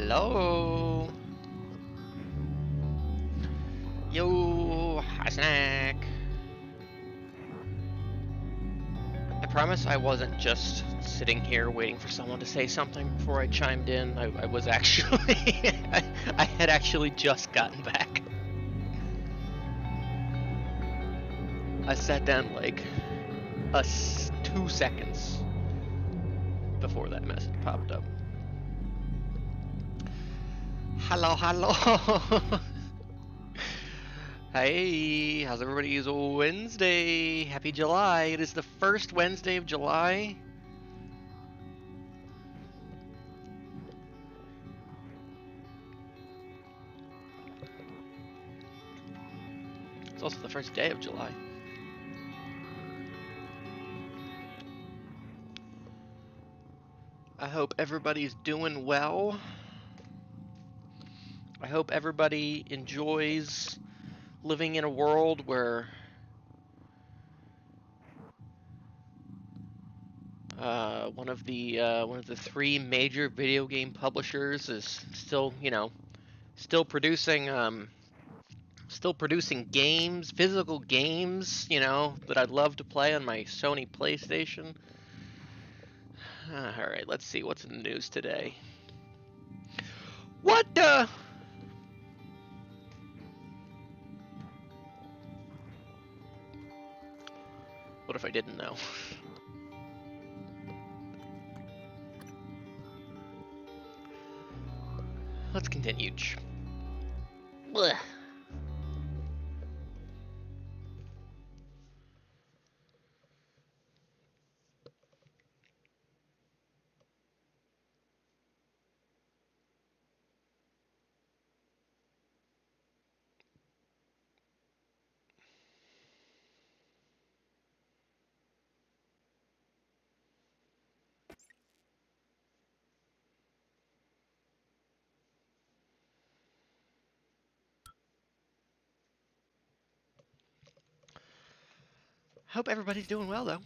Hello. Yo, hi snack. I promise I wasn't just sitting here waiting for someone to say something before I chimed in. I was actually, I had actually just gotten back. I sat down like 2 seconds before that message popped up. Hello, hello. Hey, how's everybody's Wednesday? Happy July. It is the first Wednesday of July. It's also the first day of July. I hope everybody's doing well. I hope everybody enjoys living in a world where one of the three major video game publishers is still, still producing games, physical games, that I'd love to play on my Sony PlayStation. All right, let's see what's in the news today. What the? What if I didn't know? Let's continue. Blech. Hope everybody's doing well though.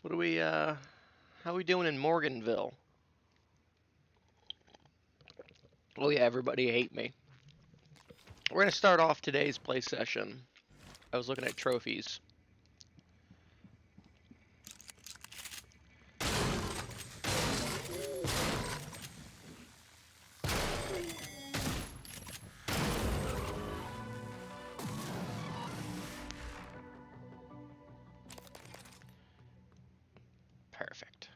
What are we how are we doing in Morganville? Oh yeah, everybody hate me. We're gonna start off today's play session. I was looking at trophies. Perfect.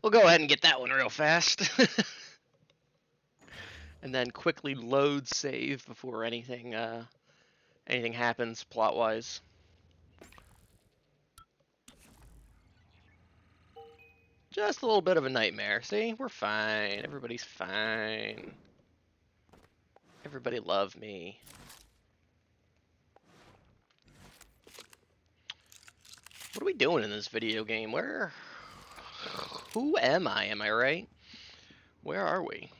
We'll go ahead and get that one real fast. And then quickly load save before anything happens plot-wise. Just a little bit of a nightmare. See? We're fine. Everybody's fine. Everybody love me. What are we doing in this video game? Who am I? Am I right? Where are we?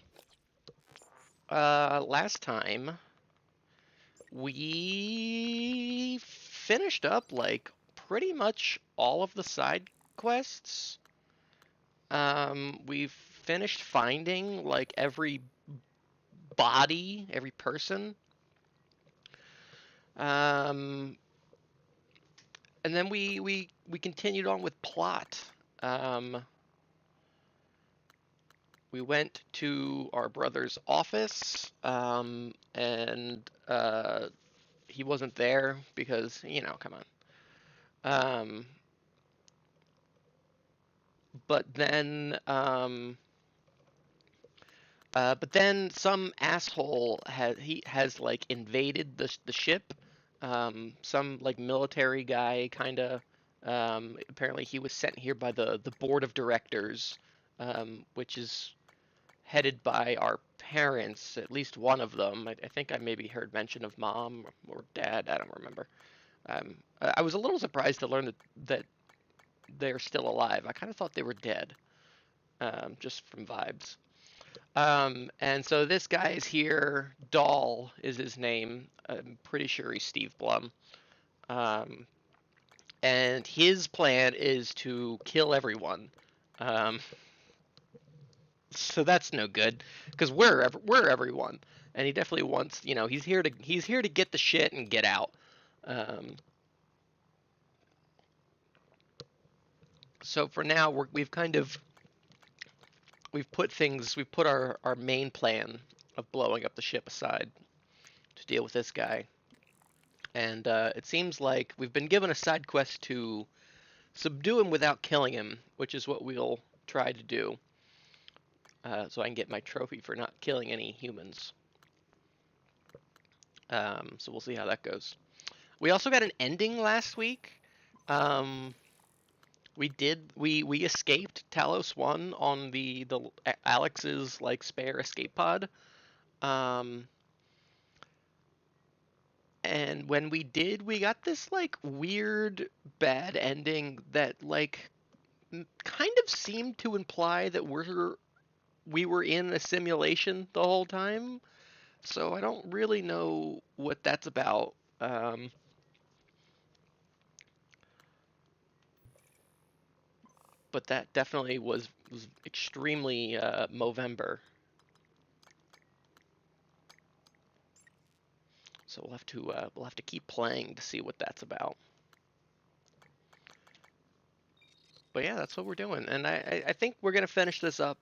Last time we finished up like pretty much all of the side quests. We've finished finding like every body, every person. And then we continued on with plot. We went to our brother's office, and he wasn't there because, come on. But then some asshole has like invaded the ship. Some like military guy kind of. Apparently he was sent here by the board of directors, which is headed by our parents. At least one of them. I think I maybe heard mention of mom or dad. I don't remember. I was a little surprised to learn that they're still alive. I kind of thought they were dead, just from vibes. And so this guy is here. Dahl is his name. I'm pretty sure he's Steve Blum. Um, and his plan is to kill everyone. Um, so that's no good because we're everyone, and he definitely wants. He's here to get the shit and get out. Um, so for now, we've put our main plan of blowing up the ship aside to deal with this guy. And it seems like we've been given a side quest to subdue him without killing him, which is what we'll try to do. So I can get my trophy for not killing any humans. So we'll see how that goes. We also got an ending last week. Um, we escaped Talos 1 on the Alex's like spare escape pod. Um, and when we did, we got this like weird bad ending that like kind of seemed to imply that we were in a simulation the whole time. So I don't really know what that's about. But that definitely was extremely Movember. So we'll have to keep playing to see what that's about. But yeah, that's what we're doing, and I think we're gonna finish this up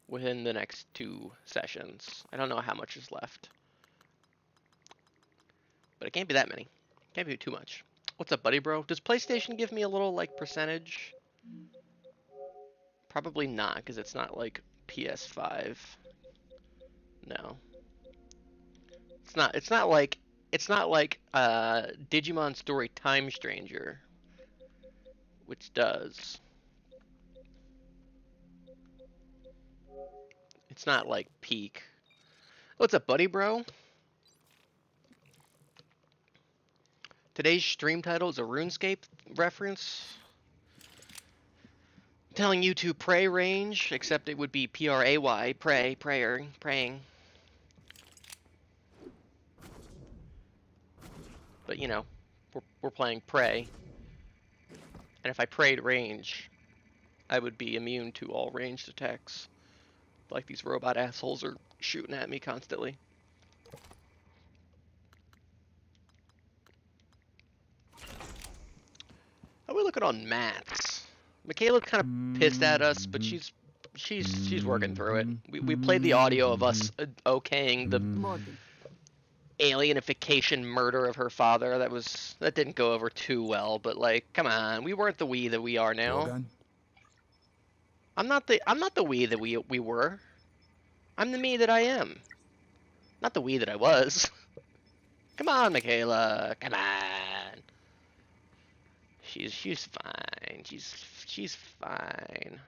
within the next 2 sessions. I don't know how much is left, but it can't be that many. Can't be too much. What's up, buddy, bro? Does PlayStation give me a little like percentage? Probably not, because it's not like PS5. No, it's not. It's not like Digimon Story Time Stranger, which does. It's not like peak. What's up, buddy, bro? Today's stream title is a RuneScape reference. Telling you to pray range, except it would be Pray, pray, prayer, praying. But you know, we're playing pray. And if I prayed range, I would be immune to all ranged attacks. Like these robot assholes are shooting at me constantly. How are we looking on mats? Michaela kind of pissed at us, but she's working through it. We played the audio of us okaying the alienification murder of her father. That didn't go over too well, but like, come on, we weren't the we that we are now. I'm not the we that we were. I'm the me that I am. Not the we that I was. Come on, Michaela. Come on. She's fine. She's fine.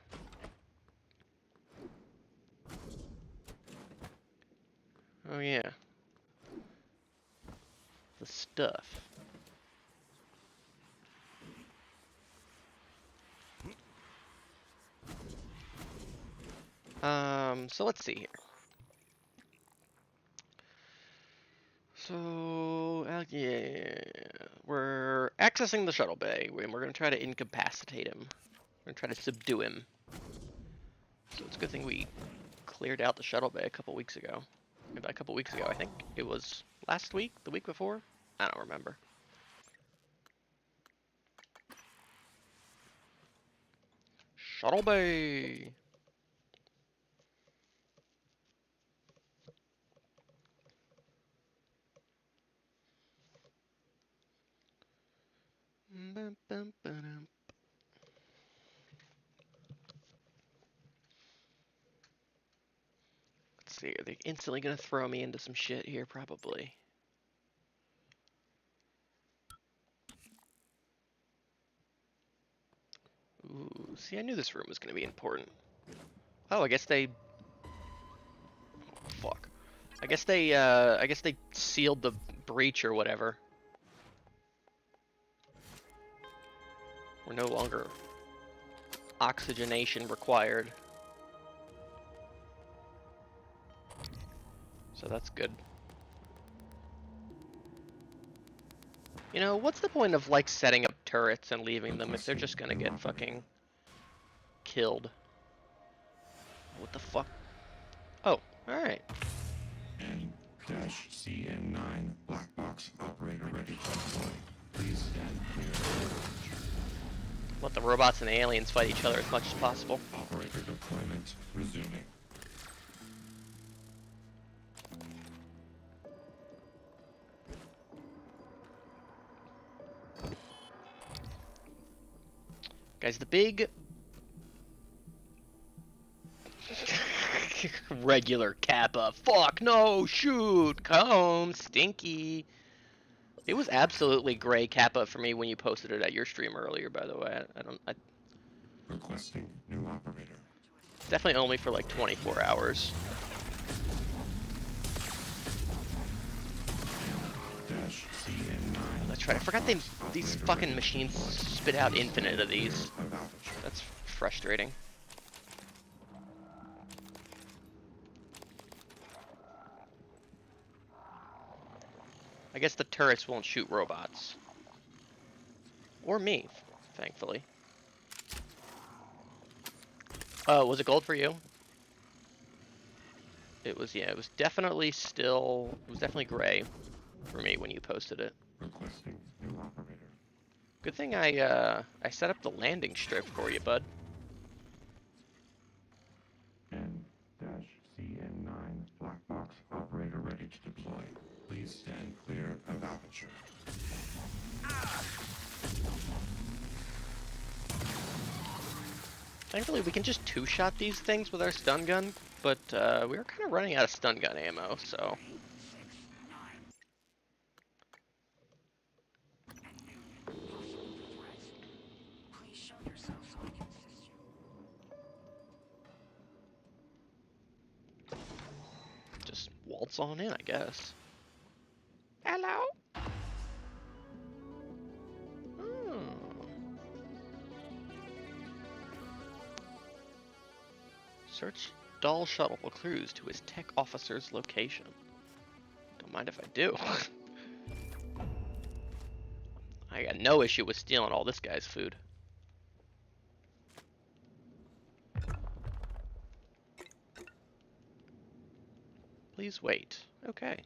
Oh yeah. The stuff. So let's see here. So, yeah, we're accessing the shuttle bay, and we're going to try to incapacitate him. We're going to try to subdue him. So it's a good thing we cleared out the shuttle bay a couple weeks ago. Maybe a couple weeks ago, I think. It was last week? The week before? I don't remember. Shuttle bay! Let's see, are they instantly gonna throw me into some shit here? Probably. Ooh, see, I knew this room was gonna be important. Oh, I guess they... Fuck. I guess they sealed the breach or whatever. We're no longer oxygenation required. So that's good. You know, what's the point of, like, setting up turrets and leaving them if they're just gonna get fucking killed? What the fuck? Oh, alright. N-CN9 black box operator ready to deploy. Please stand clear. Let the robots and the aliens fight each other as much as possible. Operator deployment resuming. Guys, the big regular Kappa. Fuck no, shoot, comb, stinky. It was absolutely gray Kappa for me when you posted it at your stream earlier, by the way. I Requesting new operator. definitely only for like 24 hours. Dash CN9. That's right. I forgot these fucking machines spit out infinite of these. That's frustrating. I guess the turrets won't shoot robots. Or me, thankfully. Was it gold for you? It was, yeah, it was definitely gray for me when you posted it. Requesting new operator. Good thing I set up the landing strip for you, bud. N-CN9 black box operator ready to deploy. Please stand clear of aperture. Thankfully, we can just two-shot these things with our stun gun, but we were kind of running out of stun gun ammo, so... just waltz on in, I guess. Hello? Search Dahl shuttle for clues to his tech officer's location. Don't mind if I do. I got no issue with stealing all this guy's food. Please wait. Okay.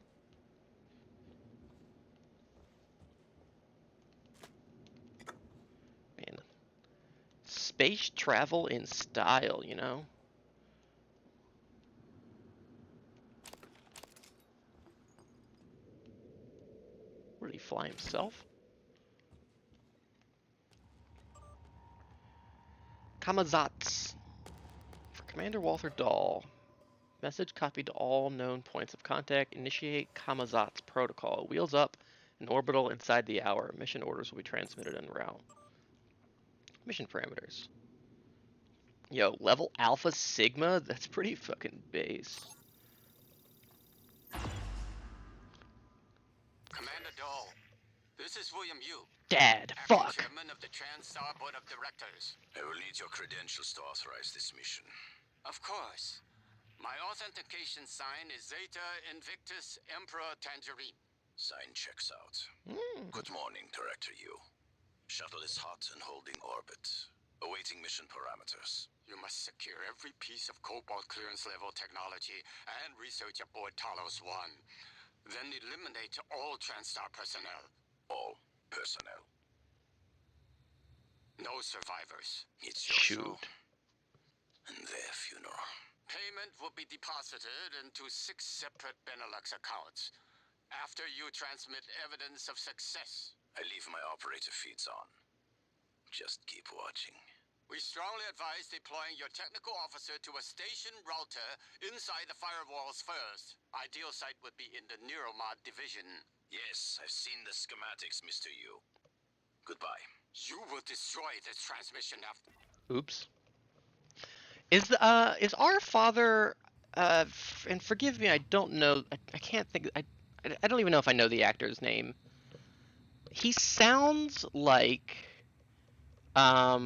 Man. Space travel in style, you know? Where did he fly himself? Kamazats. For Commander Walter Dahl. Message copied to all known points of contact. Initiate Kamazats protocol. Wheels up in orbital inside the hour. Mission orders will be transmitted en route. Mission parameters. Yo, level Alpha Sigma? That's pretty fucking base. Commander Dahl, this is William Yu, Dad, acting fuck. chairman of the TranStar Board of Directors. I will need your credentials to authorize this mission. Of course. My authentication sign is Zeta Invictus Emperor Tangerine. Sign checks out. Good morning, Director Yu. Shuttle is hot and holding orbit. Awaiting mission parameters. You must secure every piece of Cobalt clearance level technology and research aboard Talos 1. Then eliminate all TranStar personnel. All personnel. No survivors. It's your show. Shoot. And their funeral. Payment will be deposited into 6 separate Benelux accounts. After you transmit evidence of success. I leave my operator feeds on. Just keep watching. We strongly advise deploying your technical officer to a station router inside the firewalls first. Ideal site would be in the Neuromod division. Yes, I've seen the schematics, Mr. Yu. Goodbye. You will destroy this transmission after... Oops. Is our father, and forgive me, I don't know, I can't think, I don't even know if I know the actor's name. He sounds like, I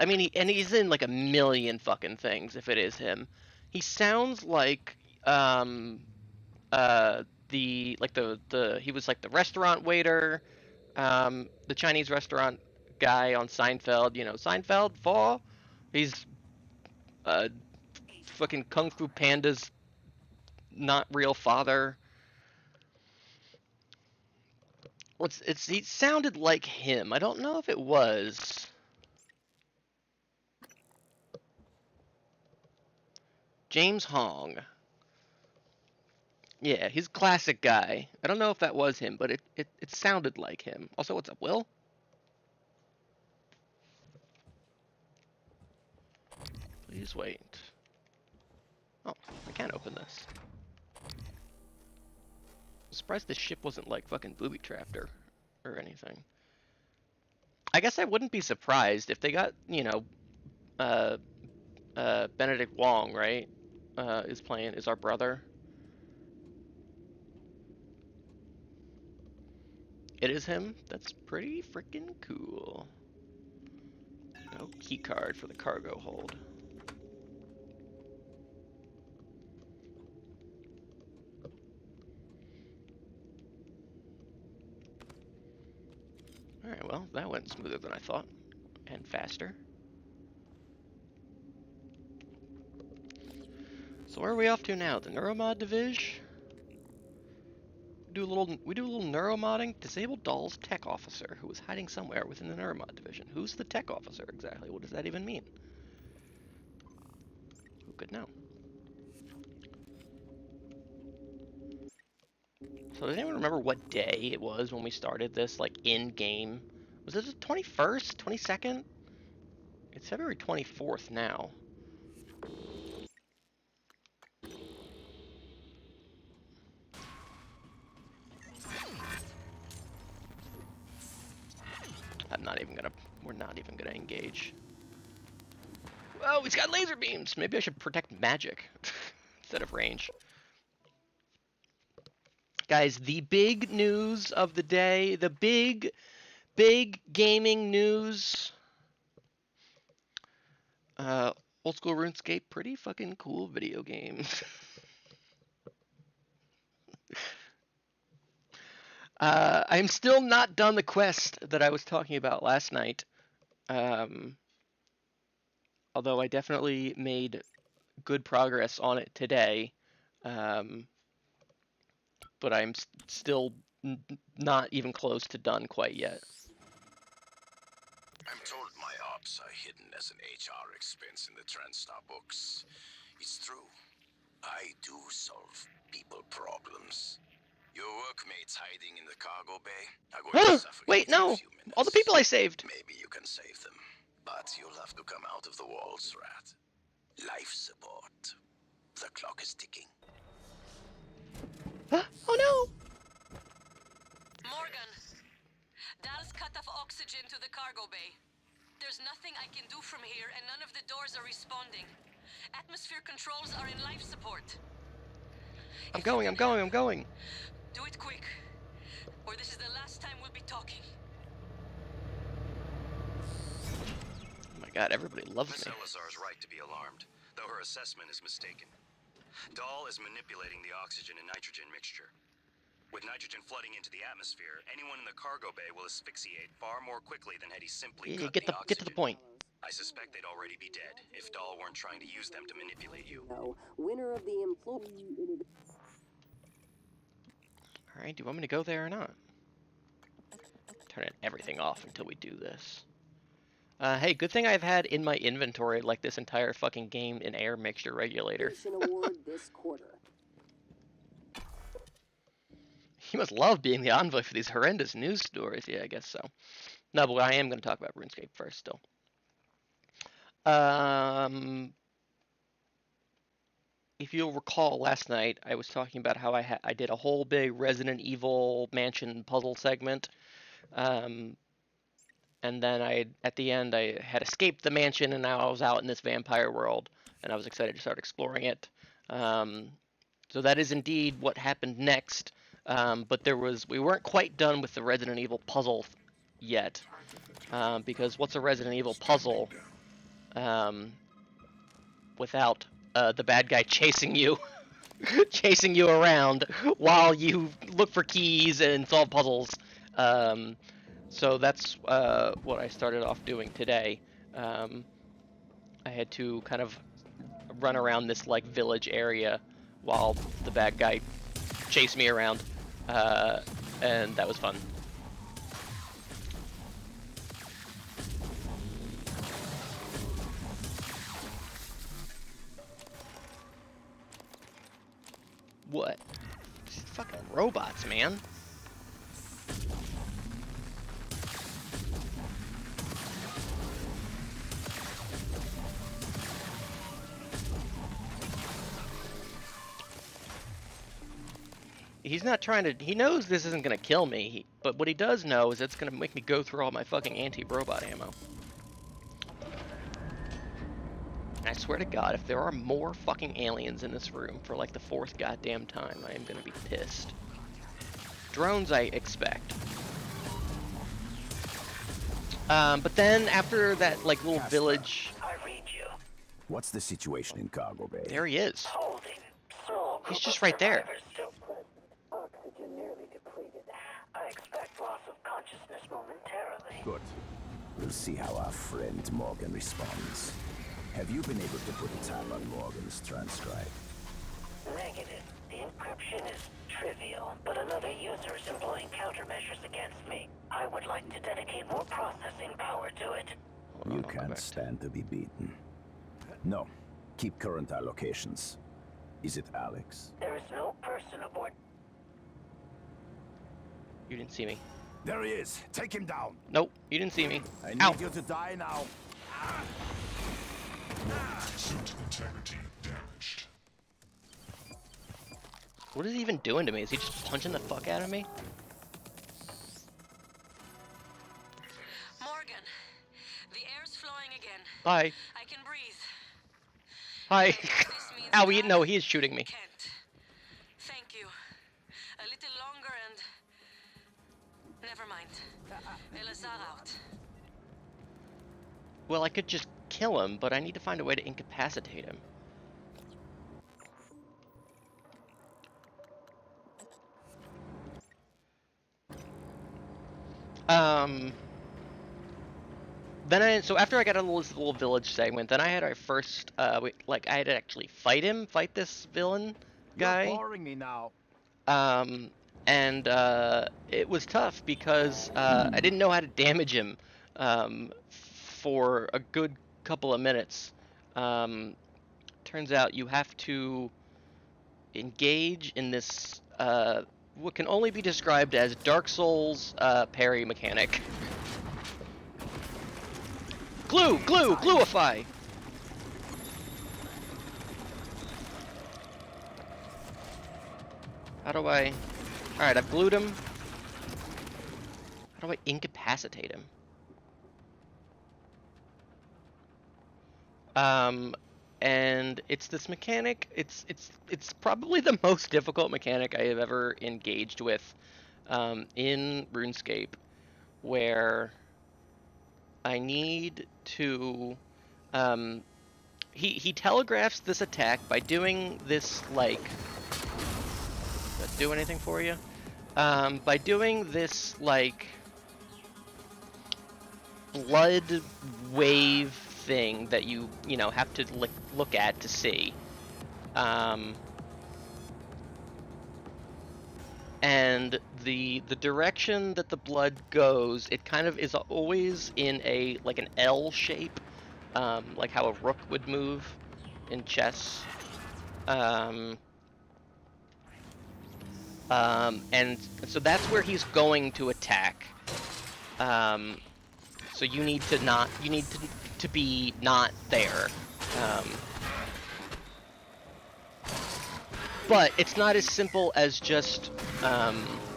mean, and he's in like a million fucking things if it is him. He sounds like he was like the restaurant waiter, the Chinese restaurant guy on Seinfeld. You know, Seinfeld 4. He's fucking Kung Fu Panda's not real father. He sounded like him. I don't know if it was. James Hong. Yeah, he's a classic guy. I don't know if that was him, but it sounded like him. Also, what's up, Will? Please wait. Oh, I can't open this. I'm surprised this ship wasn't like fucking booby trapped or anything. I guess I wouldn't be surprised if they got, you know, Benedict Wong, right? Is our brother. It is him? That's pretty freaking cool. No key card for the cargo hold. Alright, well, that went smoother than I thought. And faster. So where are we off to now? The Neuromod Division? We do a little neuromodding. Disabled Doll's tech officer, who was hiding somewhere within the Neuromod Division. Who's the tech officer exactly? What does that even mean? Who could know? So does anyone remember what day it was when we started this, like, in-game? Was it the 21st? 22nd? It's February 24th now. We're not even gonna engage. Oh, he's got laser beams! Maybe I should protect magic instead of range. Guys, the big news of the day, the big gaming news. Old school RuneScape, pretty fucking cool video game. I'm still not done the quest that I was talking about last night. Although I definitely made good progress on it today. But I'm still not even close to done quite yet. I'm told my ops are hidden as an HR expense in the TranStar books. It's true. I do solve people problems. Your workmates hiding in the cargo bay are going to suffocate Wait, in a no! few minutes. All the people I saved! Maybe you can save them, but you'll have to come out of the walls, Rat. Life support. The clock is ticking. Oh no! Morgan, Dal's cut off oxygen to the cargo bay. There's nothing I can do from here, and none of the doors are responding. Atmosphere controls are in life support. I'm going. Do it quick, or this is the last time we'll be talking. Oh my god, everybody loves Miss me. Elazar's right to be alarmed, though her assessment is mistaken. Dahl is manipulating the oxygen and nitrogen mixture. With nitrogen flooding into the atmosphere, anyone in the cargo bay will asphyxiate far more quickly than had he simply Yeah, cut get the to the oxygen. point. I suspect they'd already be dead if Dahl weren't trying to use them to manipulate you. Winner of the employee. Alright, do you want me to go there or not? Turn everything off until we do this. Hey, good thing I've had in my inventory, like, this entire fucking game, an air mixture regulator. Award this quarter. You must love being the envoy for these horrendous news stories. Yeah, I guess so. No, but I am going to talk about RuneScape first still. If you'll recall, last night I was talking about how I did a whole big Resident Evil mansion puzzle segment. And then at the end I had escaped the mansion, and now I was out in this vampire world, and I was excited to start exploring it. So that is indeed what happened next. But we weren't quite done with the Resident Evil puzzle yet, because what's a Resident Evil puzzle without the bad guy chasing you, chasing you around while you look for keys and solve puzzles. So that's what I started off doing today. I had to kind of run around this like village area while the bad guy chased me around, and that was fun. What? These fucking robots, man. He's not trying to. He knows this isn't gonna kill me, but what he does know is it's gonna make me go through all my fucking anti-robot ammo. And I swear to God, if there are more fucking aliens in this room for like the 4th goddamn time, I am gonna be pissed. Drones, I expect. But then after that, like little village. I read you. What's the situation in Cargo Bay? There he is. Holding. Small He's group just of right there. survivors still fled. Oxygen nearly depleted. I expect loss of consciousness momentarily. Good. We'll see how our friend Morgan responds. Have you been able to put a tab on Morgan's transcribe? Negative. The encryption is trivial, but another user is employing countermeasures against me. I would like to dedicate more processing power to it. You can't stand to be beaten. No. Keep current allocations. Is it Alex? There is no person aboard. You didn't see me. There he is. Take him down. Nope, you didn't see me. I need Ow. you to die now. Suit integrity damaged. What is he even doing to me? Is he just punching the fuck out of me? Morgan, the air's flowing again. Hi. I can breathe. Hi. This means Ow, that no, I he is shooting me. can't. Thank you. A little longer and... Never mind. Elazar out. Well, I could just kill him, but I need to find a way to incapacitate him. So after I got out of this little village segment, then I had our first, I had to actually fight this villain guy. You're boring me now. And it was tough because I didn't know how to damage him for a good couple of minutes. Turns out you have to engage in this what can only be described as Dark Souls parry mechanic. Gluify! How do I... Alright, I've glued him. How do I incapacitate him? And it's this mechanic. It's probably the most difficult mechanic I have ever engaged with in RuneScape, where I need to... He telegraphs this attack by doing this, like... Does that do anything for you? By doing this, like... blood wave thing that you have to look at to see. And the direction that the blood goes, it kind of is always in like an L shape, like how a rook would move in chess. And so that's where he's going to attack. So you need to be not there. But it's not as simple as just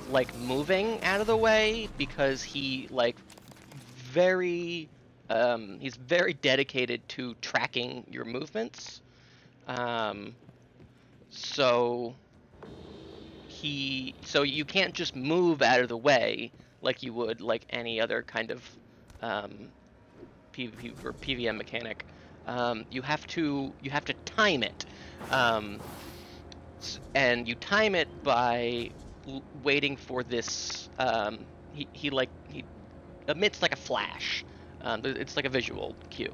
like moving out of the way, because he he's very dedicated to tracking your movements. So you can't just move out of the way like you would like any other kind of PvP or PVM mechanic. you have to time it, and you time it by waiting for this. He emits like a flash. It's like a visual cue.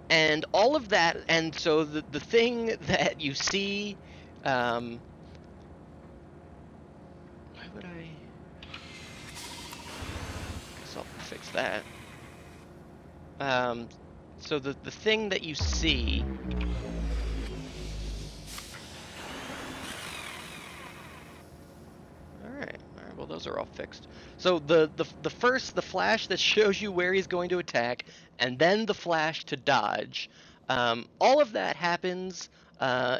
And all of that, and so the thing that you see, why would I? Guess I'll fix that. So the thing that you see. All right. Well, those are all fixed. So the flash that shows you where he's going to attack, and then the flash to dodge, all of that happens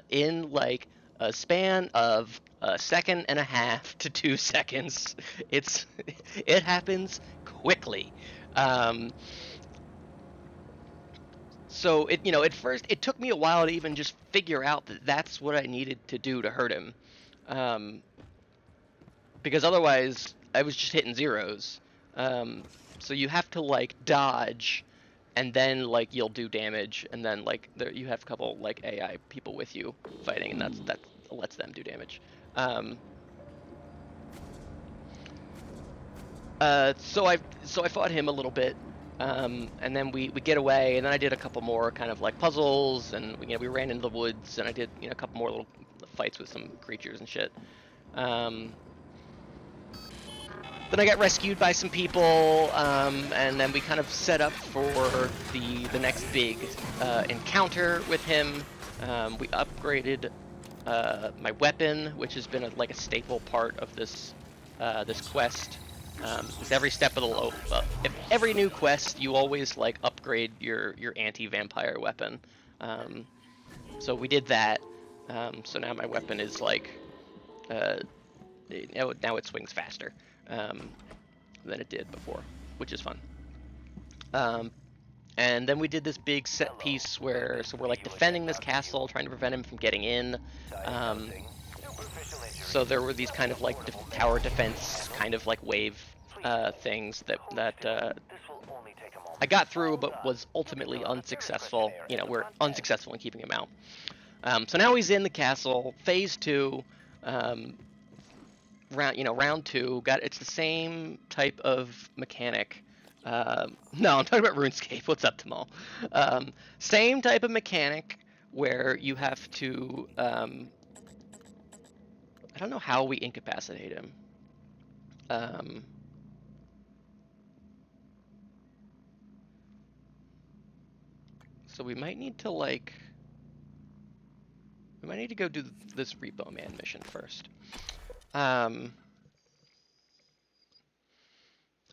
in like a span of a second and a half to 2 seconds. It happens quickly. So at first it took me a while to even just figure out that that's what I needed to do to hurt him. Because otherwise I was just hitting zeros. So you have to like dodge, and then like you'll do damage, and then like you have a couple like AI people with you fighting, and that lets them do damage. So I fought him a little bit, and then we get away, and then I did a couple more kind of like puzzles, and we ran into the woods, and I did a couple more little fights with some creatures and shit. Then I got rescued by some people, and then we kind of set up for the next big encounter with him. We upgraded my weapon, which has been like a staple part of this quest. With every step of the if every new quest, you always like upgrade your anti-vampire weapon. So we did that. So now my weapon is like now it swings faster than it did before, which is fun. And then we did this big set piece where we're like defending this castle, trying to prevent him from getting in. So there were these kind of like tower defense kind of like wave things that I got through, but was ultimately unsuccessful. We're unsuccessful in keeping him out. So now he's in the castle. Phase 2. Round 2, it's the same type of mechanic. No, I'm talking about RuneScape. What's up, Tamal? Same type of mechanic where you have to, I don't know how we incapacitate him. So we might need to go do this Repo Man mission first.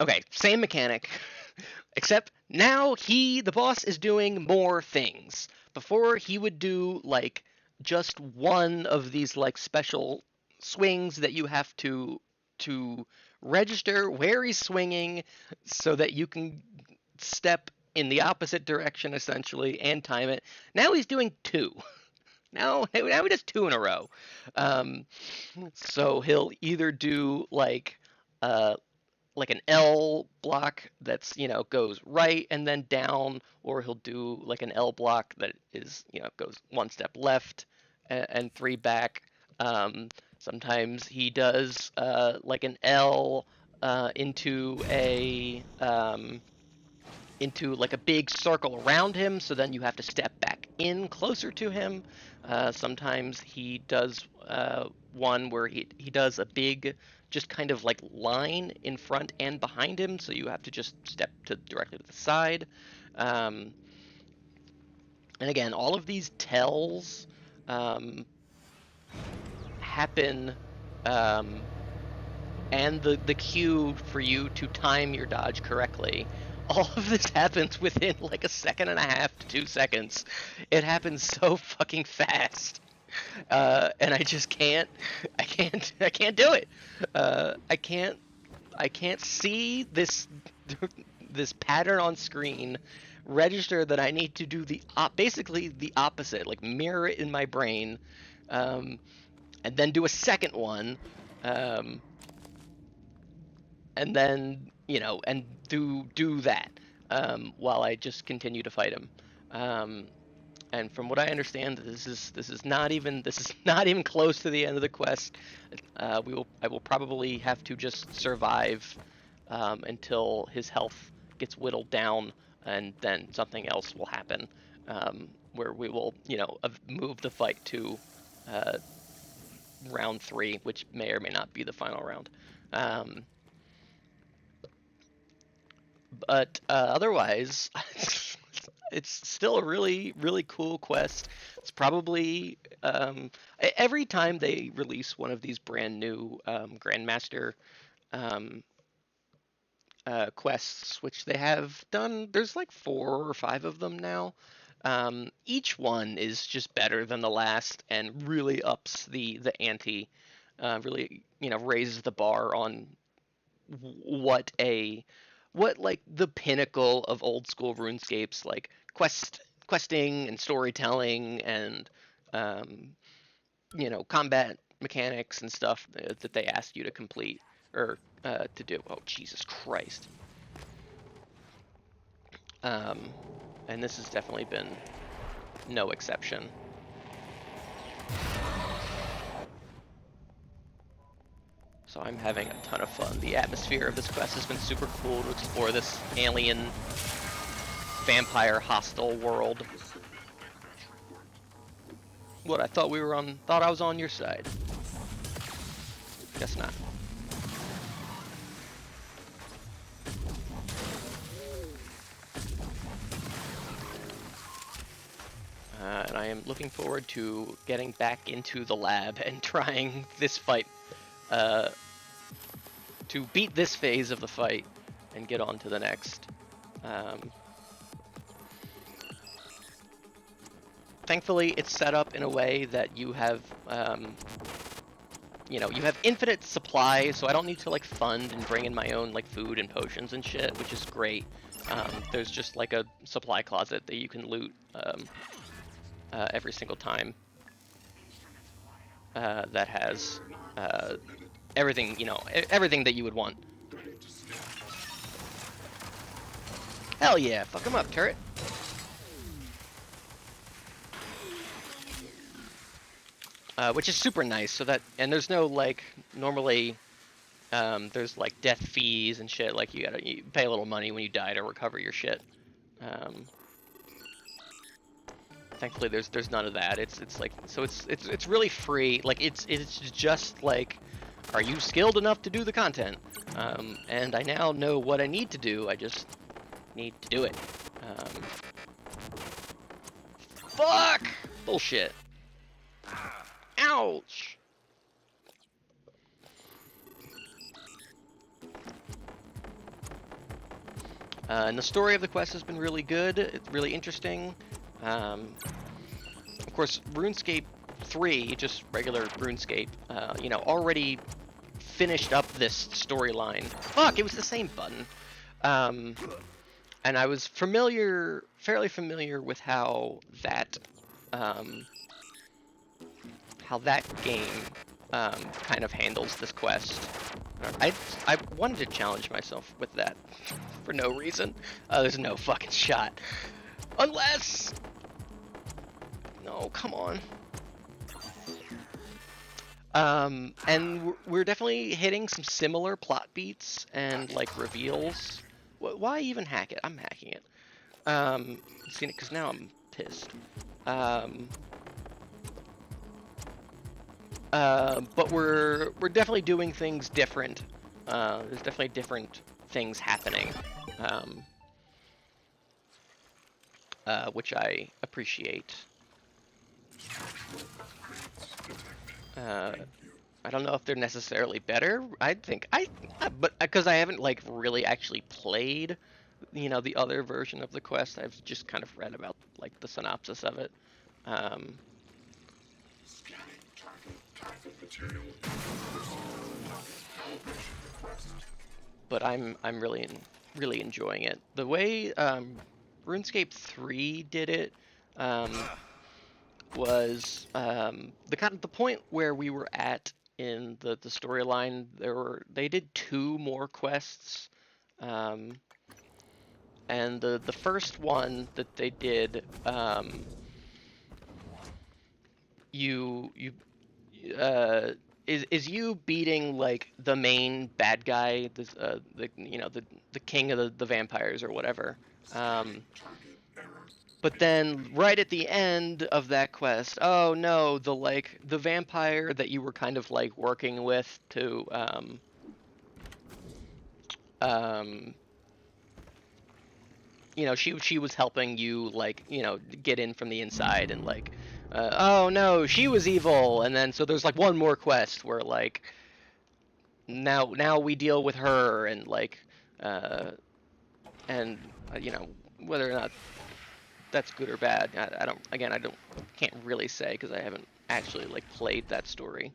Okay, same mechanic, except now the boss is doing more things. Before, he would do like just one of these like special swings that you have to register where he's swinging so that you can step in the opposite direction essentially and time it. Now he's doing 2. Now he does 2 in a row. So he'll either do like an L block that's goes right and then down, or he'll do like an L block that is goes 1 step left and 3 back. Sometimes he does like an L into like a big circle around him, so then you have to step back in closer to him. Sometimes he does one where he does a big just kind of like line in front and behind him, so you have to just step directly to the side. And again, all of these tells happen, and the cue for you to time your dodge correctly. All of this happens within like a second and a half to 2 seconds. It happens so fucking fast. And I just can't do it. I can't see this pattern on screen register that I need to do basically the opposite, like mirror it in my brain, and then do a second one, and then you know, and do that while I just continue to fight him. And from what I understand, this is not even close to the end of the quest. I will probably have to just survive until his health gets whittled down, and then something else will happen, where we will, you know, move the fight to round 3, which may or may not be the final round. But otherwise, it's still a really, really cool quest. It's probably every time they release one of these brand new Grandmaster quests, which they have done, there's like 4 or 5 of them now. Each one is just better than the last and really ups the ante. Really, you know, raises the bar on what like the pinnacle of old school RuneScapes, like questing and storytelling and you know, combat mechanics and stuff that they ask you to complete or to do. Oh, Jesus Christ. And this has definitely been no exception. So I'm having a ton of fun. The atmosphere of this quest has been super cool to explore this alien vampire hostile world. What, I thought I was on your side. Guess not. And I am looking forward to getting back into the lab and trying this fight, to beat this phase of the fight and get on to the next. Thankfully, it's set up in a way that you have, you know, you have infinite supply, so I don't need to like fund and bring in my own like food and potions and shit, which is great. There's just like a supply closet that you can loot every single time that has everything, you know, everything that you would want. Hell yeah, fuck him up, turret. Which is super nice, so that, and there's no like, normally there's like death fees and shit, like you pay a little money when you die to recover your shit. Thankfully there's none of that. It's like, so it's really free. Like it's just like, are you skilled enough to do the content? And I now know what I need to do. I just need to do it. Fuck! Bullshit. Ouch! And the story of the quest has been really good. It's really interesting. Of course, RuneScape 3, just regular RuneScape, you know, already finished up this storyline. Fuck, it was the same button. And I was fairly familiar with how that game kind of handles this quest. I wanted to challenge myself with that for no reason. There's no fucking shot. Unless... No, come on. And we're definitely hitting some similar plot beats and like reveals. Why even hack it? I'm hacking it. Seen it because now I'm pissed. But we're definitely doing things different. There's definitely different things happening, which I appreciate. I don't know if they're necessarily better. But because I haven't like really actually played, you know, the other version of the quest. I've just kind of read about like the synopsis of it. But I'm really enjoying it. The way RuneScape 3 did it was the point where we were at in the storyline. They did 2 more quests And the first one that they did, is you beating like the main bad guy, the king of the vampires or whatever. But then right at the end of that quest, oh no, the vampire that you were kind of like working with to she was helping you like get in from the inside and like oh no, she was evil. And then so there's like one more quest where like now we deal with her and like and whether or not that's good or bad, I can't really say because I haven't actually like played that story.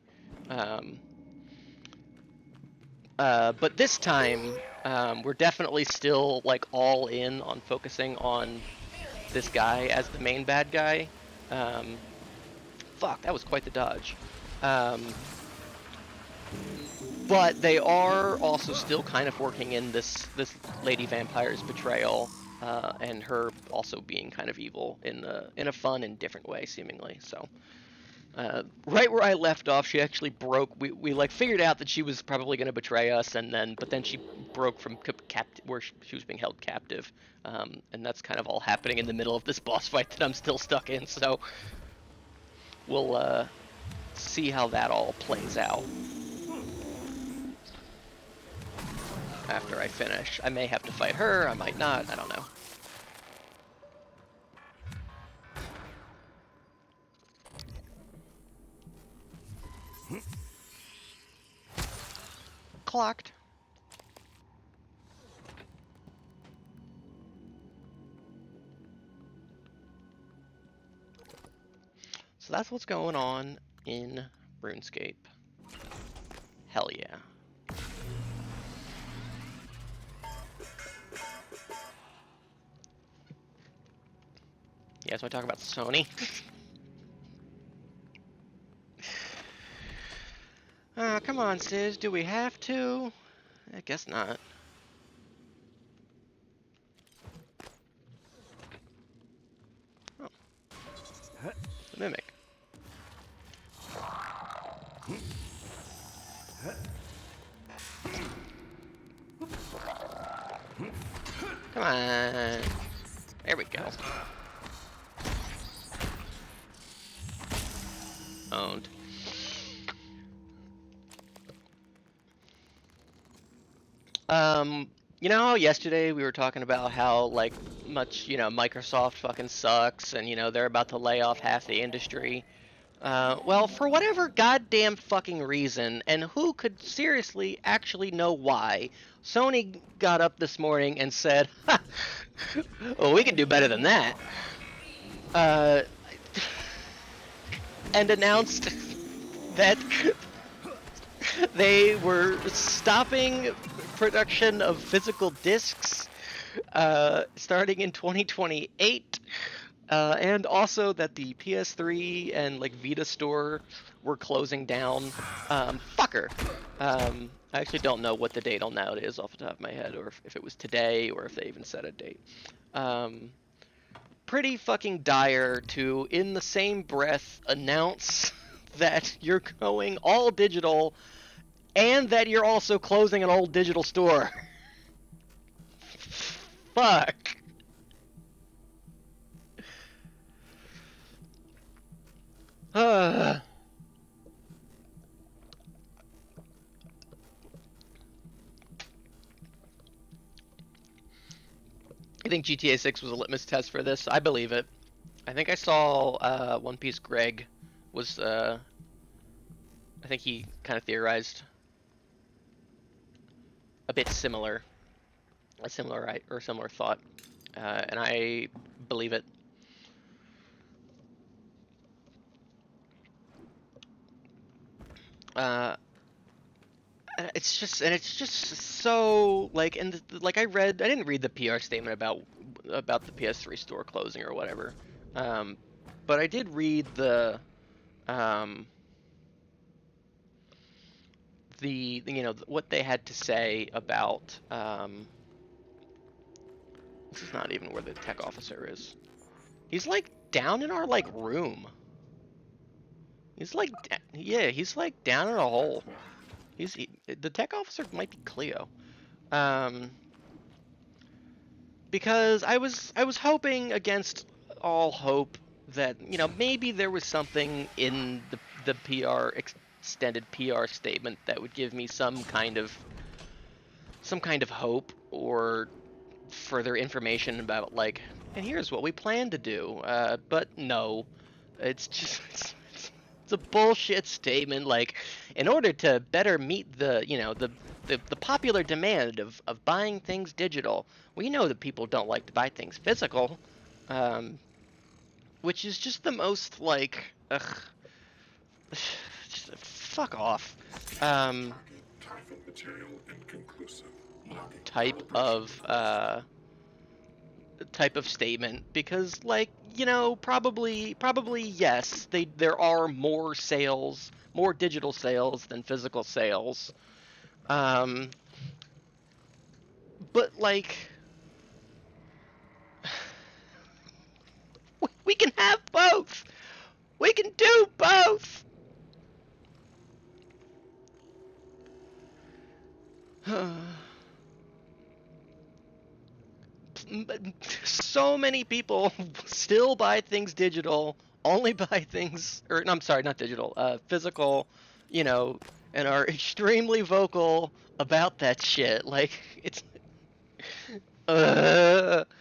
But this time we're definitely still like all in on focusing on this guy as the main bad guy. Fuck, that was quite the dodge. But they are also still kind of working in this lady vampire's betrayal, and her also being kind of evil in a fun and different way, seemingly. So, right where I left off, she actually broke. We like figured out that she was probably going to betray us, but then she broke from where she was being held captive, and that's kind of all happening in the middle of this boss fight that I'm still stuck in. So, we'll see how that all plays out. After I finish, I may have to fight her, I might not, I don't know. Clocked. So that's what's going on in RuneScape. Hell yeah. You guys want to talk about Sony? Come on, Sis. Do we have to? I guess not. Oh. The Mimic. Come on. There we go. Owned. Yesterday we were talking about how like much Microsoft fucking sucks, and they're about to lay off half the industry. Well, for whatever goddamn fucking reason, and who could seriously actually know why, Sony got up this morning and said, ha, well, we can do better than that. And announced that they were stopping production of physical discs starting in 2028, and also that the PS3 and like Vita store were closing down. Fucker. I actually don't know what the date on that is off the top of my head, or if it was today, or if they even set a date. Pretty fucking dire to, in the same breath, announce that you're going all digital and that you're also closing an old digital store. Fuck. I think GTA 6 was a litmus test for this. I believe it. I think I saw One Piece Greg was I think he kind of theorized a bit similar thought, and I believe it. It's just so like, and like I didn't read the PR statement about the PS3 store closing or whatever, but I did read the what they had to say about This is not even where the tech officer is. He's like down in our like room. He's like, yeah, he's like down in a hole. The tech officer might be Cleo. Because I was hoping against all hope that, you know, maybe there was something in the extended PR statement that would give me some kind of hope or further information about, like, and here's what we plan to do. But no, it's just it's a bullshit statement. Like, in order to better meet the, you know, the popular demand of buying things digital, we know that people don't like to buy things physical, which is just the most like, ugh, just fuck off. Type of statement, because, like, you know, probably yes, there are more digital sales than physical sales, but like, we can have both. We can do both. So many people still buy things digital, only buy things, or no, I'm sorry, not digital, physical, you know, and are extremely vocal about that shit. Like, it's, and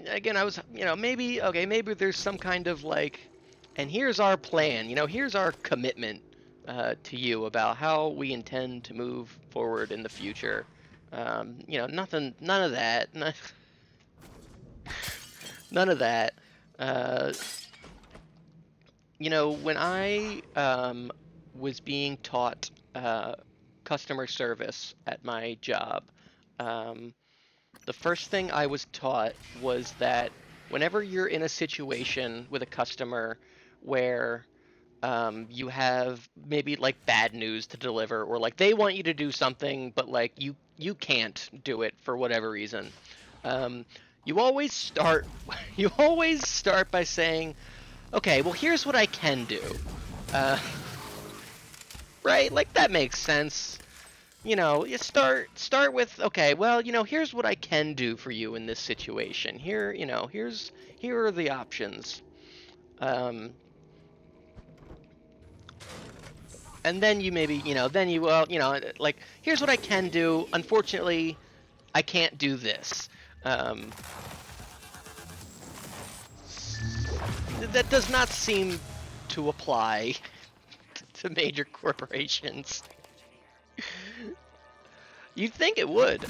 again, I was, you know, maybe there's some kind of like, and here's our plan, you know, here's our commitment to you about how we intend to move forward in the future. You know, none of that. None of that. You know, when I was being taught customer service at my job, the first thing I was taught was that whenever you're in a situation with a customer where you have maybe like bad news to deliver, or like they want you to do something, but like you can't do it for whatever reason, you always start by saying, okay, well, here's what I can do. Right? Like, that makes sense. You know, you start with, okay, well, you know, here's what I can do for you in this situation. Here, you know, here are the options. And then you maybe, you know, well, you know, like, here's what I can do. Unfortunately, I can't do this. That does not seem to apply to major corporations. You'd think it would.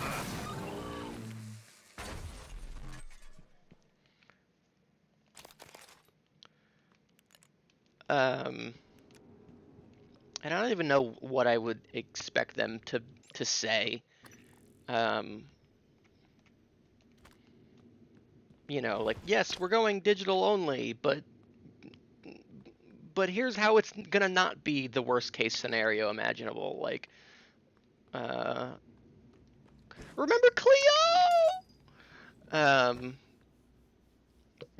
And I don't even know what I would expect them to say. You know, like, yes, we're going digital only, but here's how it's gonna not be the worst case scenario imaginable. Like, remember Cleo?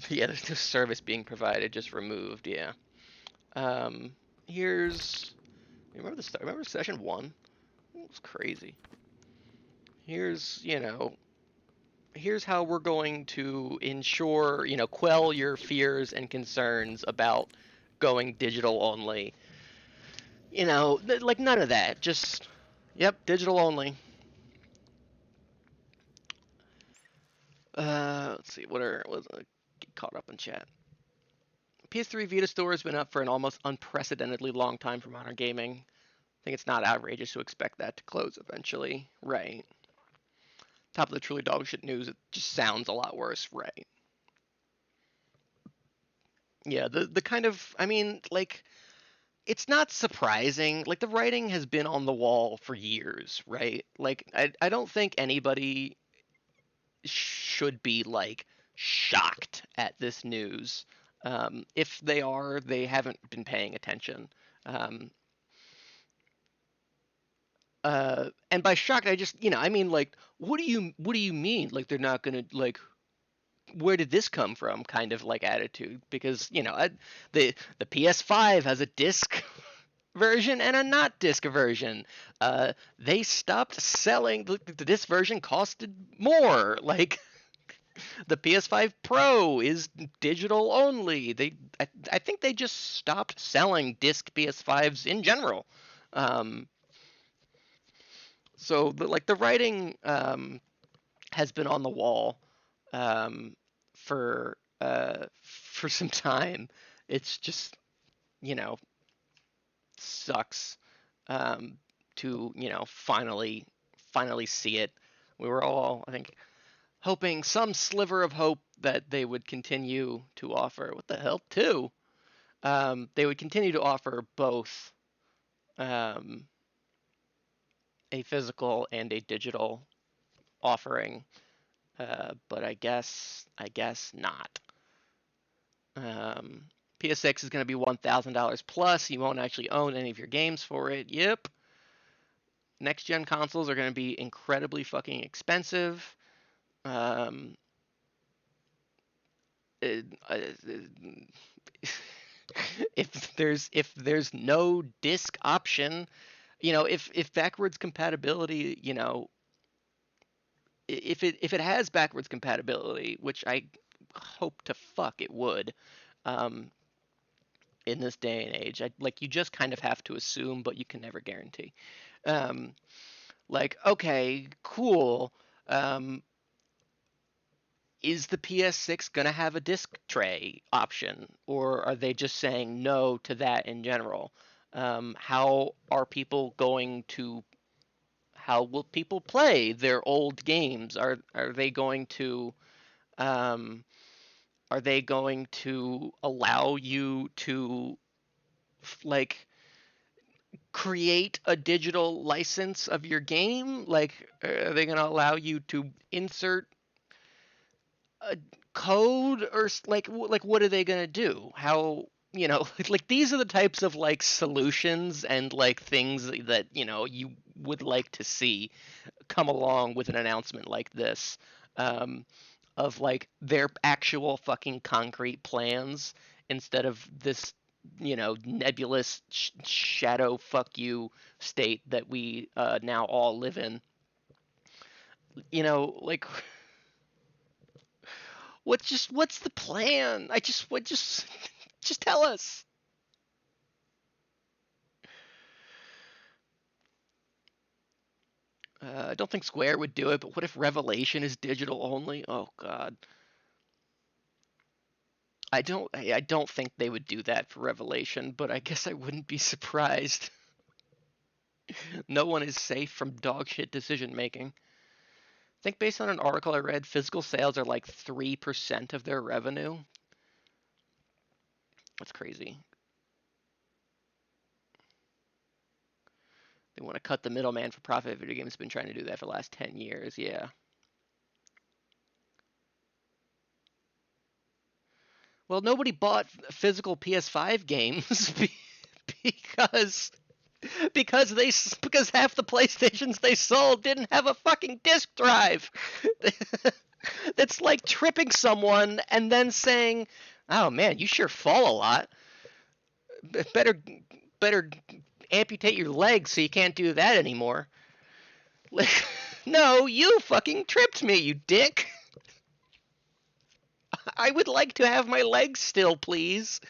Yeah, there's no service being provided, just removed. Yeah. Here's, remember session 1? It was crazy. Here's, you know, here's how we're going to ensure, you know, quell your fears and concerns about going digital only. You know, like, none of that. Just, yep, digital only. Let's see, let's get caught up in chat. PS3 Vita store has been up for an almost unprecedentedly long time for modern gaming. I think it's not outrageous to expect that to close eventually. Right. Top of the truly dog shit news, it just sounds a lot worse. Right. Yeah, the kind of, I mean, like, it's not surprising. Like, the writing has been on the wall for years, right? Like, I don't think anybody should be, like, shocked at this news. If they are, they haven't been paying attention. And by shocked, I just, I mean, like, what do you mean? Like, they're not gonna, like, where did this come from? Kind of like attitude, because the PS5 has a disc version and a not disc version. They stopped selling the disc version, costed more. Like, the PS5 Pro is digital only. I think they just stopped selling disc PS5s in general. So the writing has been on the wall for some time. It's just sucks to finally see it. We were all, I think, hoping some sliver of hope that they would continue to offer. What the hell, too? They would continue to offer both a physical and a digital offering, but I guess not. PS6 is going to be $1,000 plus. You won't actually own any of your games for it. Yep. Next gen consoles are going to be incredibly fucking expensive. If there's no disc option, if backwards compatibility, if it has backwards compatibility, which I hope to fuck it would, in this day and age, you just kind of have to assume, but you can never guarantee. Okay, cool. Is the PS6 gonna have a disc tray option, or are they just saying no to that in general? How will people play their old games? Are they going to allow you to create a digital license of your game? Are they gonna allow you to insert a code, or what are they gonna do? How, these are the types of solutions and things that you would like to see come along with an announcement like this, of their actual fucking concrete plans, instead of this nebulous shadow fuck you state that we now all live in. What's the plan? Just tell us. I don't think Square would do it, but what if Revelation is digital only? Oh god. I don't think they would do that for Revelation, but I guess I wouldn't be surprised. No one is safe from dogshit decision making. I think based on an article I read, physical sales are 3% of their revenue. That's crazy. They want to cut the middleman for profit. Video games have been trying to do that for the last 10 years. Yeah. Well, nobody bought physical PS5 games because half the PlayStations they sold didn't have a fucking disc drive. That's like tripping someone and then saying, "Oh man, you sure fall a lot. Better amputate your legs so you can't do that anymore." No, you fucking tripped me, you dick. I would like to have my legs still, please.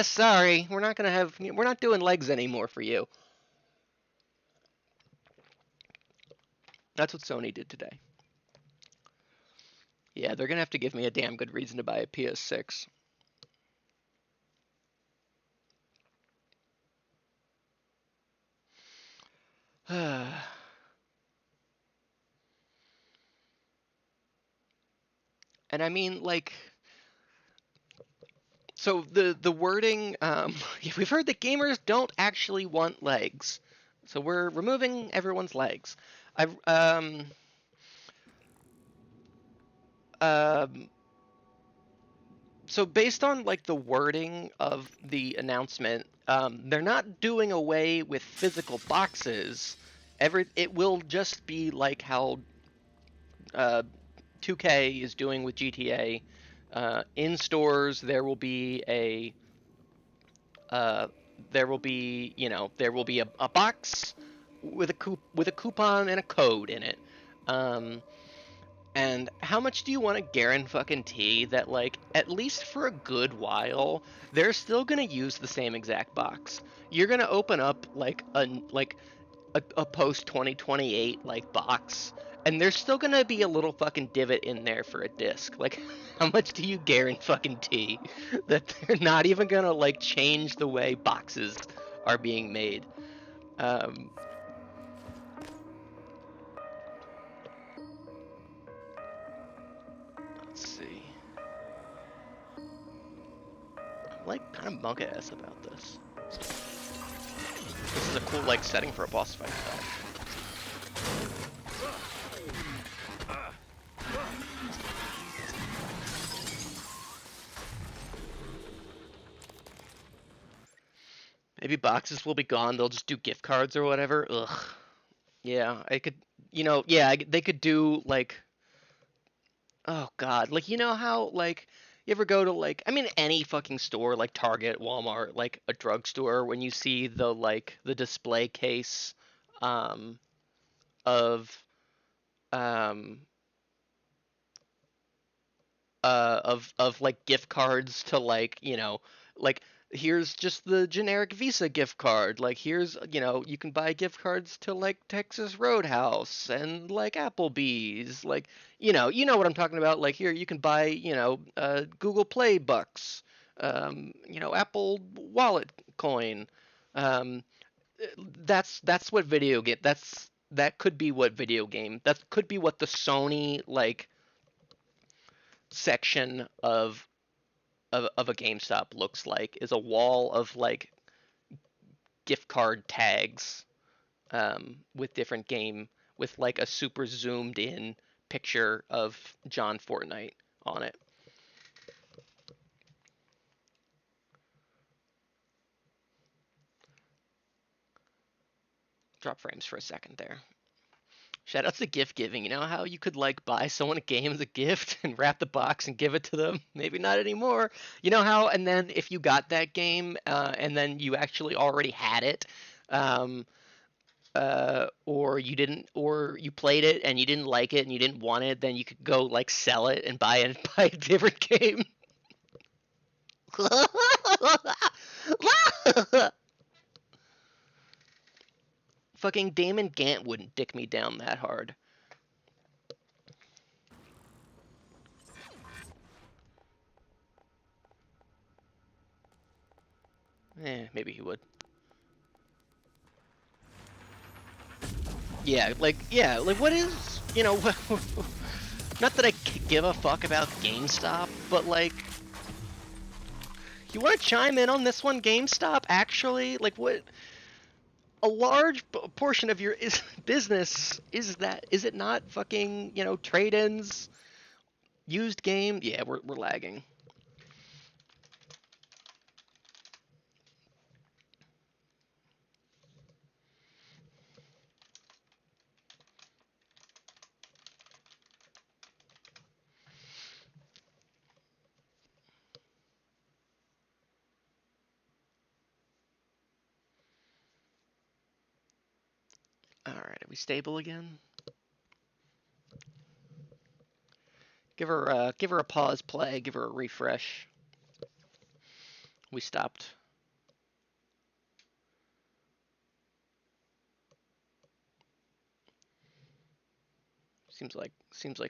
Sorry, we're not doing legs anymore for you. That's what Sony did today. Yeah, they're gonna have to give me a damn good reason to buy a PS6. And I mean, so the wording, we've heard that gamers don't actually want legs, so we're removing everyone's legs. So based on the wording of the announcement, they're not doing away with physical boxes. it will just be like how 2K is doing with GTA. In stores, there will be uh, there will be a box with a coupon and a code in it. Um, and how much do you want to guarantee that, like, at least for a good while, they're still gonna use the same exact box? You're gonna open up like a post 2028 like box, and there's still gonna be a little fucking divot in there for a disc. Like, how much do you guarantee that they're not even gonna like change the way boxes are being made? Um, let's see. I'm like kind of monk ass about this. This is a cool like setting for a boss fight though. Maybe boxes will be gone. They'll just do gift cards or whatever. Ugh. Yeah, I could. Yeah, they could do like. Oh God, like how like you ever go to like any fucking store like Target, Walmart, like a drugstore when you see the display case, um, of um of like gift cards to like like here's just the generic Visa gift card, like here's you can buy gift cards to like Texas Roadhouse and like Applebee's, like what I'm talking about, like here you can buy Google Play bucks, Apple Wallet coin. um that's what video game that could be what video game that could be what the Sony like section of a GameStop looks like, is a wall of like gift card tags, with different game with like a super zoomed in picture of John Fortnite on it. Drop frames for a second there. Shout out to gift giving. You know how you could like buy someone a game as a gift and wrap the box and give it to them? Maybe not anymore. You know how, and then if you got that game, and then you actually already had it, um, or you didn't, or you played it and you didn't like it and you didn't want it, then you could go like sell it and buy it, buy a different game. Fucking Damon Gant wouldn't dick me down that hard. Maybe he would. Yeah, like what is, not that I give a fuck about GameStop, but like, you want to chime in on this one, GameStop, actually? Like, what, a large portion of your business is it not fucking, trade-ins, used game? Yeah, we're lagging. Alright, are we stable again? Give her a pause play, give her a refresh. We stopped. Seems like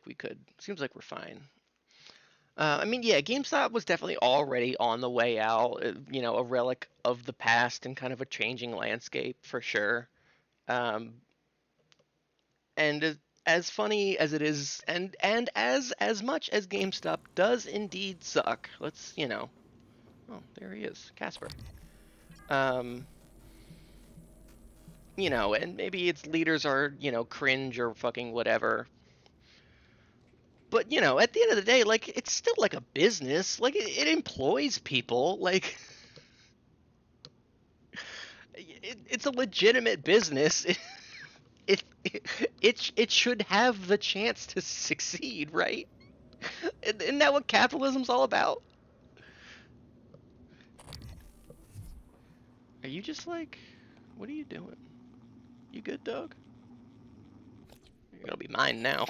we could. Seems like we're fine. Yeah, GameStop was definitely already on the way out. A relic of the past and kind of a changing landscape for sure. And as funny as it is, and as much as GameStop does indeed suck. Let's Oh, there he is, Casper. And maybe its leaders are cringe or fucking whatever. But at the end of the day, like, it's still like a business. Like, it employs people. Like, it's a legitimate business. it should have the chance to succeed, right? Isn't that what capitalism's all about? Are you just like, what are you doing? You good, dog? You're gonna be mine now.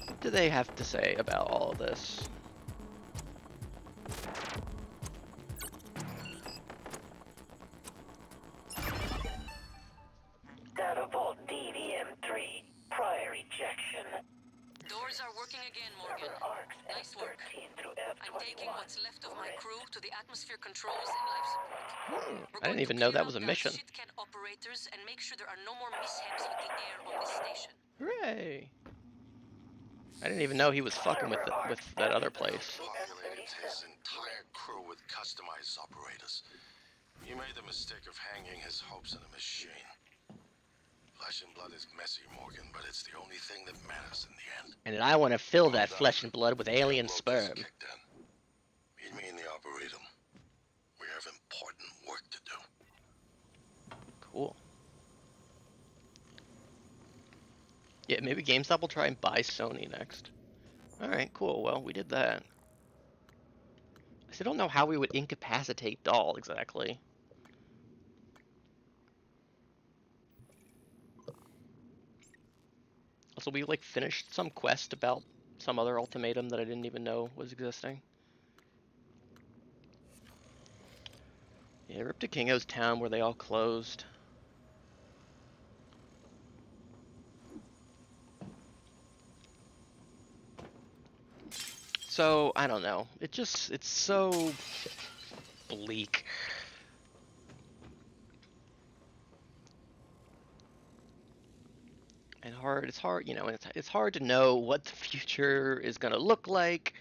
What do they have to say about all of this? Data vault DVM3. Prior ejection. Doors are working again, Morgan. Server arcs Nice work. F13 through I'm taking F21. what's left of my crew to the atmosphere controls and life support. We're I didn't going to even know clear that was a out mission. shit-can operators and make sure there are no more mishaps with the air on this station. Hooray! I didn't even know he was fucking with that other place. Populated his entire crew with customized operators. He made the mistake of hanging his hopes in a machine. Flesh and blood is messy, Morgan, but it's the only thing that matters in the end. And I want to fill that flesh and blood with alien Tableau sperm. just kicked in. Meet me in the Arboretum. We have important work to do. Cool. Yeah, maybe GameStop will try and buy Sony next. Alright, cool. Well, we did that. I still don't know how we would incapacitate Dahl exactly. Also, we like finished some quest about some other ultimatum that I didn't even know was existing. Yeah, we're up to Kingo's town where they all closed. So, I don't know. It's so bleak. And hard, it's hard, you know, it's hard to know what the future is going to look like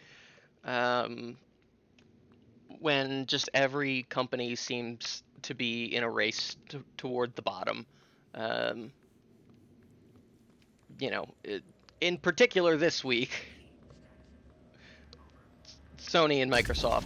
when just every company seems to be in a race toward the bottom. You know, in particular this week, Sony and Microsoft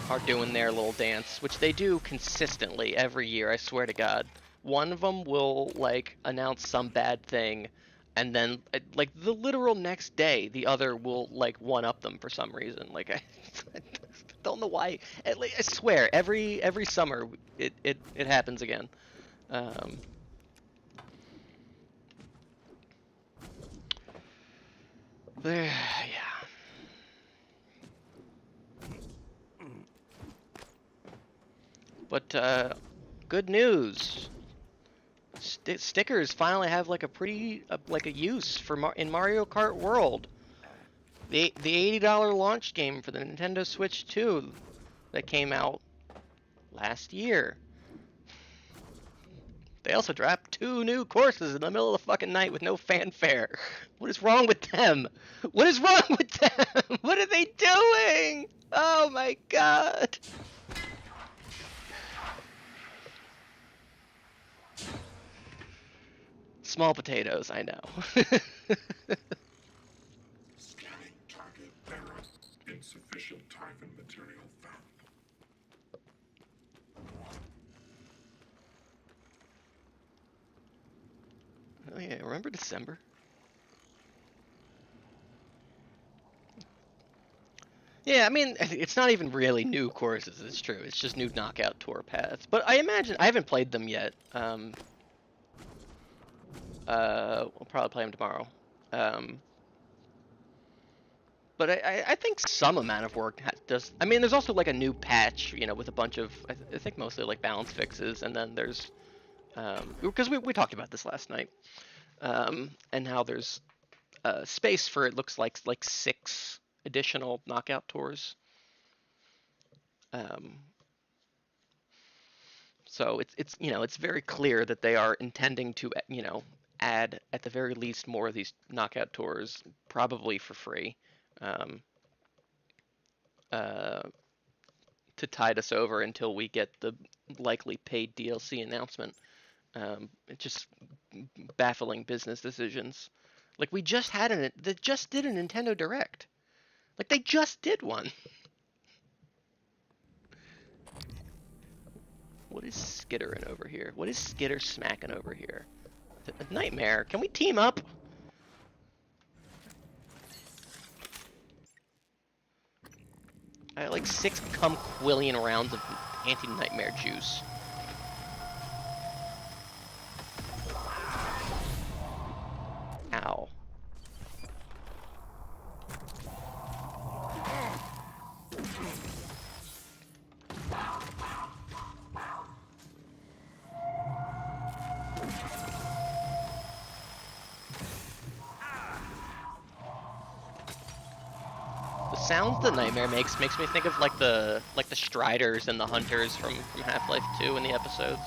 are doing their little dance, which they do consistently every year, I swear to God. One of them will, like, announce some bad thing, and then, like, the literal next day, the other will, like, one-up them for some reason. Like, I don't know why. I swear, every summer, it happens again. Yeah. But good news. Stickers finally have like a pretty like a use for in Mario Kart World. The $80 launch game for the Nintendo Switch 2 that came out last year. They also dropped 2 new courses in the middle of the fucking night with no fanfare. What is wrong with them? What is wrong with them? What are they doing? Oh my god. Small potatoes, I know. Scanning target error. Insufficient Typhon material found. Oh yeah, remember December? Yeah, I mean, it's not even really new courses, it's true. It's just new knockout tour paths. But I imagine, I haven't played them yet. We'll probably play them tomorrow. But I think some amount of work does. I mean, there's also like a new patch, you know, with a bunch of, I think mostly like balance fixes, and then there's, because we talked about this last night, and how there's space for, it looks like 6 additional knockout tours. So it's you know, it's very clear that they are intending to, you know, add at the very least more of these knockout tours, probably for free, to tide us over until we get the likely paid DLC announcement. It just baffling business decisions. Like we just they just did a Nintendo Direct. Like they just did one. What is skittering over here? What is Skitter smacking over here? Nightmare, can we team up? I got like 6 cumquillion rounds of anti-nightmare juice. Ow. The sounds the Nightmare makes me think of like the Striders and the Hunters from Half-Life 2 in the episodes.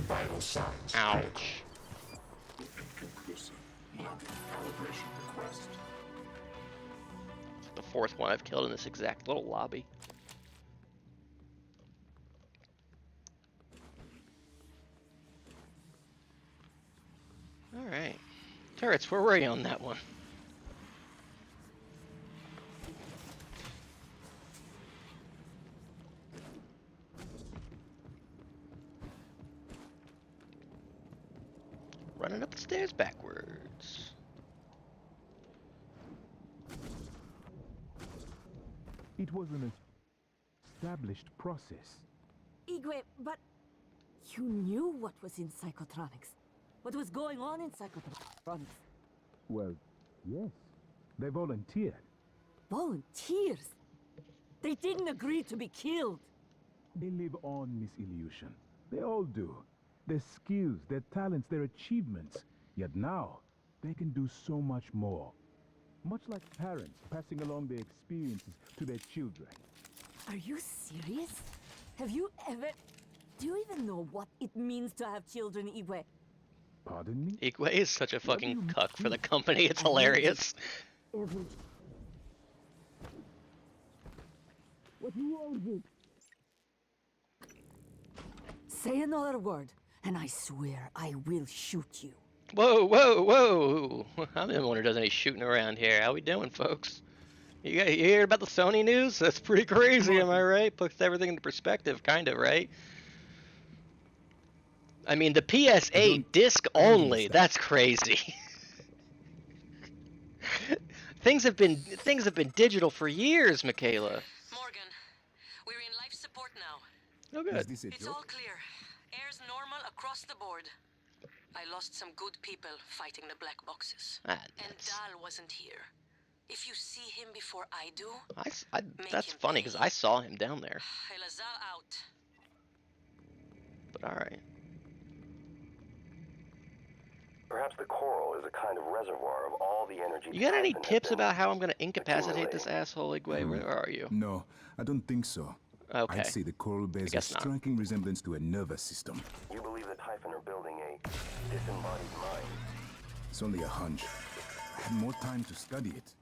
Vital signs. Ouch. Inconclusive. Calibration request. The 4th one I've killed in this exact little lobby. Alright. Turrets, where were you on that one? Running up the stairs backwards. It was an established process. Igwe, but you knew what was in psychotronics. What was going on in psychotronics? Well, yes. They volunteered. Volunteers? They didn't agree to be killed. They live on, Miss Illusion. They all do. Their skills, their talents, their achievements. Yet now, they can do so much more. Much like parents passing along their experiences to their children. Are you serious? Have you ever... Do you even know what it means to have children, Igwe? Pardon me? Igwe is such a What do fucking you cuck for the mean? company, it's hilarious. What you ordered? Say another word, and I swear I will shoot you. Whoa, whoa, whoa! I'm the one who does any shooting around here. How we doing, folks? You hear about the Sony news? That's pretty crazy, am I right? Puts everything into perspective, kind of, right? I mean, the PS8 disc only. That's crazy. Things have been digital for years, Michaela. Morgan, we're in life support now. Oh, good. Is this a It's joke? all clear. Air's normal across the board. I lost some good people fighting the black boxes. Ah, And nuts. Dahl wasn't here. If you see him before I do, That's him funny pay. because I saw him down there. Elazar out. But all right. Perhaps the coral is a kind of reservoir of all the energy. You got any Titan has tips been about how I'm gonna incapacitate accumulating. this asshole, Igwe? Where are you? No, I don't think so. Okay. I'd say the coral bears a guess not. striking resemblance to a nervous system. You believe the Typhon are building a disembodied mind? It's only a hunch. I had more time to study it.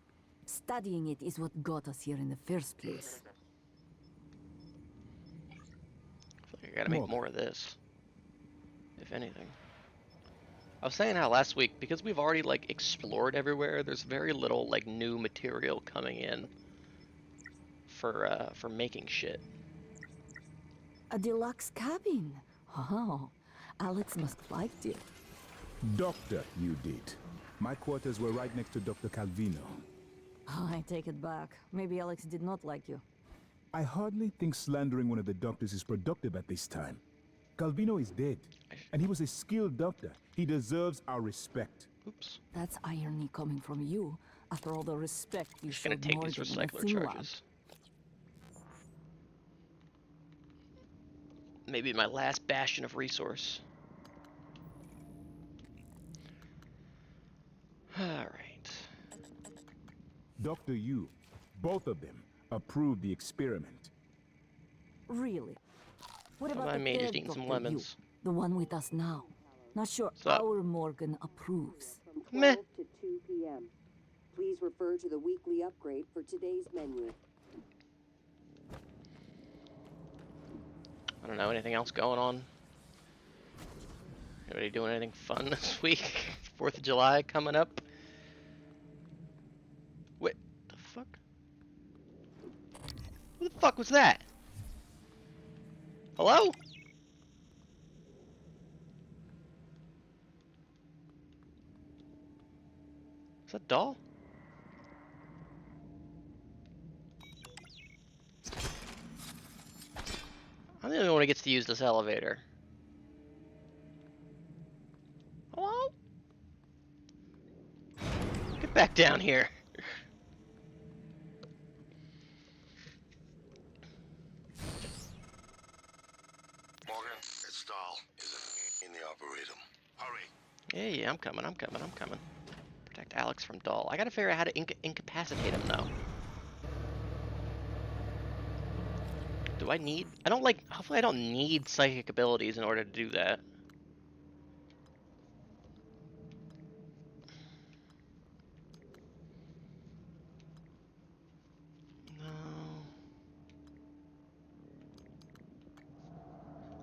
Studying it is what got us here in the first place. I gotta make more of this. If anything. I was saying how last week, because we've already like explored everywhere, there's very little like new material coming in for making shit. A deluxe cabin. Oh, Alex must have liked it. Doctor, you did. My quarters were right next to Dr. Calvino. Oh, I take it back. Maybe Alex did not like you. I hardly think slandering one of the doctors is productive at this time. Calvino is dead, and he was a skilled doctor. He deserves our respect. Oops. That's irony coming from you, after all the respect you Just gonna showed take Morgan these in the recycler sim lab. charges. Maybe my last bastion of resource. Alright. Dr. Yu, both of them, approved the experiment. Really? What Don't about mind the me just third eating some Dr. lemons. Yu, the one with us now? Not sure What's up? our Morgan approves. From Meh. 12 to 2 p.m. Please refer to the weekly upgrade for today's menu. I don't know, anything else going on? Anybody doing anything fun this week? 4th of July coming up. Wait, the fuck? Who the fuck was that? Hello? Is that Doll? I'm the only one who gets to use this elevator. Hello? Get back down here. Morgan, it's Dahl. Is in the Arboretum. Hurry. Yeah, I'm coming. Protect Alex from Doll. I gotta figure out how to incapacitate him, though. Do I need... hopefully I don't need psychic abilities in order to do that. No.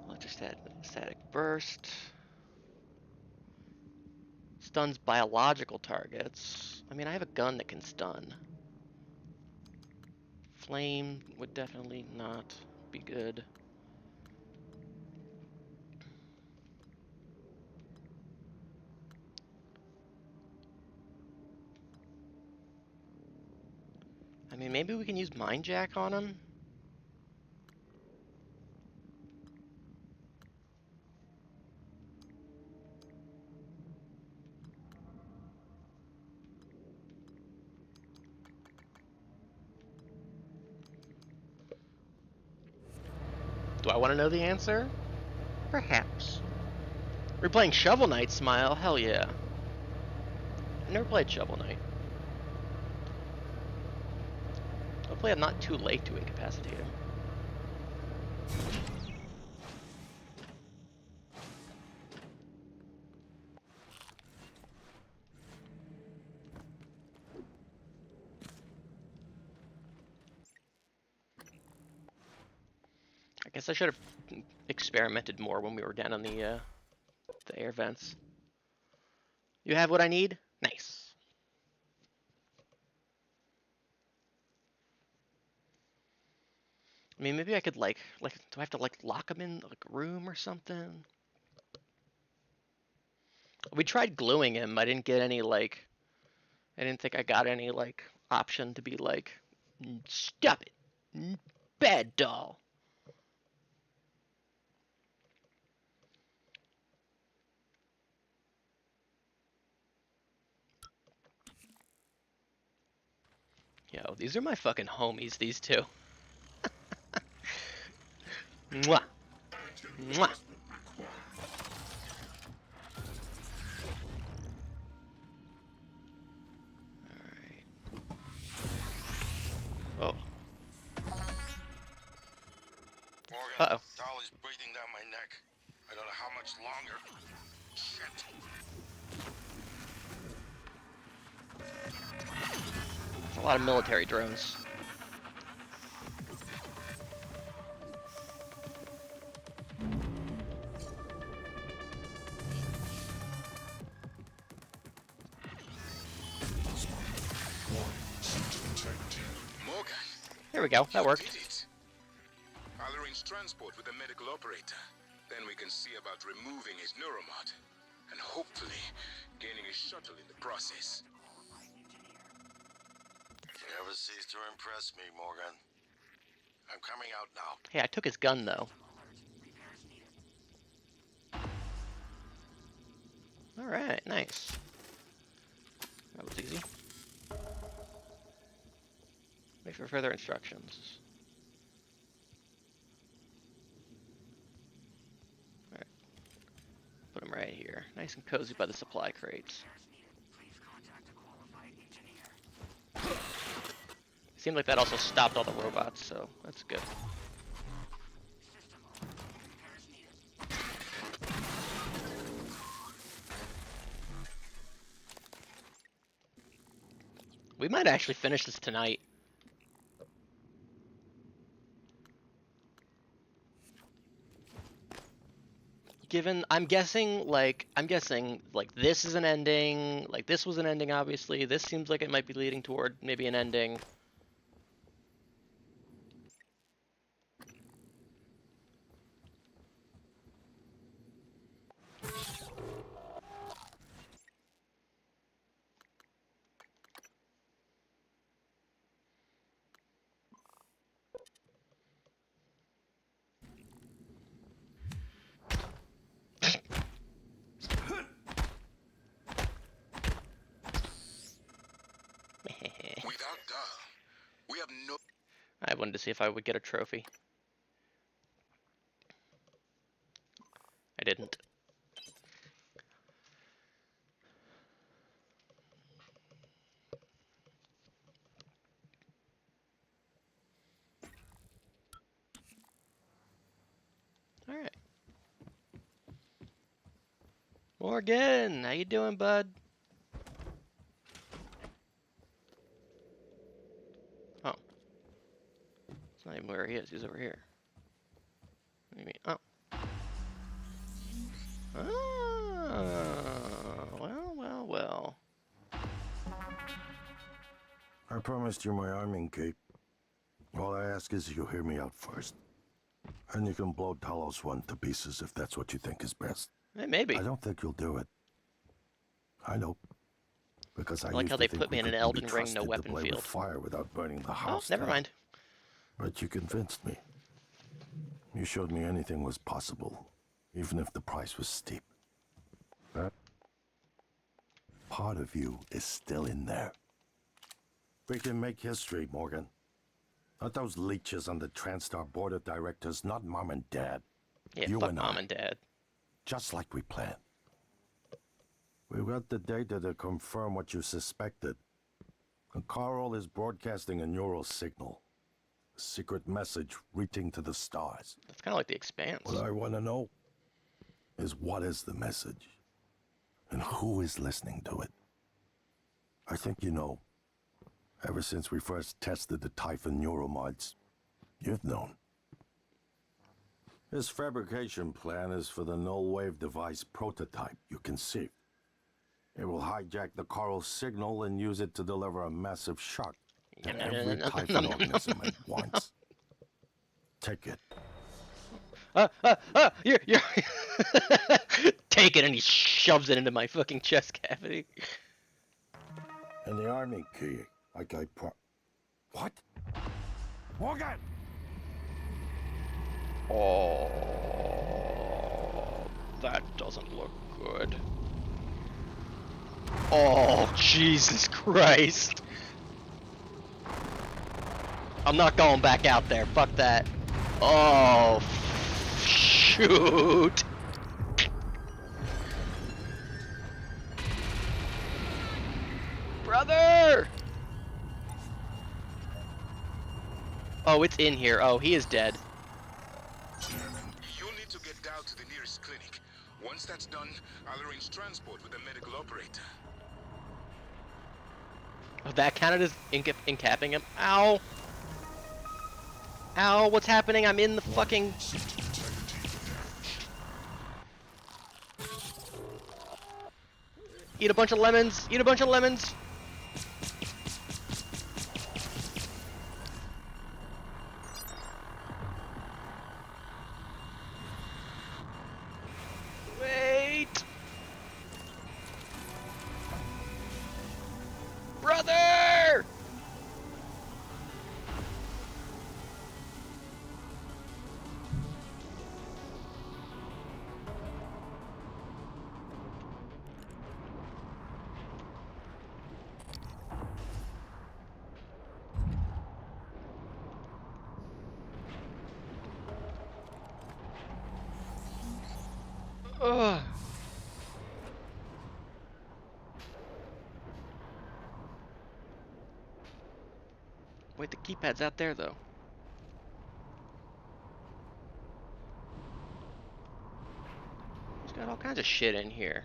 Electrostatic burst. Stuns biological targets. I mean, I have a gun that can stun. Flame would definitely not be good. I mean, maybe we can use Mind Jack on him? Do I want to know the answer? Perhaps. We're playing Shovel Knight, Smile? Hell yeah. I've never played Shovel Knight. Hopefully I'm not too late to incapacitate him. I guess I should have experimented more when we were down on the air vents. You have what I need? Nice. I mean, maybe I could do I have to lock him in a room or something? We tried gluing him. I didn't get any I didn't think I got any option to be stop it, bad doll. Yo, these are my fucking homies, these two. Mwah. Mwah. Alright. Oh. Morgan, Uh-oh. Dahl is breathing down my neck. I don't know how much longer. Shit. There's a lot of military drones. Morgan. There we go. That worked. Did it. I'll arrange transport with the medical operator. Then we can see about removing his neuromod. And hopefully gaining his shuttle in the process. You never cease to impress me, Morgan. I'm coming out now. Hey, I took his gun though. Alright, nice. That was easy. Wait for further instructions. Alright. Put him right here. Nice and cozy by the supply crates. Seemed like that also stopped all the robots, so that's good. We might actually finish this tonight. given, I'm guessing like this is an ending, like this was an ending obviously. This seems like it might be leading toward maybe an ending. Without Dahl, we have no... I wanted to see if I would get a trophy. I didn't. All right. Morgan, how you doing, bud? Oh. It's not even where he is. He's over here. What do you mean? Oh. Oh, well. I promised you my arming cape. All I ask is you hear me out first. And you can blow Talos one to pieces if that's what you think is best. Hey, maybe. I don't think you'll do it. I know. Because I like used how to they think put me we in an couldn't be Elden Ring no trusted to weapon play field. with fire without burning the Oh, house never down. mind. But you convinced me. You showed me anything was possible, even if the price was steep. That part of you is still in there. We can make history, Morgan. Not those leeches on the TranStar board of directors, not Mom and Dad. Yeah, you fuck and Mom I. and Dad. Just like we planned. We've got the data to confirm what you suspected. And Carl is broadcasting a neural signal. A secret message reaching to the stars. That's kind of like The Expanse. What I want to know is what is the message? And who is listening to it? I think you know. Ever since we first tested the Typhon neuromods, you've known. This fabrication plan is for the null wave device prototype you conceived. It will hijack the Carl signal and use it to deliver a massive shock to every Typhon organism at once. Take it. You're take it, and he shoves it into my fucking chest cavity. And the army key, like I What? Morgan! Oh, that doesn't look good. Oh, Jesus Christ. I'm not going back out there. Fuck that. Oh, shoot. Brother! Oh, it's in here. Oh, he is dead. You'll need to get down to the nearest clinic. Once that's done, I'll arrange transport with the medical operator. Oh, that counted as incapping him. Ow! Ow, what's happening? I'm in the fucking... Eat a bunch of lemons! Eat a bunch of lemons! Wait! Brother! Ugh. Wait, the keypad's out there, though. He's got all kinds of shit in here.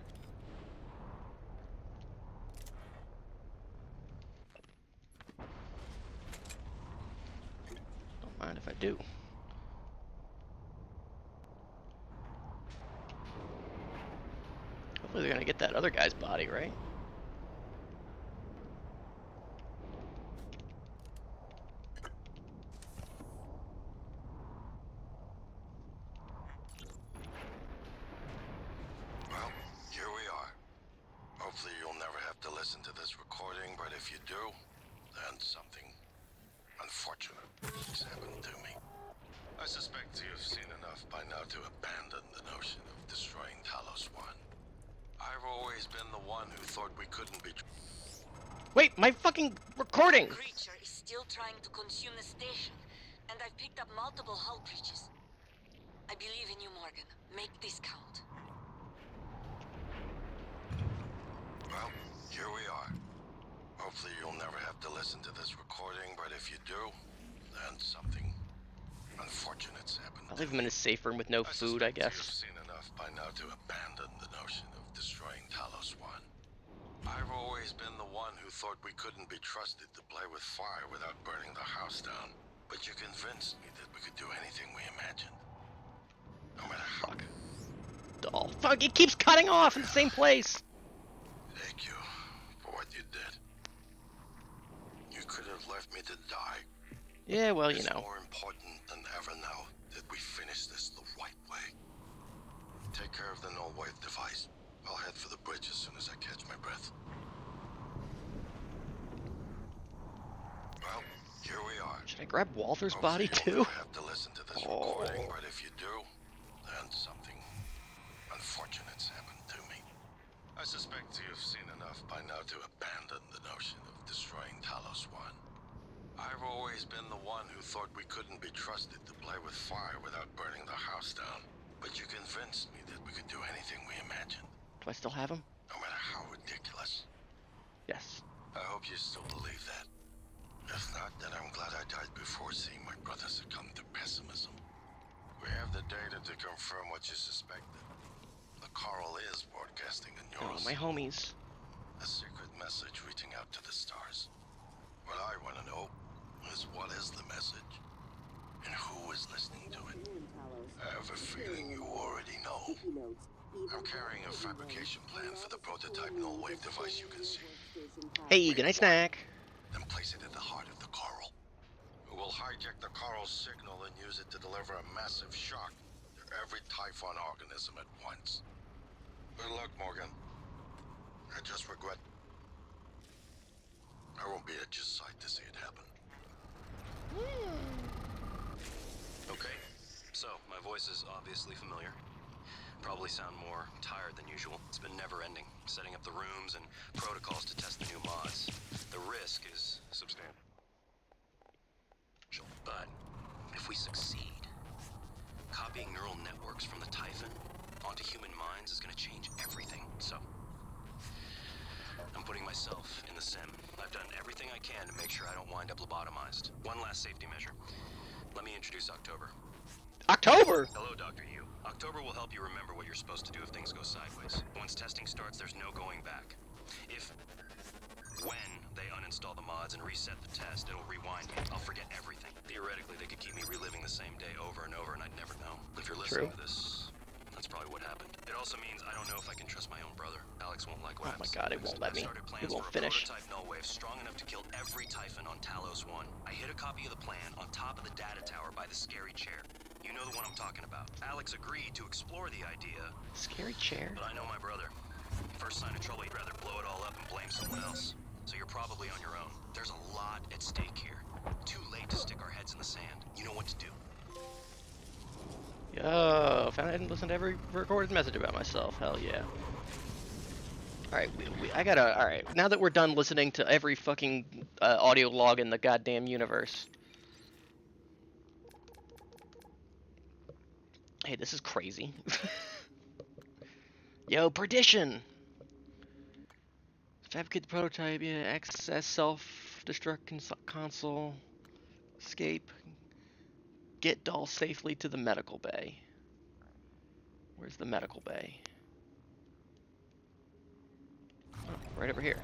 Don't mind if I do. Hopefully they're gonna get that other guy's body, right? Well, here we are. Hopefully you'll never have to listen to this recording, but if you do, then something unfortunate has happened to me. I suspect you've seen enough by now to abandon the notion of destroying Talos 1. I've always been the one who thought we couldn't be... Wait, my fucking recording! The creature is still trying to consume the station, and I've picked up multiple hull breaches. I believe in you, Morgan. Make this count. Well, here we are. Hopefully you'll never have to listen to this recording, but if you do, then something unfortunate's happened. I'll leave him in his safe room with no food, I guess. You've seen enough by now to abandon the notion of destroying Talos 1. I've always been the one who thought we couldn't be trusted to play with fire without burning the house down. But you convinced me that we could do anything we imagined. No matter how. Doll. Fuck, it keeps cutting off in the same place! Thank you for what you did. You could have left me to die. Yeah, well, you It's know. more important than ever now that we finish this the right way. Take care of the null wave device. I'll head for the bridge as soon as I catch my breath. Well, here we are. Should I grab Walter's Hopefully body you'll too? never have to listen to this recording, but if you do, then something unfortunate's happened to me. I suspect you've seen enough by now to abandon the notion of destroying Talos 1. I've always been the one who thought we couldn't be trusted to play with fire without burning the house down. But you convinced me that we could do anything we imagined. Do I still have him? No matter how ridiculous. Yes. I hope you still believe that. If not, then I'm glad I died before seeing my brother succumb to pessimism. We have the data to confirm what you suspected. The coral is broadcasting a neural Oh, my homies. a secret message reaching out to the stars. What I want to know is what is the message, and who is listening to it. I have a feeling you already know. I'm carrying a fabrication plan for the prototype null wave device you can see. Hey, good night snack. Then place it at the heart of the coral. We'll hijack the coral's signal and use it to deliver a massive shock to every Typhon organism at once. Good luck, Morgan. I just regret I won't be at your side to see it happen. Okay, so my voice is obviously familiar. Probably sound more tired than usual. It's been never-ending, setting up the rooms and protocols to test the new mods. The risk is substantial. But if we succeed, copying neural networks from the Typhon onto human minds is going to change everything. So I'm putting myself in the sim. I've done everything I can to make sure I don't wind up lobotomized. One last safety measure. Let me introduce October. October! Hello, Dr. Yu. October will help you remember what you're supposed to do if things go sideways. Once testing starts, there's no going back. When they uninstall the mods and reset the test, it'll rewind me. I'll forget everything. Theoretically, they could keep me reliving the same day over and over, and I'd never know. If you're listening to this, that's probably what happened. It also means I don't know if I can trust my own brother. Alex won't like what Oh my happens. god, it won't let me. It won't finish. Prototype null wave strong enough to kill every Typhon on Talos 1. I hid a copy of the plan on top of the data tower by the scary chair. You know the one I'm talking about. Alex agreed to explore the idea. Scary chair? But I know my brother. First sign of trouble, he'd rather blow it all up and blame someone else. So you're probably on your own. There's a lot at stake here. Too late to stick our heads in the sand. You know what to do. Yo, found I didn't listen to every recorded message about myself. Hell yeah. Alright, alright, now that we're done listening to every fucking audio log in the goddamn universe. Hey, this is crazy. Yo, Perdition! Fabricate the prototype, yeah, access self-destruct console, escape, get doll safely to the medical bay. Where's the medical bay? Oh, right over here.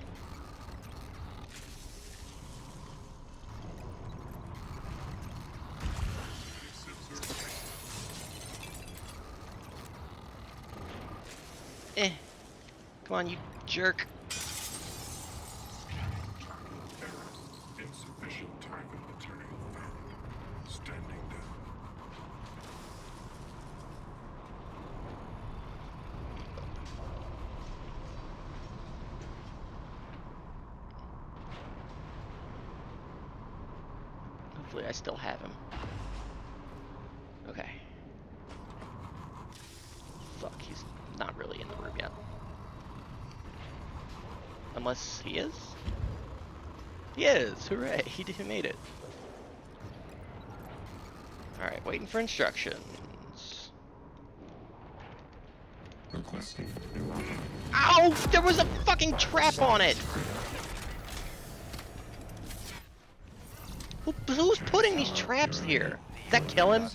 Come on, you jerk. Insufficient target material found. Standing down. Hopefully I still have him. Okay. Fuck, he's not really in the room yet. Unless he is? He is! Hooray! He made it. Alright, waiting for instructions. Requesting new order. Ow! There was a fucking trap on it! Who's putting these traps here? Did that kill him?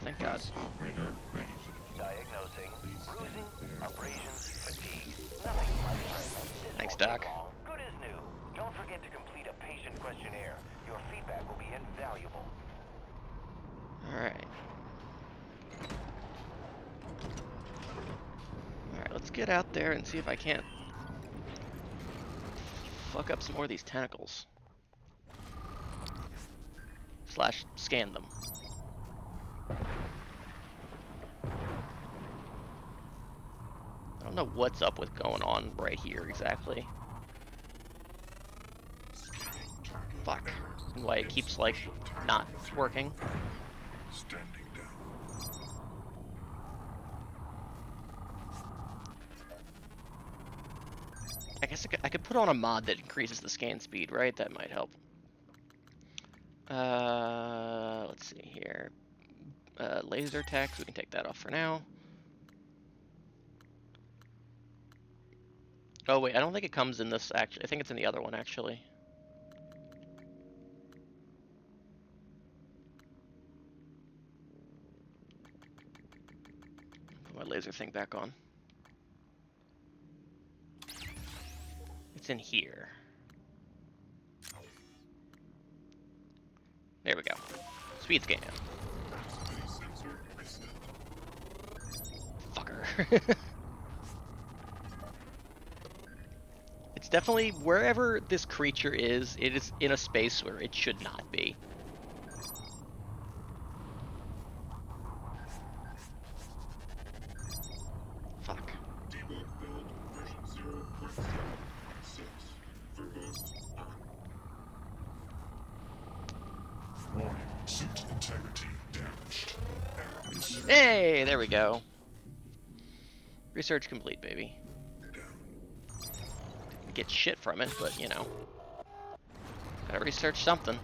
Thank God. Operator ready. Diagnosing bruising, abrasions, fatigue. Nothing much. Thanks, Doc. Good as new. Don't forget to complete a patient questionnaire. Your feedback will be invaluable. Alright. Alright, let's get out there and see if I can't fuck up some more of these tentacles. Slash scan them. I don't know what's up with going on right here exactly. Fuck. And why it keeps like not working. Standing down. I guess I could put on a mod that increases the scan speed, right? That might help. Let's see here. Laser attacks, we can take that off for now. Oh wait, I don't think it comes in this actually. I think it's in the other one actually. Put my laser thing back on. It's in here. There we go. Speed scan. Fucker. It's definitely, wherever this creature is, it is in a space where it should not be. Fuck. Debug build version 0.6 for most on. Warning, suit integrity damaged. Error message. Hey, there we go. Research complete, baby. Get shit from it, but you know. Gotta research something.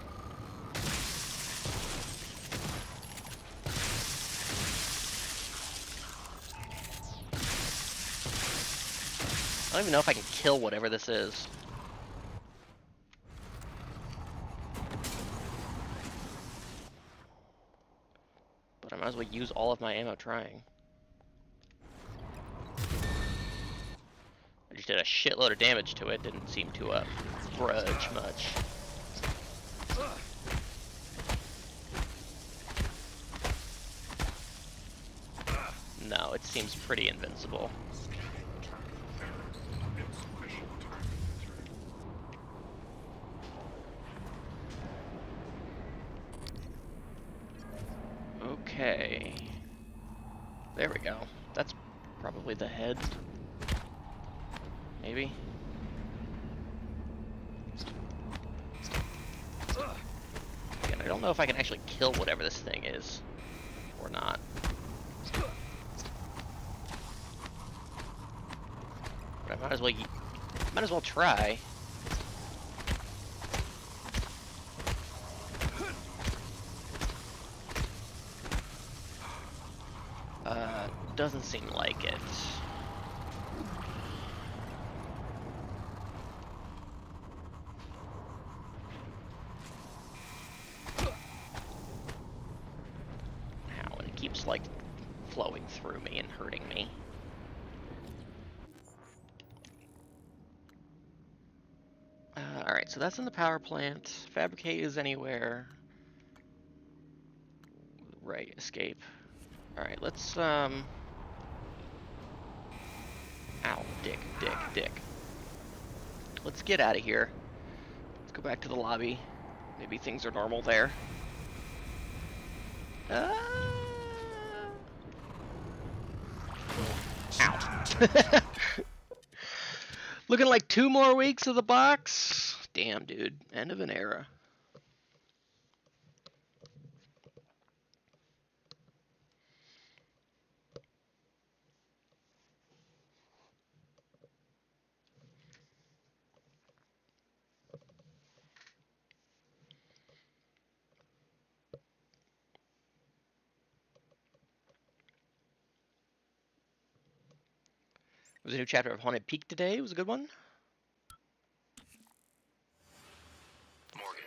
I don't even know if I can kill whatever this is. But I might as well use all of my ammo trying. I just did a shitload of damage to it, didn't seem to grudge much. No, it seems pretty invincible. Okay. There we go. That's probably the head. Maybe. Again, I don't know if I can actually kill whatever this thing is or not. But I might as well try. Doesn't seem like it. And it keeps like flowing through me and hurting me. Alright, so that's in the power plant. Fabricate is anywhere. Right, escape. Alright, let's Ow, dick. Let's get out of here. Let's go back to the lobby. Maybe things are normal there. Ow. Looking like 2 more weeks of the box. Damn, dude. End of an era. There was a new chapter of Haunted Peak today. It was a good one. Morgan,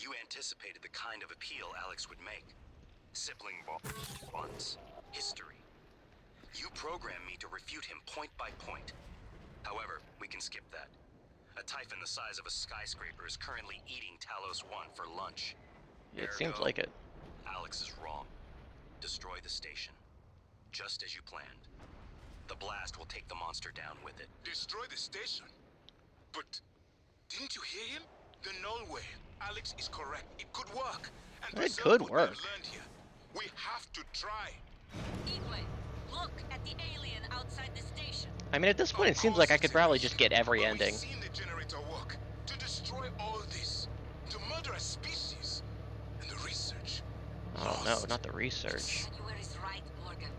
you anticipated the kind of appeal Alex would make. Sibling bonds, history. You programmed me to refute him point by point. However, we can skip that. A Typhon the size of a skyscraper is currently eating Talos 1 for lunch. It seems like it. Alex is wrong. Destroy the station. Just as you planned. The blast will take the monster down with it. Destroy the station? But didn't you hear him? The null wave. Alex is correct. It could work. And it could work. Learned here. We have to try. Igwe, look at the alien outside the station. I mean, at this point, it seems like I could probably just get every ending. We've seen the generator work. To destroy all this. To murder a species. And the research. Oh no, not the research. January is right, Morgan.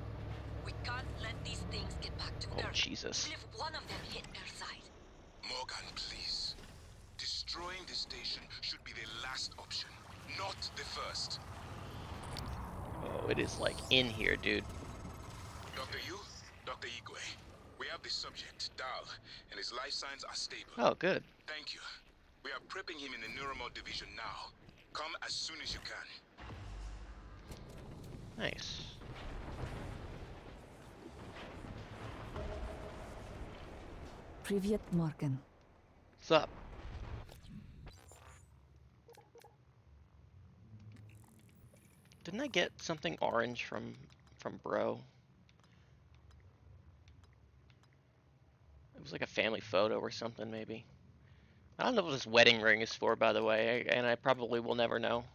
We can't let these things get back to Earth. Oh, Jesus. Even if one of them hit Earthside. Morgan, please. Destroying the station should be the last option, not the first. Oh, it is like in here, dude. Dr. Yu, Dr. Igwe, we have the subject, Dal, and his life signs are stable. Oh, good. Thank you. We are prepping him in the Neuromod division now. Come as soon as you can. Nice. Привет, Morgan. What's up? Didn't I get something orange from Bro? It was like a family photo or something, maybe. I don't know what this wedding ring is for, by the way, and I probably will never know.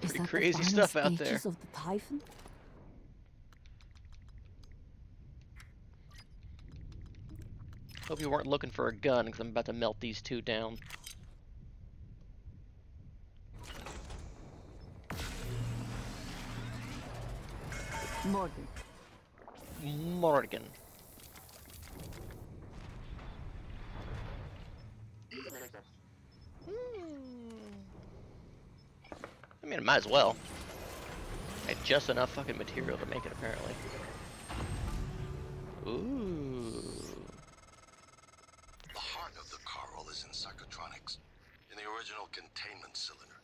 Pretty crazy stuff out there. Of the Typhon? Hope you weren't looking for a gun, because I'm about to melt these two down. Morgan. Morgan. I mean, I might as well. I had just enough fucking material to make it, apparently. Ooh. The heart of the coral is in psychotronics, in the original containment cylinder.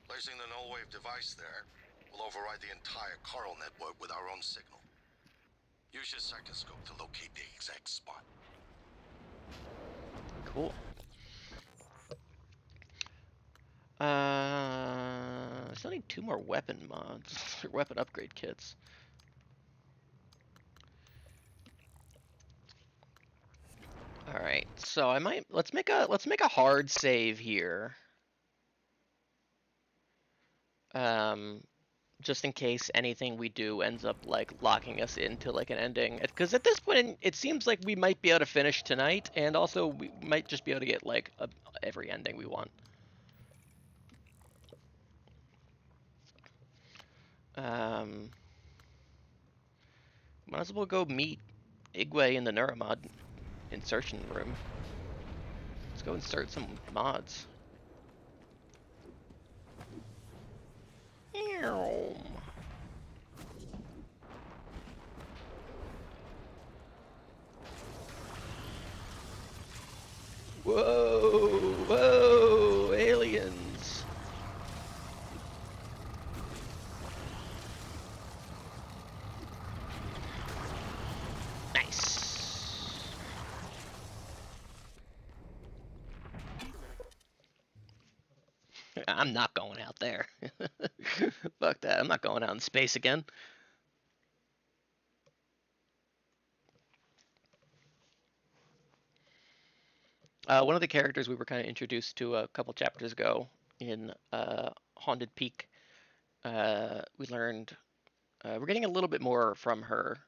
Placing the null wave device there will override the entire coral network with our own signal. Use your psychoscope to locate the exact spot. Cool. Still need 2 more weapon mods, or weapon upgrade kits. All right, so let's make a hard save here. Just in case anything we do ends up like locking us into like an ending, because at this point it seems like we might be able to finish tonight, and also we might just be able to get like every ending we want. Might as well go meet Igwe in the Neuromod insertion room. Let's go insert some mods. Whoa, whoa, aliens. Nice. I'm not going out there. Fuck that, I'm not going out in space again. One of the characters we were kind of introduced to a couple chapters ago in Haunted Peak, we learned we're getting a little bit more from her,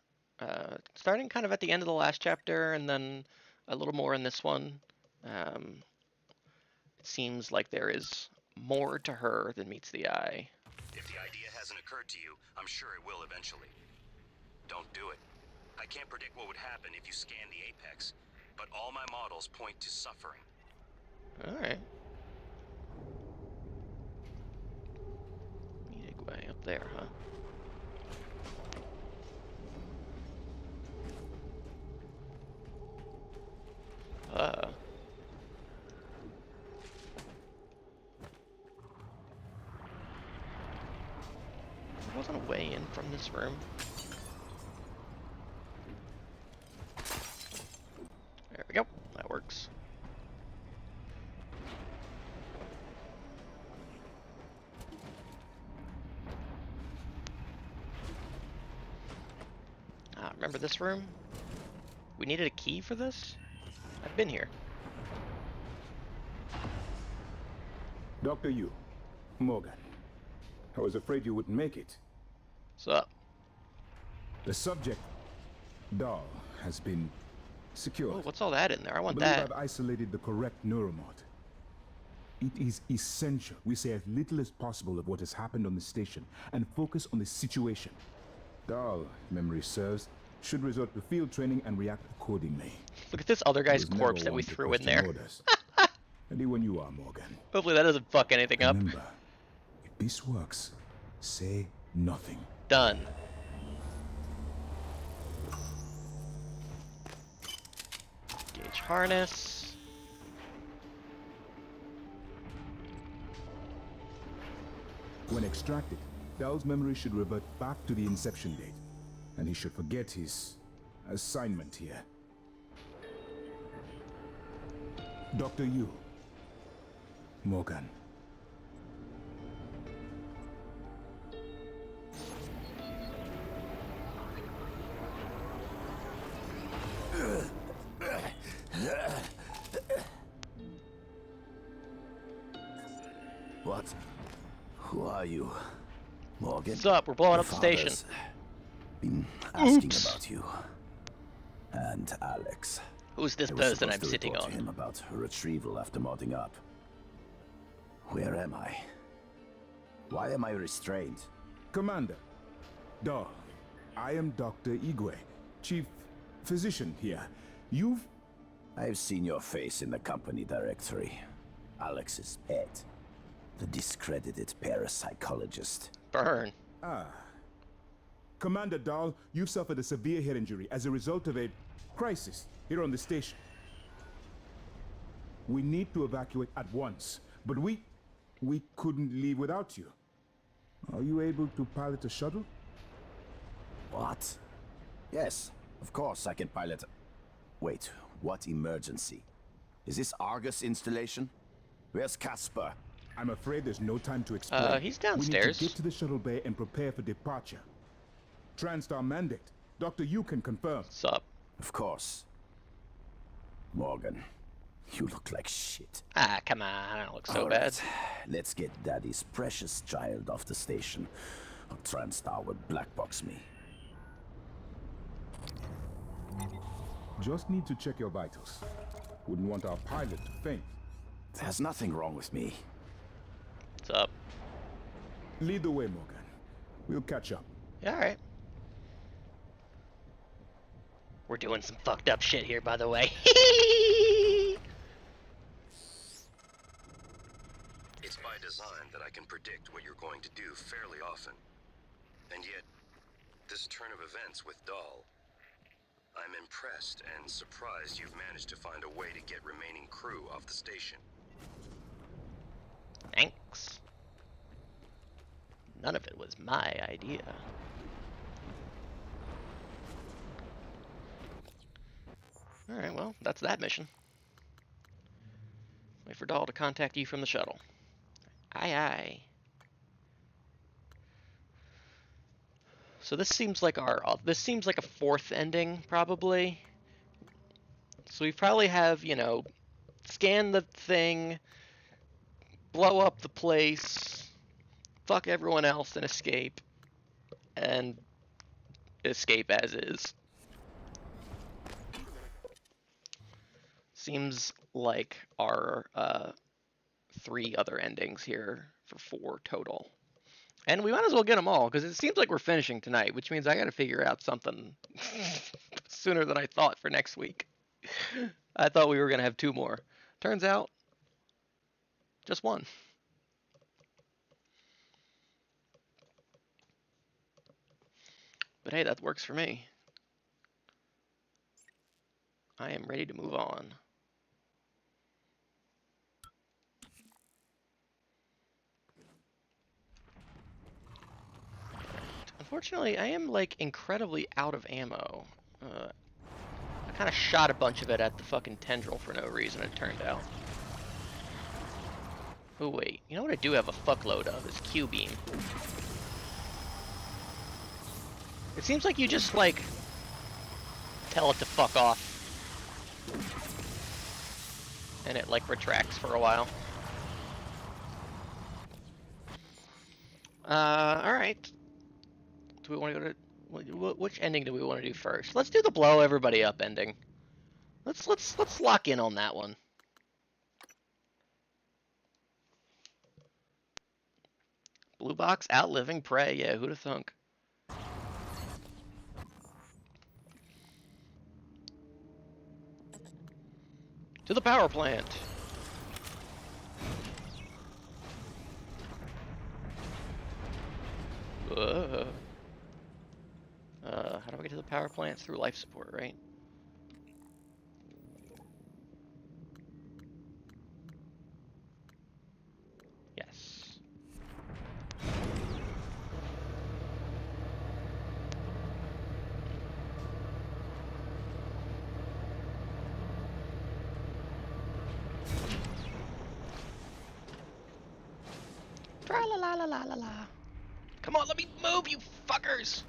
starting kind of at the end of the last chapter, and then a little more in this one. It seems like there is more to her than meets the eye. If the idea hasn't occurred to you, I'm sure it will eventually. Don't do it. I can't predict what would happen if you scan the Apex, but all my models point to suffering. Alright. Way up there, huh? There wasn't a way in from this room. There we go. That works. Remember this room? We needed a key for this? I've been here. Dr. Yu, Morgan. I was afraid you wouldn't make it. What's up? The subject, Dahl, has been secured. Oh, what's all that in there? I want believe that. I've isolated the correct neuromod. It is essential we say as little as possible of what has happened on the station and focus on the situation. Dahl, if memory serves, should resort to field training and react accordingly. Look at this other guy's He was corpse never that we one to threw in question there. orders. Ready when you are, Morgan. Hopefully that doesn't fuck anything up. Remember, if this works, say nothing. Done. Gauge harness. When extracted, Dahl's memory should revert back to the inception date, and he should forget his assignment here. Dr. Yu. Morgan. What? Who are you? Morgan? What's up? We're blowing Your up the station. father's been asking Oops. about you. And Alex. Who's this I was person I'm supposed to sitting report on? to him about her retrieval after modding up. Where am I? Why am I restrained? Commander. Dahl. I am Dr. Igwe, Chief Physician here. I've seen your face in the company directory. Alex's pet. The discredited parapsychologist. Burn. Ah. Commander Dahl, you've suffered a severe head injury as a result of a crisis here on the station. We need to evacuate at once, but we couldn't leave without you. Are you able to pilot a shuttle? What? Yes, of course I can pilot. Wait, what emergency? Is this Argus installation? Where's Casper? I'm afraid there's no time to explain. He's We need downstairs. to get to the shuttle bay and prepare for departure. Transtar mandate. Dr. Yu can confirm. What's up? Of course. Morgan, you look like shit. Ah, come on. I don't look so All bad. right, let's get Daddy's precious child off the station, or Transtar will blackbox me. Just need to check your vitals. Wouldn't want our pilot to faint. There's nothing wrong with me. What's up? Lead the way, Morgan. We'll catch up. Yeah, alright. We're doing some fucked up shit here, by the way. It's by design that I can predict what you're going to do fairly often. And yet, this turn of events with Dahl, I'm impressed and surprised you've managed to find a way to get remaining crew off the station. Thanks. None of it was my idea. Alright, well, that's that mission. Wait for Dahl to contact you from the shuttle. Aye, aye. So this seems like a fourth ending, probably. So we probably have, you know, scan the thing, blow up the place, fuck everyone else and escape as is. Seems like our 3 other endings here for 4 total. And we might as well get them all, because it seems like we're finishing tonight, which means I gotta figure out something sooner than I thought for next week. I thought we were gonna have 2 more. Turns out, just 1. But hey, that works for me. I am ready to move on. Unfortunately, I am like incredibly out of ammo. I kind of shot a bunch of it at the fucking tendril for no reason, it turned out. Oh wait, you know what I do have a fuckload of is Q-beam. It seems like you just like tell it to fuck off. And it like retracts for a while. Alright. Do we want to go to which ending do we want to do first? Let's do the blow everybody up ending. Let's lock in on that one. Blue box outliving prey. Yeah, who'da thunk? To the power plant. How do I get to the power plant? Through life support, right? Yes. Tra la la la la la la. Come on, let me move, you fuckers!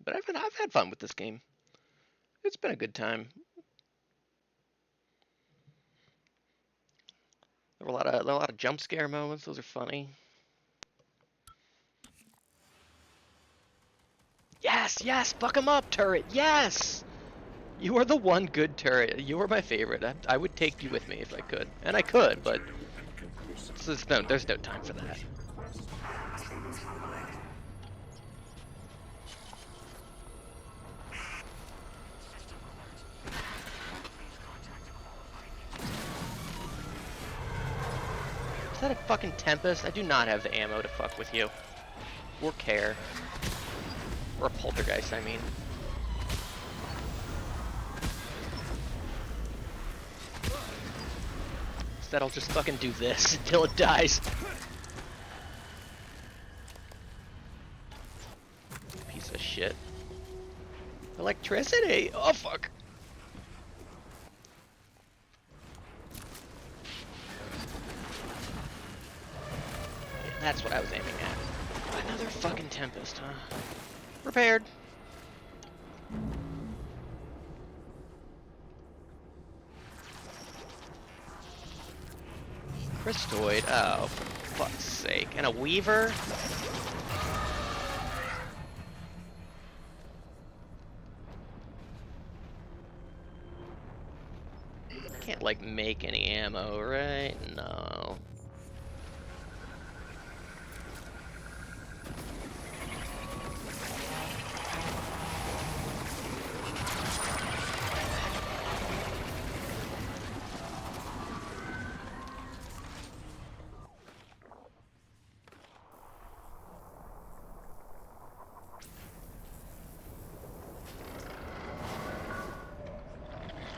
But I've had fun with this game. It's been a good time. There were a lot of jump scare moments. Those are funny. Yes, yes, fuck him up, turret. Yes, you are the one good turret. You are my favorite. I would take you with me if I could, and I could, but there's no time for that. Is that a fucking Tempest? I do not have the ammo to fuck with you. Or care. Or a Poltergeist, I mean. Instead, I'll just fucking do this until it dies. Piece of shit. Electricity! Oh, fuck. That's what I was aiming at. Another fucking Tempest, huh? Repaired. Crystoid, oh, for fuck's sake. And a Weaver? Can't, like, make any ammo, right? No.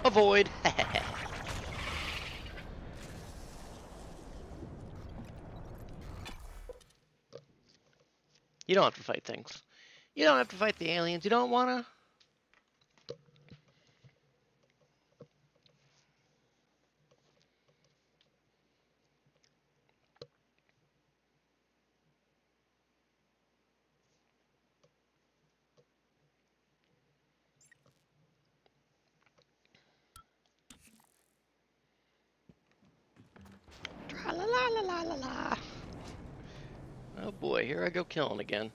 Avoid. You don't have to fight things. You don't have to fight the aliens. You don't wanna. la la la la. Oh boy, here I go killing again.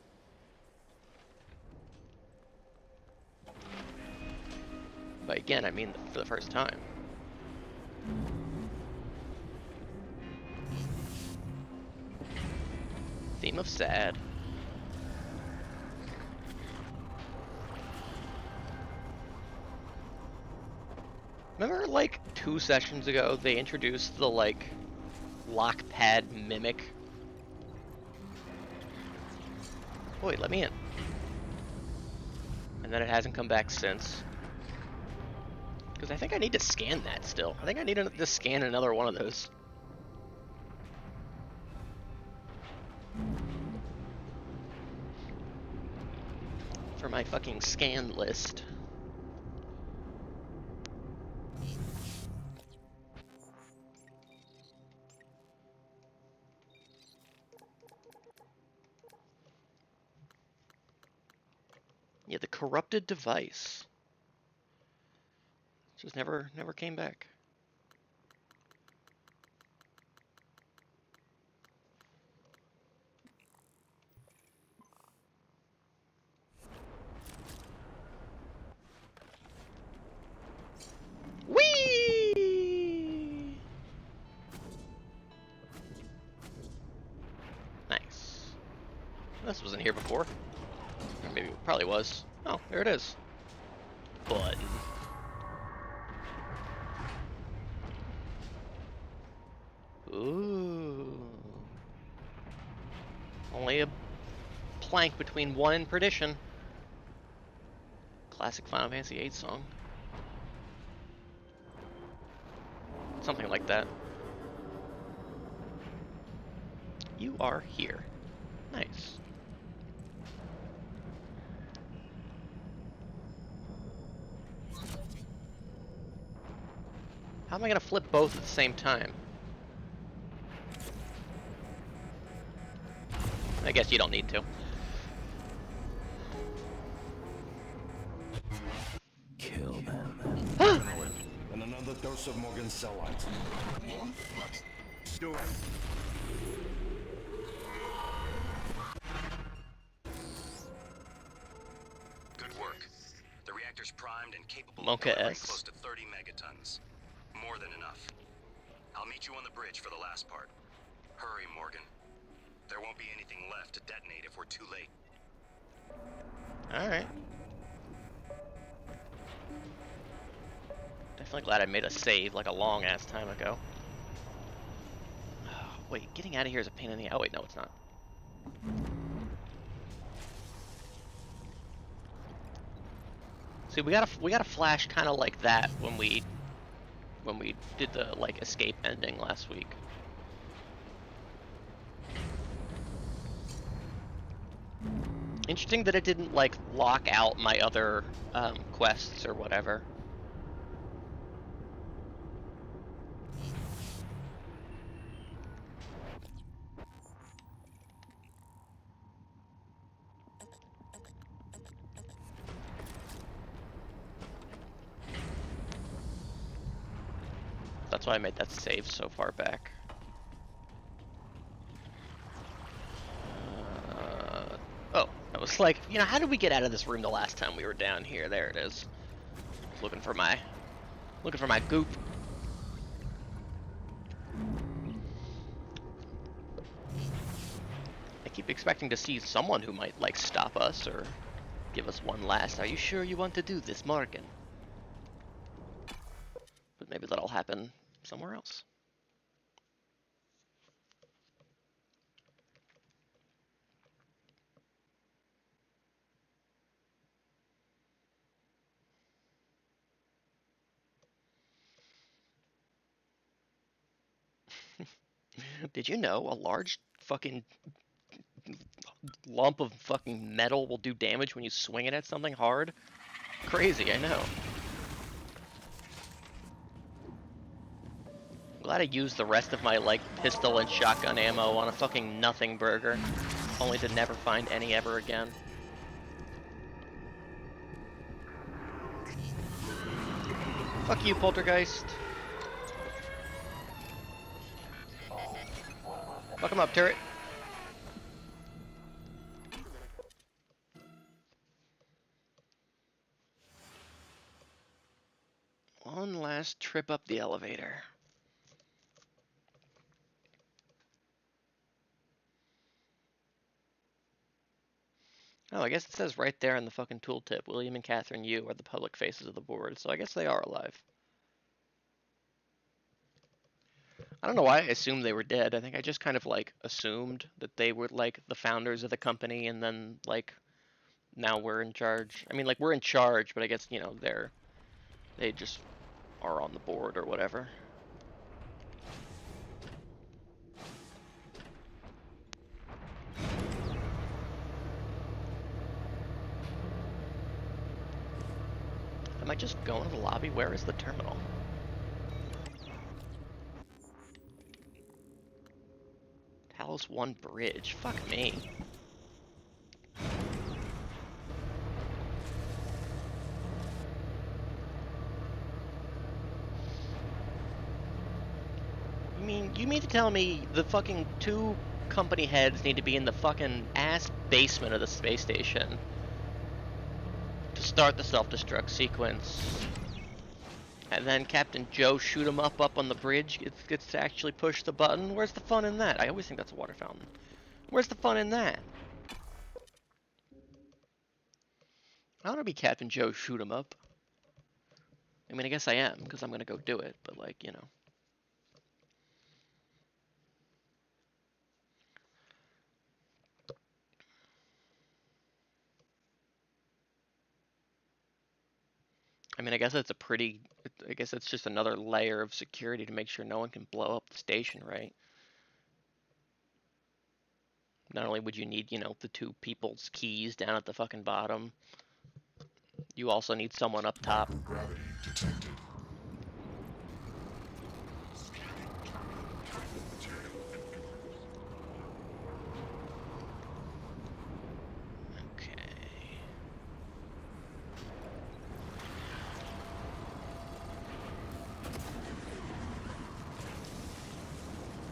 By again, I mean for the first time. Theme of sad. Remember, like, 2 sessions ago, they introduced the, like, lock pad mimic? Boy, let me in. And then it hasn't come back since. Because I think I need to scan that still. I think I need to scan another one of those. For my fucking scan list. Yeah, the corrupted device. Just never came back. Whee! Nice. This wasn't here before. Or maybe it probably was. Oh, there it is. Button. Ooh. Only a plank between 1 and perdition. Classic Final Fantasy VIII song. Something like that. You are here. Nice. How am I gonna flip both at the same time? I guess you don't need to. Kill them. And another dose of Morgan Cellite. Do it. Good work. The reactor's primed and capable of Monka delivering S. close to 30 megatons. More than enough. I'll meet you on the bridge for the last part. Hurry, Morgan. There won't be anything left to detonate if we're too late. Alright. Definitely glad I made a save like a long ass time ago. Oh, wait, getting out of here is a pain in the... Oh wait, no it's not. See, we got a flash kind of like that when we did the like escape ending last week. Interesting that it didn't like lock out my other quests or whatever. That's why I made that save so far back. Oh, I was like, you know, how did we get out of this room the last time we were down here? There it is. Looking for my goop. I keep expecting to see someone who might like stop us or give us one last. Are you sure you want to do this, Morgan? But maybe that'll happen somewhere else. Did you know a large fucking lump of fucking metal will do damage when you swing it at something hard? Crazy, I know. Glad I used the rest of my, like, pistol and shotgun ammo on a fucking nothing burger, only to never find any ever again. Fuck you, Poltergeist. Fuck him up, turret. One last trip up the elevator. Oh, I guess it says right there in the fucking tooltip, William and Catherine Yu are the public faces of the board, so I guess they are alive. I don't know why I assumed they were dead. I think I just kind of like assumed that they were like the founders of the company and then like now we're in charge. I mean, like we're in charge, but I guess, you know, they just are on the board or whatever. Am I just going to the lobby? Where is the terminal? Talos 1 bridge. Fuck me. You mean to tell me the fucking 2 company heads need to be in the fucking ass basement of the space station to start the self-destruct sequence, and then Captain Joe shoot him up on the bridge gets to actually push the button? Where's the fun in that? I always think that's a water fountain. Where's the fun in that? I want to be Captain Joe shoot him up. I mean, I guess I am, because I'm gonna go do it, but like, you know. I mean, I guess it's I guess it's just another layer of security to make sure no one can blow up the station, right? Not only would you need, you know, the 2 people's keys down at the fucking bottom, you also need someone up top. Gravity detected.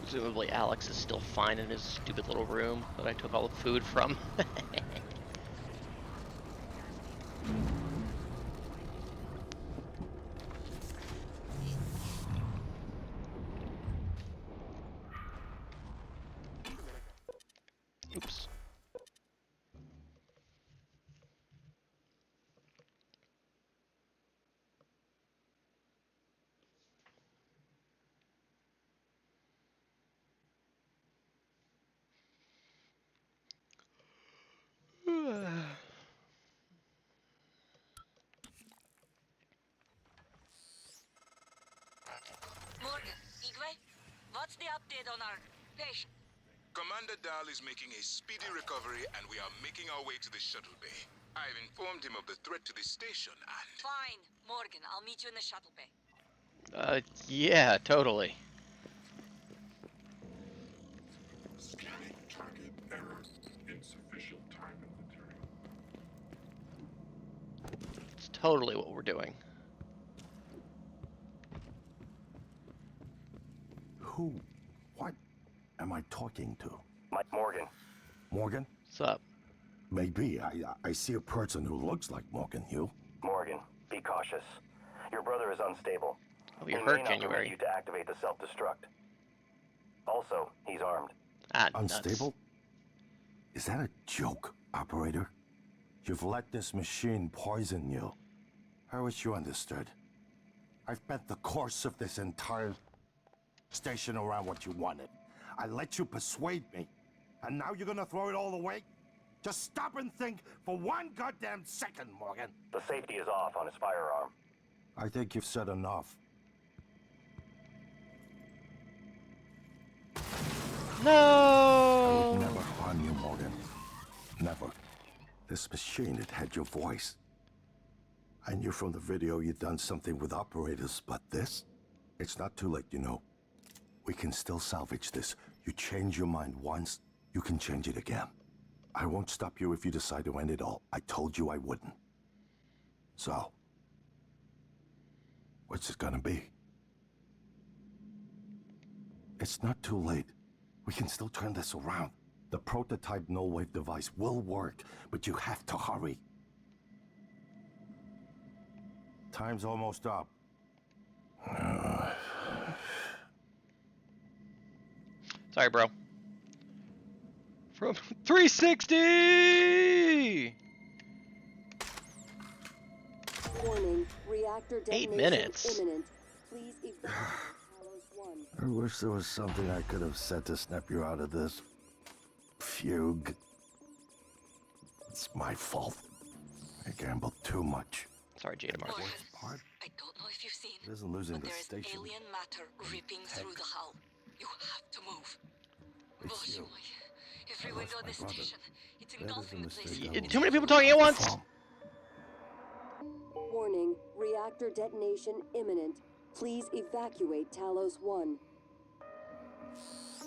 Presumably Alex is still fine in his stupid little room that I took all the food from. Oops. Morgan, Igwe, what's the update on our patient? Commander Dahl is making a speedy recovery, and we are making our way to the shuttle bay. I've informed him of the threat to the station, and... Fine, Morgan, I'll meet you in the shuttle bay. Yeah, totally. Scanning target error. Insufficient time inventory. It's totally what we're doing. Who? What am I talking to? Mike Morgan. Morgan? What's up? Maybe. I see a person who looks like Morgan, Hugh. Morgan, be cautious. Your brother is unstable. Oh, you're He hurt, may not permit January. you to activate the self-destruct. Also, he's armed. Ah, Unstable? nuts. Is that a joke, operator? You've let this machine poison you. I wish you understood. I've bet the course of this entire station around what you wanted. I let you persuade me. And now you're gonna throw it all away? Just stop and think for 1 goddamn second, Morgan. The safety is off on his firearm. I think you've said enough. No! I would never harm you, Morgan. Never. This machine, it had your voice. I knew from the video you'd done something with operators, but this? It's not too late, you know. We can still salvage this. You change your mind once, you can change it again. I won't stop you if you decide to end it all. I told you I wouldn't. So, what's it gonna be? It's not too late. We can still turn this around. The prototype null-wave device will work, but you have to hurry. Time's almost up. Sorry, bro. From 360! Warning, reactor detonation 8 minutes. imminent. Please evacuate Talos 1. I wish there was something I could have said to snap you out of this. Fugue. It's my fault. I gambled too much. Sorry, Jada Mark. Morgan, Part I don't know if you've seen, it isn't losing but the there is station. alien matter ripping through the hull. You have to move. It's Boże you. moje. Every window on the my brother. station. It's That is engulfing a the place. mistake. Too many people talking at once! Warning, reactor detonation imminent. Please evacuate Talos 1.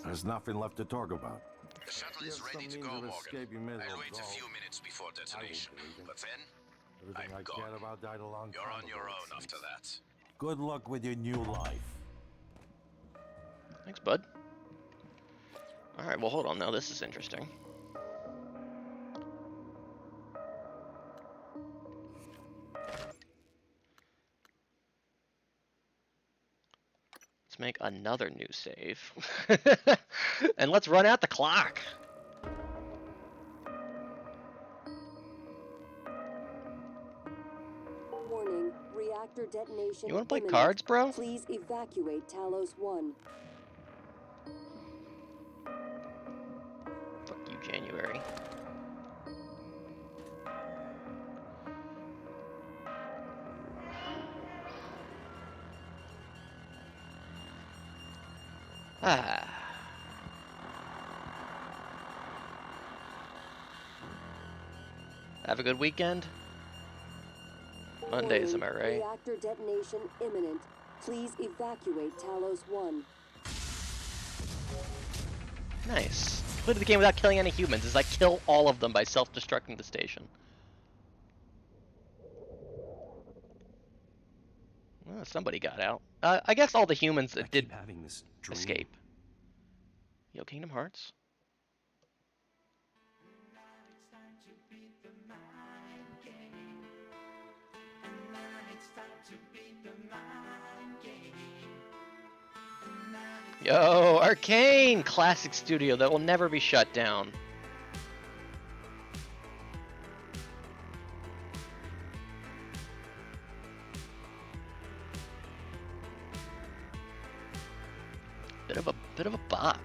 There's nothing left to talk about. The shuttle You is have ready some to go, means of Morgan. escape, you may as I'll well wait a go. few minutes before detonation, believe it. but then Everything I'm I gone. cared about died a long you're time on your ago, own it after seems. that. Good luck with your new life. Thanks, bud. Alright, well, hold on now. This is interesting. Let's make another new save. And let's run out the clock. Warning, reactor detonation You wanna play imminent. cards, bro? Please evacuate Talos 1. Fuck you, January. Ah. Have a good weekend. Mondays, am I Warning, right? Reactor detonation imminent. Please evacuate Talos 1. Nice. Completed the game without killing any humans, as I kill all of them by self-destructing the station. Well, somebody got out. I guess all the humans that did having this dream. escape. Yo, Kingdom Hearts? Yo, Arcane! Classic studio that will never be shut down. Bit of a bop.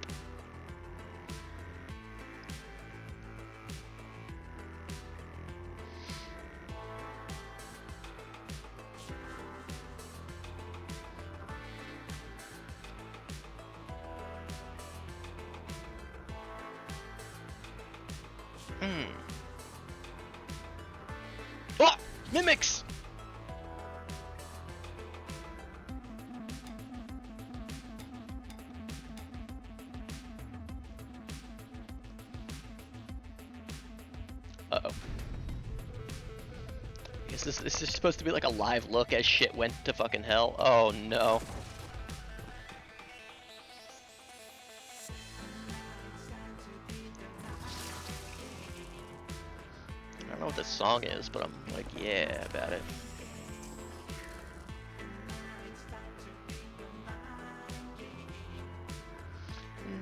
Oh! Mimics! Uh-oh. I guess this is supposed to be like a live look as shit went to fucking hell. Oh no. I don't know what this song is, but I'm like, yeah, about it.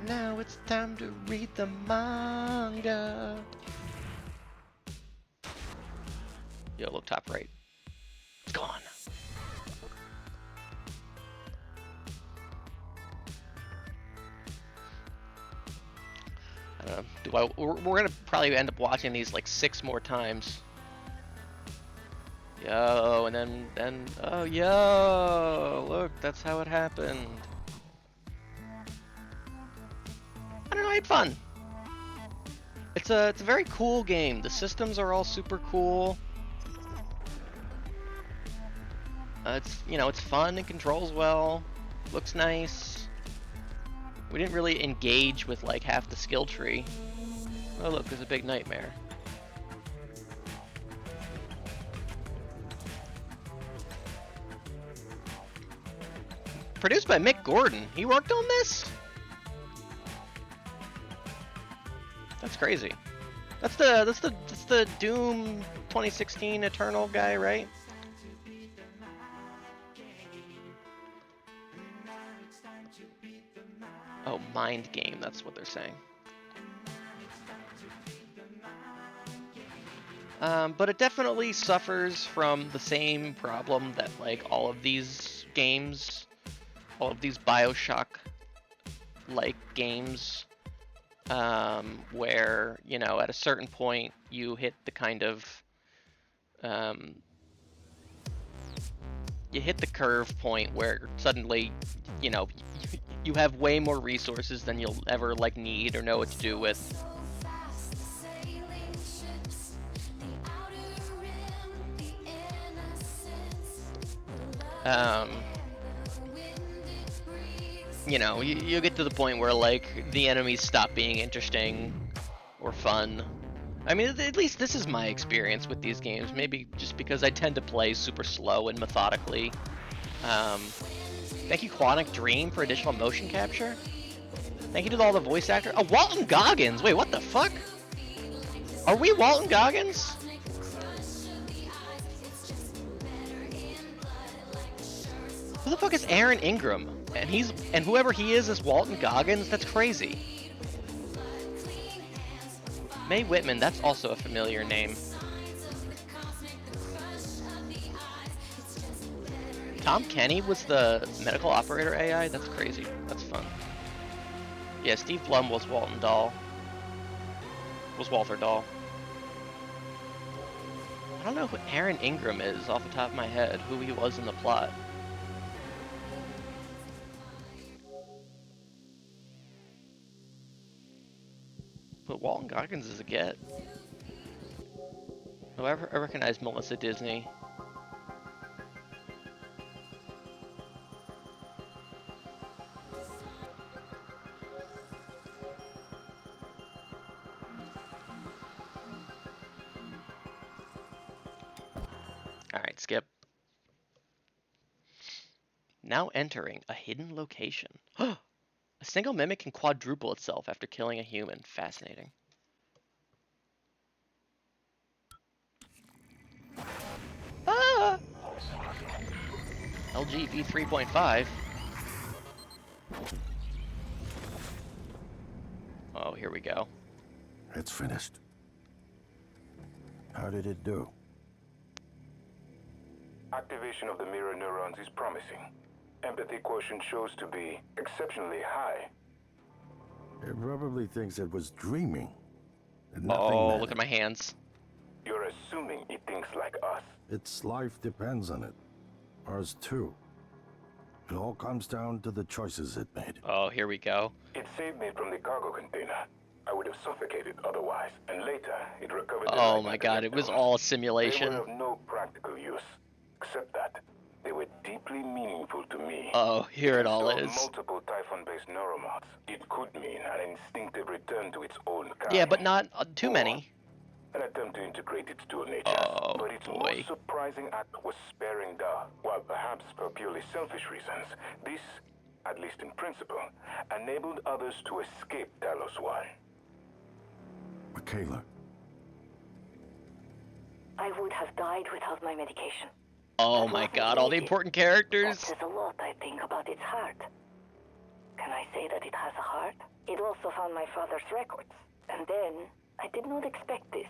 Now it's time to read the manga. Yo, look top right. It's gone. I don't know. We're gonna probably end up watching these like 6 more times. Yo, and then oh yo, look, that's how it happened. I don't know, I had fun. It's a very cool game. The systems are all super cool. It's fun and controls well. Looks nice. We didn't really engage with like half the skill tree. Oh look, there's a big nightmare. Produced by Mick Gordon. He worked on this? crazy. That's the Doom 2016 Eternal guy, right? Oh, Mind Game, that's what they're saying. But it definitely suffers from the same problem that like all of these games, all of these BioShock-like games, where, you know, at a certain point you hit the kind of, you hit the curve point where suddenly, you know, you have way more resources than you'll ever like need or know what to do with. You know, you get to the point where like the enemies stop being interesting or fun. I mean, at least this is my experience with these games. Maybe just because I tend to play super slow and methodically. Thank you, Quantic Dream, for additional motion capture. Thank you to all the voice actors. Oh, Walton Goggins! Wait, what the fuck? Are we Walton Goggins? Who the fuck is Aaron Ingram? And whoever he is Walton Goggins? That's crazy. Mae Whitman, that's also a familiar name. Tom Kenny was the medical operator AI? That's crazy. That's fun. Yeah, Steve Blum was Walter Dahl. I don't know who Aaron Ingram is off the top of my head, who he was in the plot. But Walton Goggins is a get. Oh, I recognize Melissa Disney. Alright, skip. Now entering a hidden location. A single mimic can quadruple itself after killing a human. Fascinating. Ah! LG V3.5. Oh, here we go. It's finished. How did it do? Activation of the mirror neurons is promising. Empathy quotient shows to be exceptionally high. It probably thinks it was dreaming. Oh, look at my hands. You're assuming it thinks like us. Its life depends on it. Ours too. It all comes down to the choices it made. Oh, here we go. It saved me from the cargo container. I would have suffocated otherwise, and later it recovered. Oh my god, it was all simulation. They were of no practical use, except that they were deeply meaningful to me. Oh, here it all is. Multiple Typhon-based neuromods. It could mean an instinctive return to its own kind. Yeah, but not too many. An attempt to integrate its dual nature. Oh, but its boy. most surprising act was sparing Da. While perhaps for purely selfish reasons, this, at least in principle, enabled others to escape Talos 1. Michaela. I would have died without my medication. Oh my god, all the important characters. That says a lot, I think, about its heart. Can I say that it has a heart? It also found my father's records. And then, I did not expect this,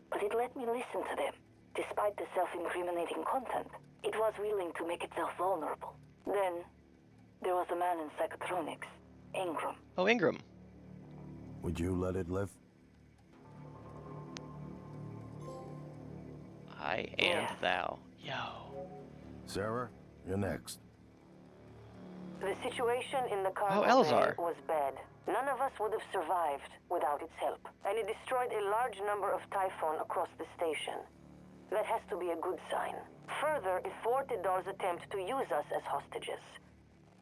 but it let me listen to them. Despite the self-incriminating content, it was willing to make itself vulnerable. Then, there was a man in psychotronics, Ingram. Oh, Ingram. Would you let it live? I and thou. Yo. Sarah, you're next. The situation in the cargo Elazar. bay was bad. None of us would have survived without its help, and it destroyed a large number of Typhon across the station. That has to be a good sign. Further, it thwarted Dar's attempt to use us as hostages.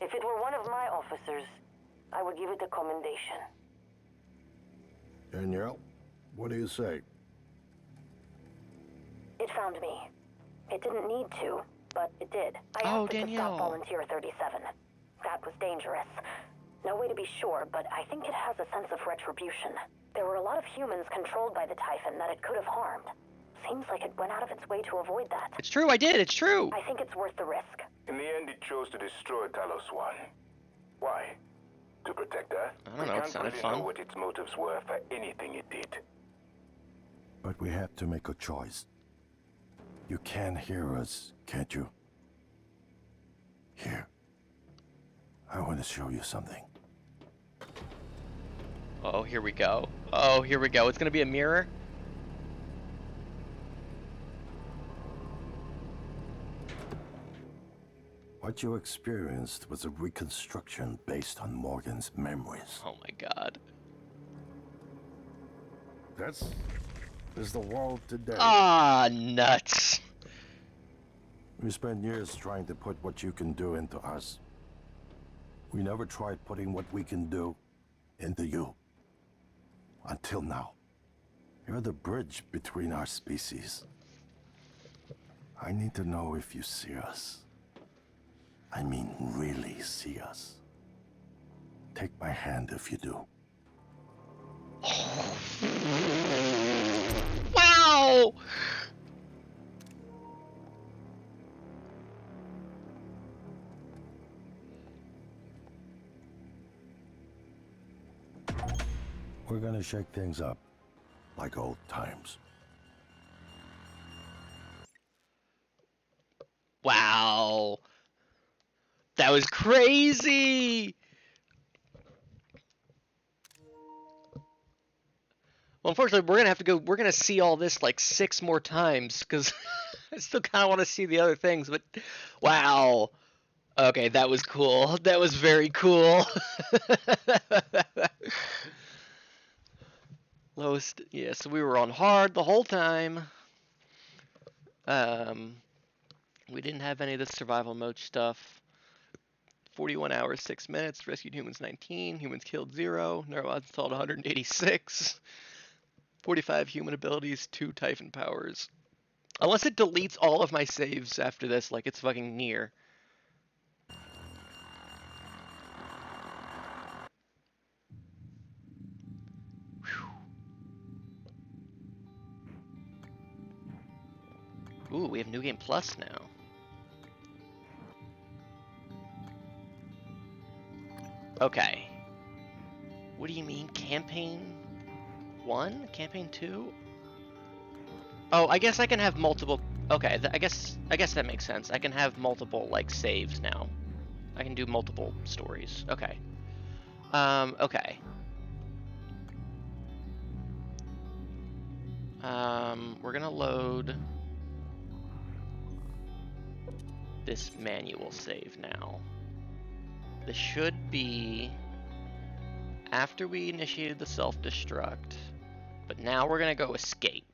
If it were one of my officers, I would give it a commendation. Danielle, what do you say? It found me. It didn't need to, but it did. I helped it to stop Volunteer 37. That was dangerous. No way to be sure, but I think it has a sense of retribution. There were a lot of humans controlled by the Typhon that it could have harmed. Seems like it went out of its way to avoid that. It's true, I did, it's true! I think it's worth the risk. In the end, it chose to destroy Talos 1. Why? To protect Earth? I don't know, it sounded really fun. know what its motives were for anything it did. But we had to make a choice. You can hear us, can't you? Here. I want to show you something. Oh, here we go. Oh, here we go. It's gonna be a mirror? What you experienced was a reconstruction based on Morgan's memories. Oh my god. This is the world today. Ah, nuts. We spent years trying to put what you can do into us. We never tried putting what we can do into you. Until now. You're the bridge between our species. I need to know if you see us. I mean, really see us. Take my hand if you do. Wow! We're gonna shake things up, like old times. Wow. That was crazy! Well, unfortunately, we're gonna see all this like 6 more times, because I still kind of want to see the other things, but wow. Okay, that was cool. That was very cool. Lowest, yeah, so we were on hard the whole time. We didn't have any of the survival mode stuff. 41 hours, 6 minutes, rescued humans 19, humans killed 0, neurobots installed 186, 45 human abilities, 2 Typhon powers. Unless it deletes all of my saves after this, like it's fucking near. Ooh, we have New Game Plus now. Okay. What do you mean? Campaign 1? Campaign 2? Oh, I guess I can have multiple... Okay, I guess that makes sense. I can have multiple, like, saves now. I can do multiple stories. Okay. Okay. We're gonna load this manual save now. This should be after we initiated the self-destruct, but now we're gonna go escape.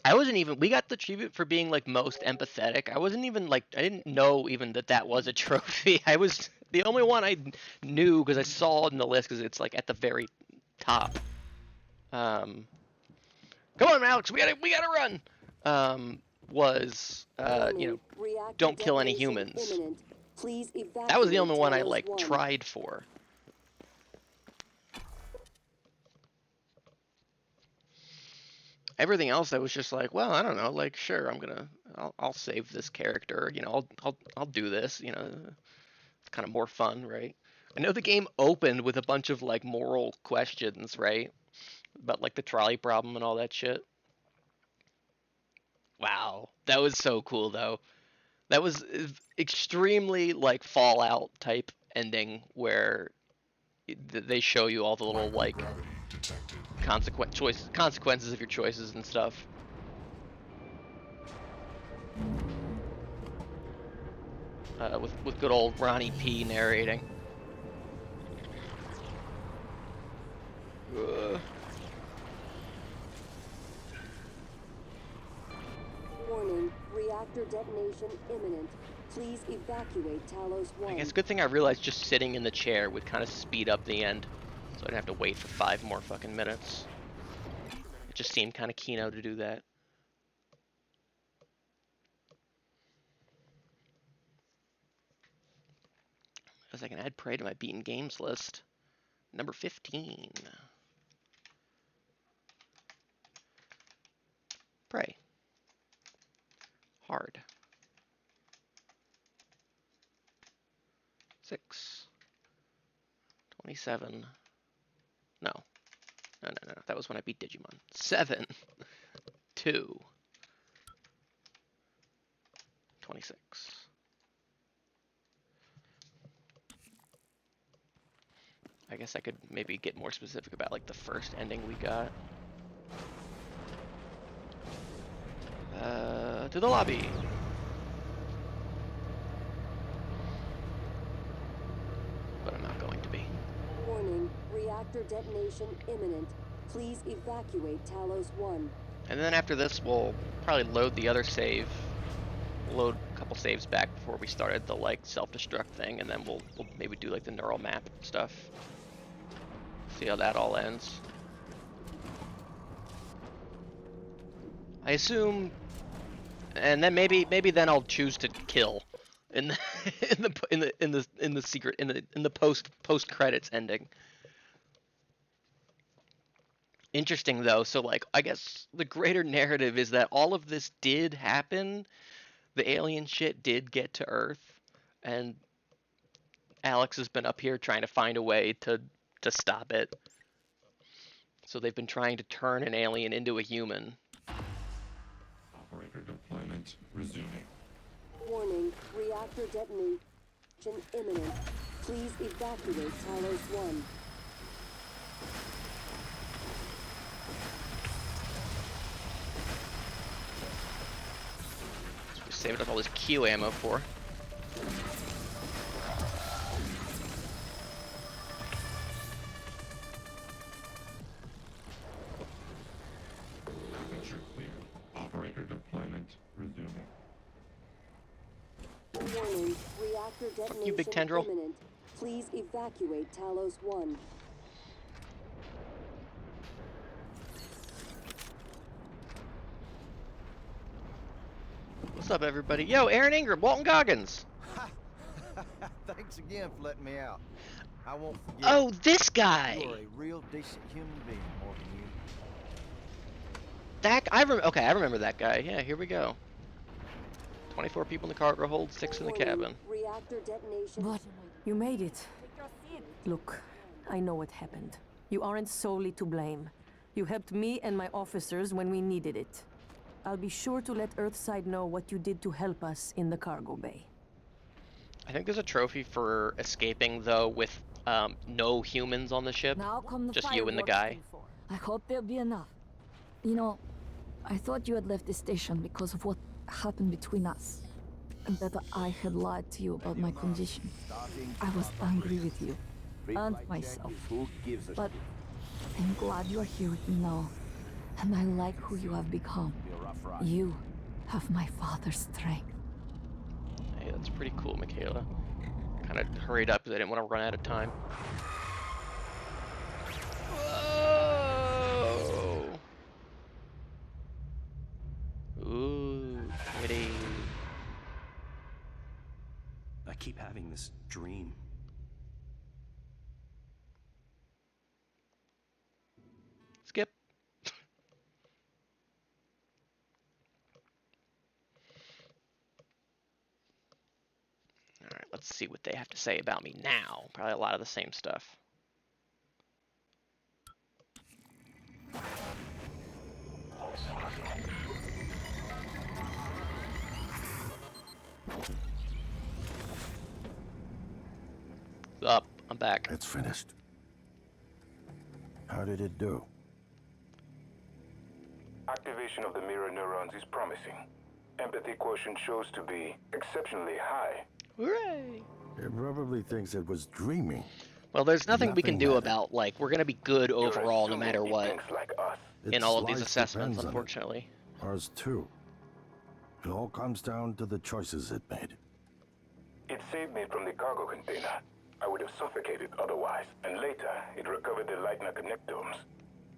I wasn't even, we got the achievement for being like most empathetic. I wasn't even like, I didn't know even that was a trophy. I was the only one I knew because I saw it in the list because it's like at the very top. Come on, Alex, we gotta run. Was you know, don't kill any humans. That was the only one I like tried for. Everything else I was just like, well, I don't know, like sure, I'll save this character, you know, I'll do this, you know. It's kind of more fun, right? I know the game opened with a bunch of like moral questions, right? About like the trolley problem and all that shit. Wow, that was so cool though. That was extremely like Fallout type ending where they show you all the little like consequences of your choices and stuff. With good old Ronnie P narrating. Warning, reactor detonation imminent. Please evacuate Talos 1. I guess good thing I realized just sitting in the chair would kind of speed up the end, so I'd have to wait for 5 more fucking minutes. It just seemed kind of keynote to do that. Because I can add Prey to my beaten games list. number 15. Prey. Hard. 6. 27. No. No. That was when I beat Digimon. 7. 2. 26. I guess I could maybe get more specific about like the first ending we got. To the lobby. But I'm not going to be. Warning, reactor detonation imminent. Please evacuate Talos 1. And then after this, we'll probably load the other save. Load a couple saves back before we started the like self-destruct thing, and then we'll maybe do like the neural map stuff. See how that all ends. I assume, and then maybe then I'll choose to kill in the secret in the post credits ending. Interesting though, so like I guess the greater narrative is that all of this did happen. The alien shit did get to Earth, and Alex has been up here trying to find a way to stop it. So they've been trying to turn an alien into a human. Operator deployment resuming. Warning, reactor detonation imminent. Please evacuate Talos 1. Saving up all this Q ammo for. Aperture clear. Operator deployment resuming. Warning, reactor detonation you, big tendril. imminent. Please evacuate Talos 1. What's up, everybody? Yo, Aaron Ingram, Walton Goggins. Thanks again for letting me out. I won't forget. Oh, this guy. You're a real decent human being, Morgan. You. That okay, I remember that guy. Yeah, here we go. 24 people in the cargo hold, 6 in the cabin. Reactor detonation. But you made it. Look, I know what happened. You aren't solely to blame. You helped me and my officers when we needed it. I'll be sure to let Earthside know what you did to help us in the cargo bay. I think there's a trophy for escaping, though, with no humans on the ship. Now come the just you and the fireworks guy. info. I hope there'll be enough. You know, I thought you had left the station because of what happened between us. And that I had lied to you about my condition. I was angry with you. And myself. But I'm glad you are here with me now. And I like who you have become. You have my father's strength. Hey, that's pretty cool, Michaela. Kind of hurried up because I didn't want to run out of time. Whoa! Ooh, pretty. I keep having this dream. Skip. Alright, let's see what they have to say about me now. Probably a lot of the same stuff. Up, I'm back. It's finished. How did it do? Activation of the mirror neurons is promising. Empathy quotient shows to be exceptionally high. Hooray! It probably thinks it was dreaming. Well, there's nothing we can Nothing do matters. about, like, we're gonna be good overall no matter what Thinks like us. in Its all of these life assessments, depends on it. unfortunately. Ours too. It all comes down to the choices it made. It saved me from the cargo container. I would have suffocated otherwise. And later, it recovered the Leitner connectomes.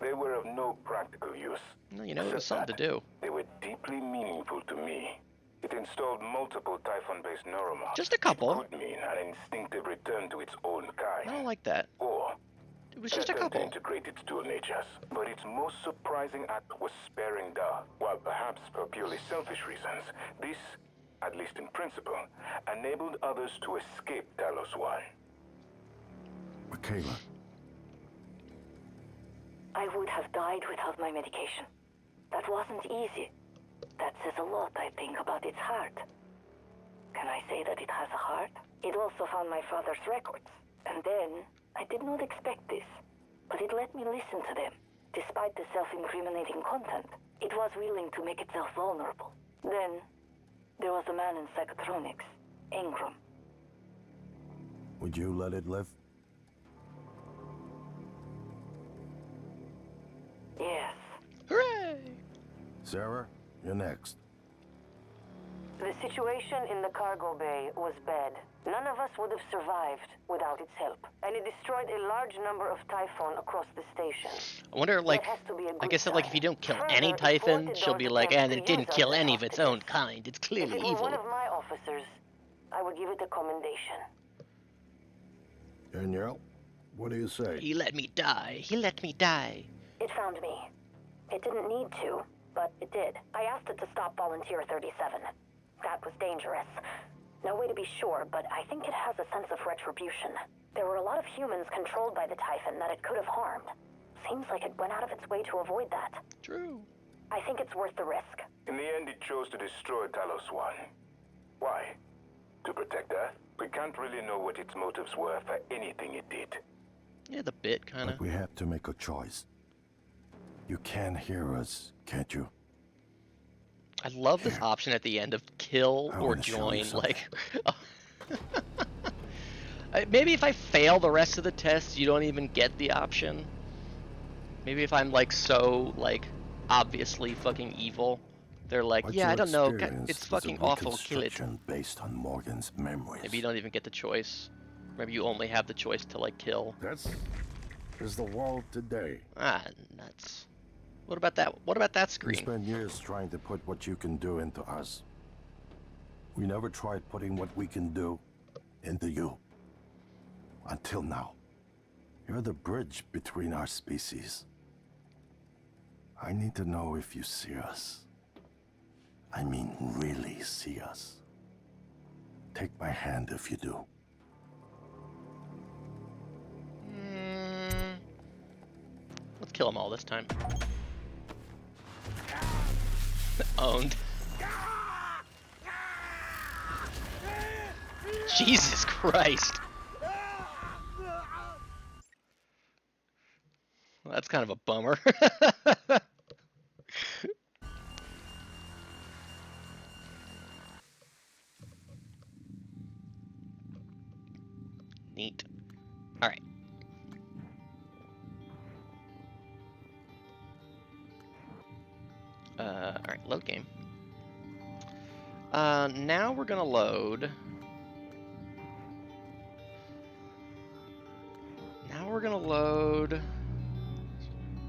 They were of no practical use. Well, you know, it was something to do. They were deeply meaningful to me. It installed multiple Typhon-based neuromods. Just a couple. It could mean an instinctive return to its own kind. I don't like that. Or It was just a Teta couple. integrate its dual natures, but its most surprising act was sparing Da. While perhaps for purely selfish reasons, this, at least in principle, enabled others to escape Talos 1. Michaela, I would have died without my medication. That wasn't easy. That says a lot, I think, about its heart. Can I say that it has a heart? It also found my father's records. And then, I did not expect this, but it let me listen to them. Despite the self-incriminating content, it was willing to make itself vulnerable. Then, there was a man in psychotronics, Ingram. would you let it live? Yes. Hooray! Sarah, you're next. The situation in the cargo bay was bad. None of us would have survived without its help, and it destroyed a large number of Typhon across the station. I wonder, like, I guess that, like, if you don't kill any Typhon, she'll be like, and it didn't kill any of its own kind. It's clearly If it were evil. one of my officers, I would give it a commendation. Danielle, what do you say? He let me die. He let me die. It found me. It didn't need to, but it did. I asked it to stop Volunteer 37. That was dangerous. No way to be sure, but I think it has a sense of retribution. There were a lot of humans controlled by the Typhon that it could have harmed. Seems like it went out of its way to avoid that. True. I think it's worth the risk. In the end, it chose to destroy Talos 1. Why? To protect Earth? We can't really know what its motives were for anything it did. Yeah, the bit, kind But of. we have to make a choice. You can hear us, can't you? I love this option at the end of kill I or wanna show you join. something. Like, maybe if I fail the rest of the tests, you don't even get the option. Maybe if I'm like so like obviously fucking evil, they're like, What yeah, you I don't know, experienced it's was a fucking awful, kill it. reconstruction based on Morgan's memories. Maybe you don't even get the choice. Maybe you only have the choice to like kill. That's the world today. Ah, nuts. What about that? What about that We screen? spent years trying to put what you can do into us. We never tried putting what we can do into you. Until now. You're the bridge between our species. I need to know if you see us. I mean, really see us. Take my hand if you do. Let's kill them all this time. Owned. Jesus Christ. Well, that's kind of a bummer. Neat. All right. All right, load game. Now we're gonna load. Now we're gonna load.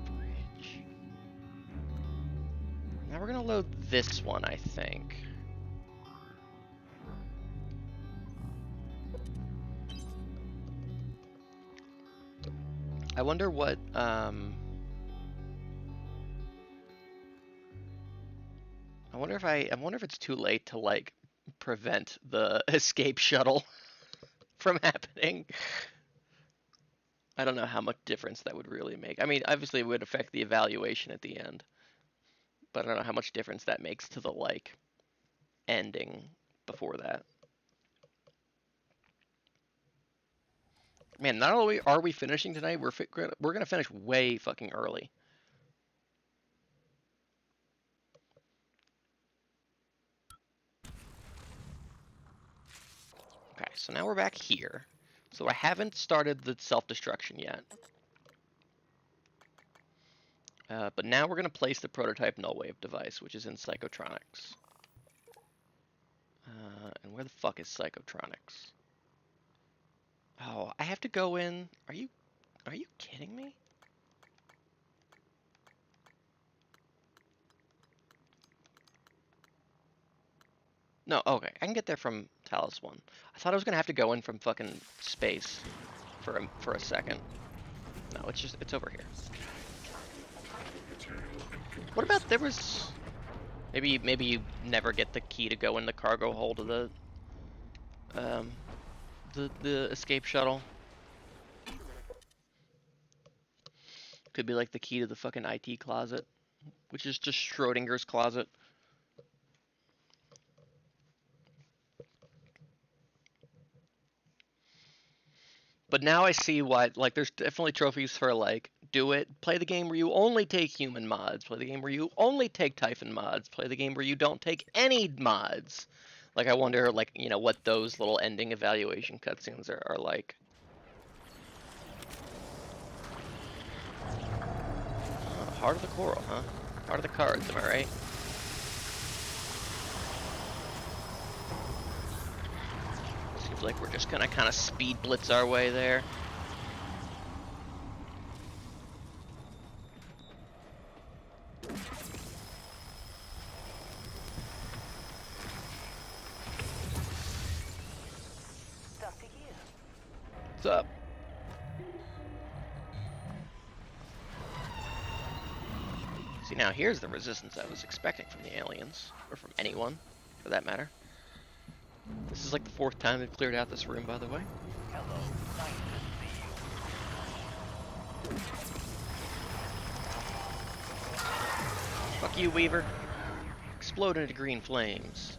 Bridge. Now we're gonna load this one, I think. I wonder what, I wonder if it's too late to like prevent the escape shuttle from happening. I don't know how much difference that would really make. I mean, obviously it would affect the evaluation at the end, but I don't know how much difference that makes to the like ending before that. Man, not only are we finishing tonight, we're gonna finish way fucking early. Okay, so now we're back here. So I haven't started the self-destruction yet. But now we're gonna place the prototype null wave device, which is in Psychotronics. And where the fuck is Psychotronics? Oh, I have to go in. Are you kidding me? No, okay. I can get there from Talos 1. I thought I was gonna have to go in from fucking space for a second. No, it's over here. What about there was... Maybe you never get the key to go in the cargo hold of the escape shuttle. Could be like the key to the fucking IT closet, which is just Schrodinger's closet. But now I see why, like, there's definitely trophies for, like, do it. Play the game where you only take human mods. Play the game where you only take Typhon mods. Play the game where you don't take any mods. Like, I wonder, like, you know, what those little ending evaluation cutscenes are like. Heart of the Coral, huh? Heart of the cards, am I right? Seems like we're just gonna kind of speed blitz our way there. What's up? See, now here's the resistance I was expecting from the aliens, or from anyone, for that matter. This is like the 4th time they've cleared out this room, by the way. Hello, nice to see you. Fuck you, Weaver. Explode into green flames.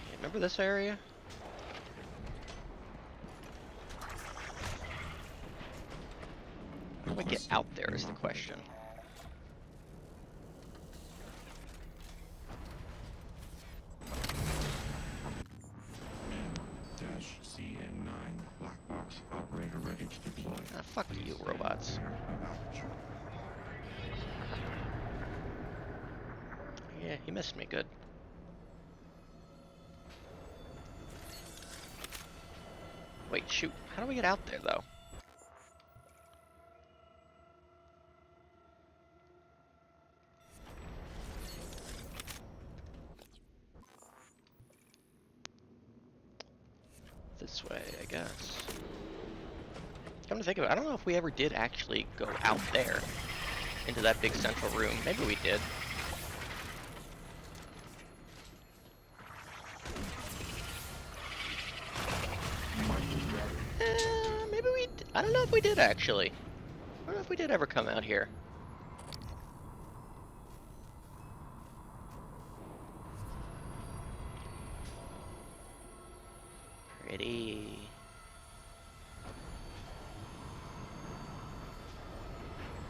Hey, remember this area? How do we get out there is the question. CN9 black box operator ready to deploy. Ah, fuck you, robots. Yeah, he missed me good. Wait, shoot. How do we get out there, though? This way, I guess. Come to think of it, I don't know if we ever did actually go out there into that big central room. Maybe we did. Maybe we... I don't know if we did, actually. I don't know if we did ever come out here. Pretty.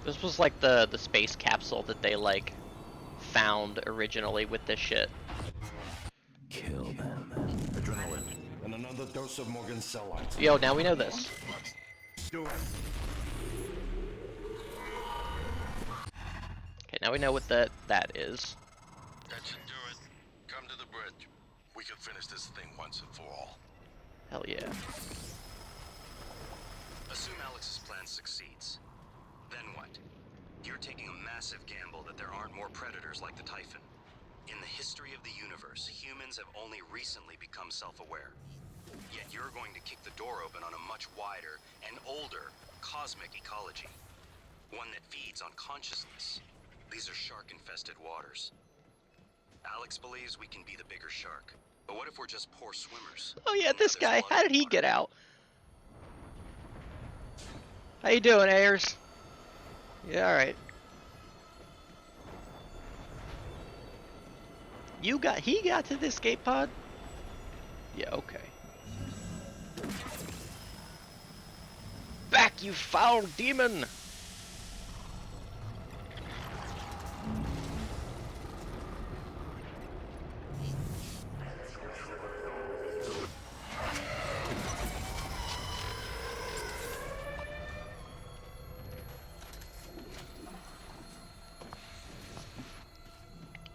This was like the space capsule that they, like, found originally with this shit. Kill them. Adrenaline. And another dose of Morganellite. Yo, now we know this. Do it. Okay, now we know what that is. That should do it. Come to the bridge. We can finish this thing once and for all. Hell yeah. Assume Alex's plan succeeds. Then what? You're taking a massive gamble that there aren't more predators like the Typhon. In the history of the universe, humans have only recently become self-aware. Yet you're going to kick the door open on a much wider and older cosmic ecology. One that feeds on consciousness. These are shark-infested waters. Alex believes we can be the bigger shark. But what if we're just poor swimmers? Oh yeah, this guy. How did he get out? How you doing, Ayers? Yeah, alright. He got to the escape pod? Yeah, okay. Back, you foul demon!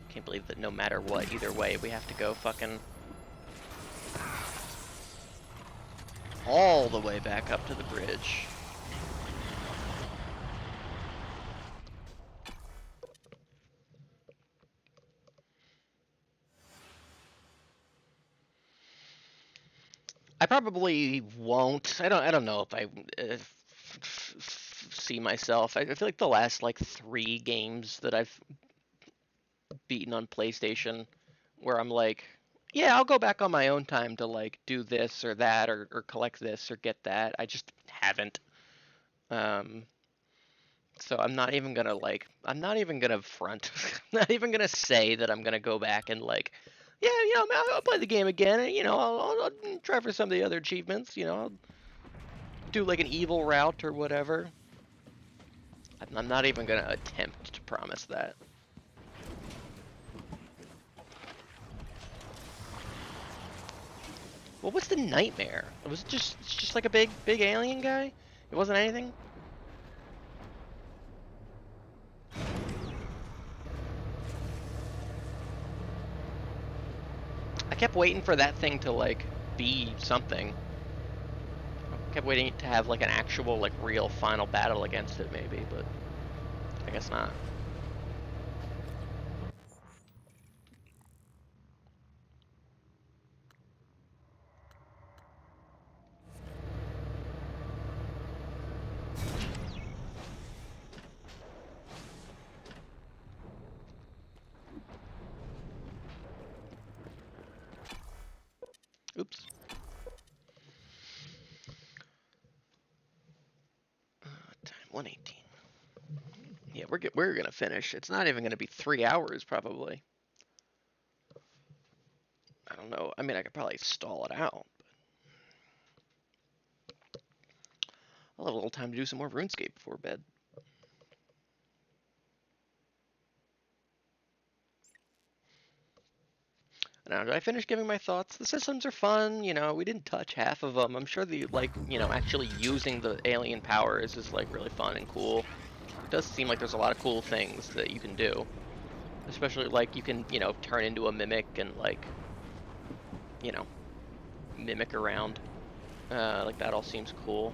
Can't believe that no matter what, either way, we have to go fucking all the way back up to the bridge. I probably won't. I don't know if I see myself. I feel like the last like 3 games that I've beaten on PlayStation, where I'm like, yeah, I'll go back on my own time to like do this or that or collect this or get that. I just haven't. Um, so I'm not even gonna front. I'm not even gonna say that I'm gonna go back and like, yeah, I'll play the game again, and I'll try for some of the other achievements. I'll do like an evil route or whatever. I'm not even gonna attempt to promise that. What was the nightmare? Was it just like a big alien guy? It wasn't anything? I kept waiting for that thing to like be something. I kept waiting to have like an actual like real final battle against it maybe, but I guess not. Oops. Time 1:18. Yeah, we're gonna finish. It's not even gonna be 3 hours probably. I don't know. I mean, I could probably stall it out. But I'll have a little time to do some more RuneScape before bed. Now, did I finish giving my thoughts? The systems are fun, we didn't touch half of them. I'm sure the, like, actually using the alien powers is, like, really fun and cool. It does seem like there's a lot of cool things that you can do. Especially, like, you can, turn into a mimic and, like, mimic around. Like, that all seems cool.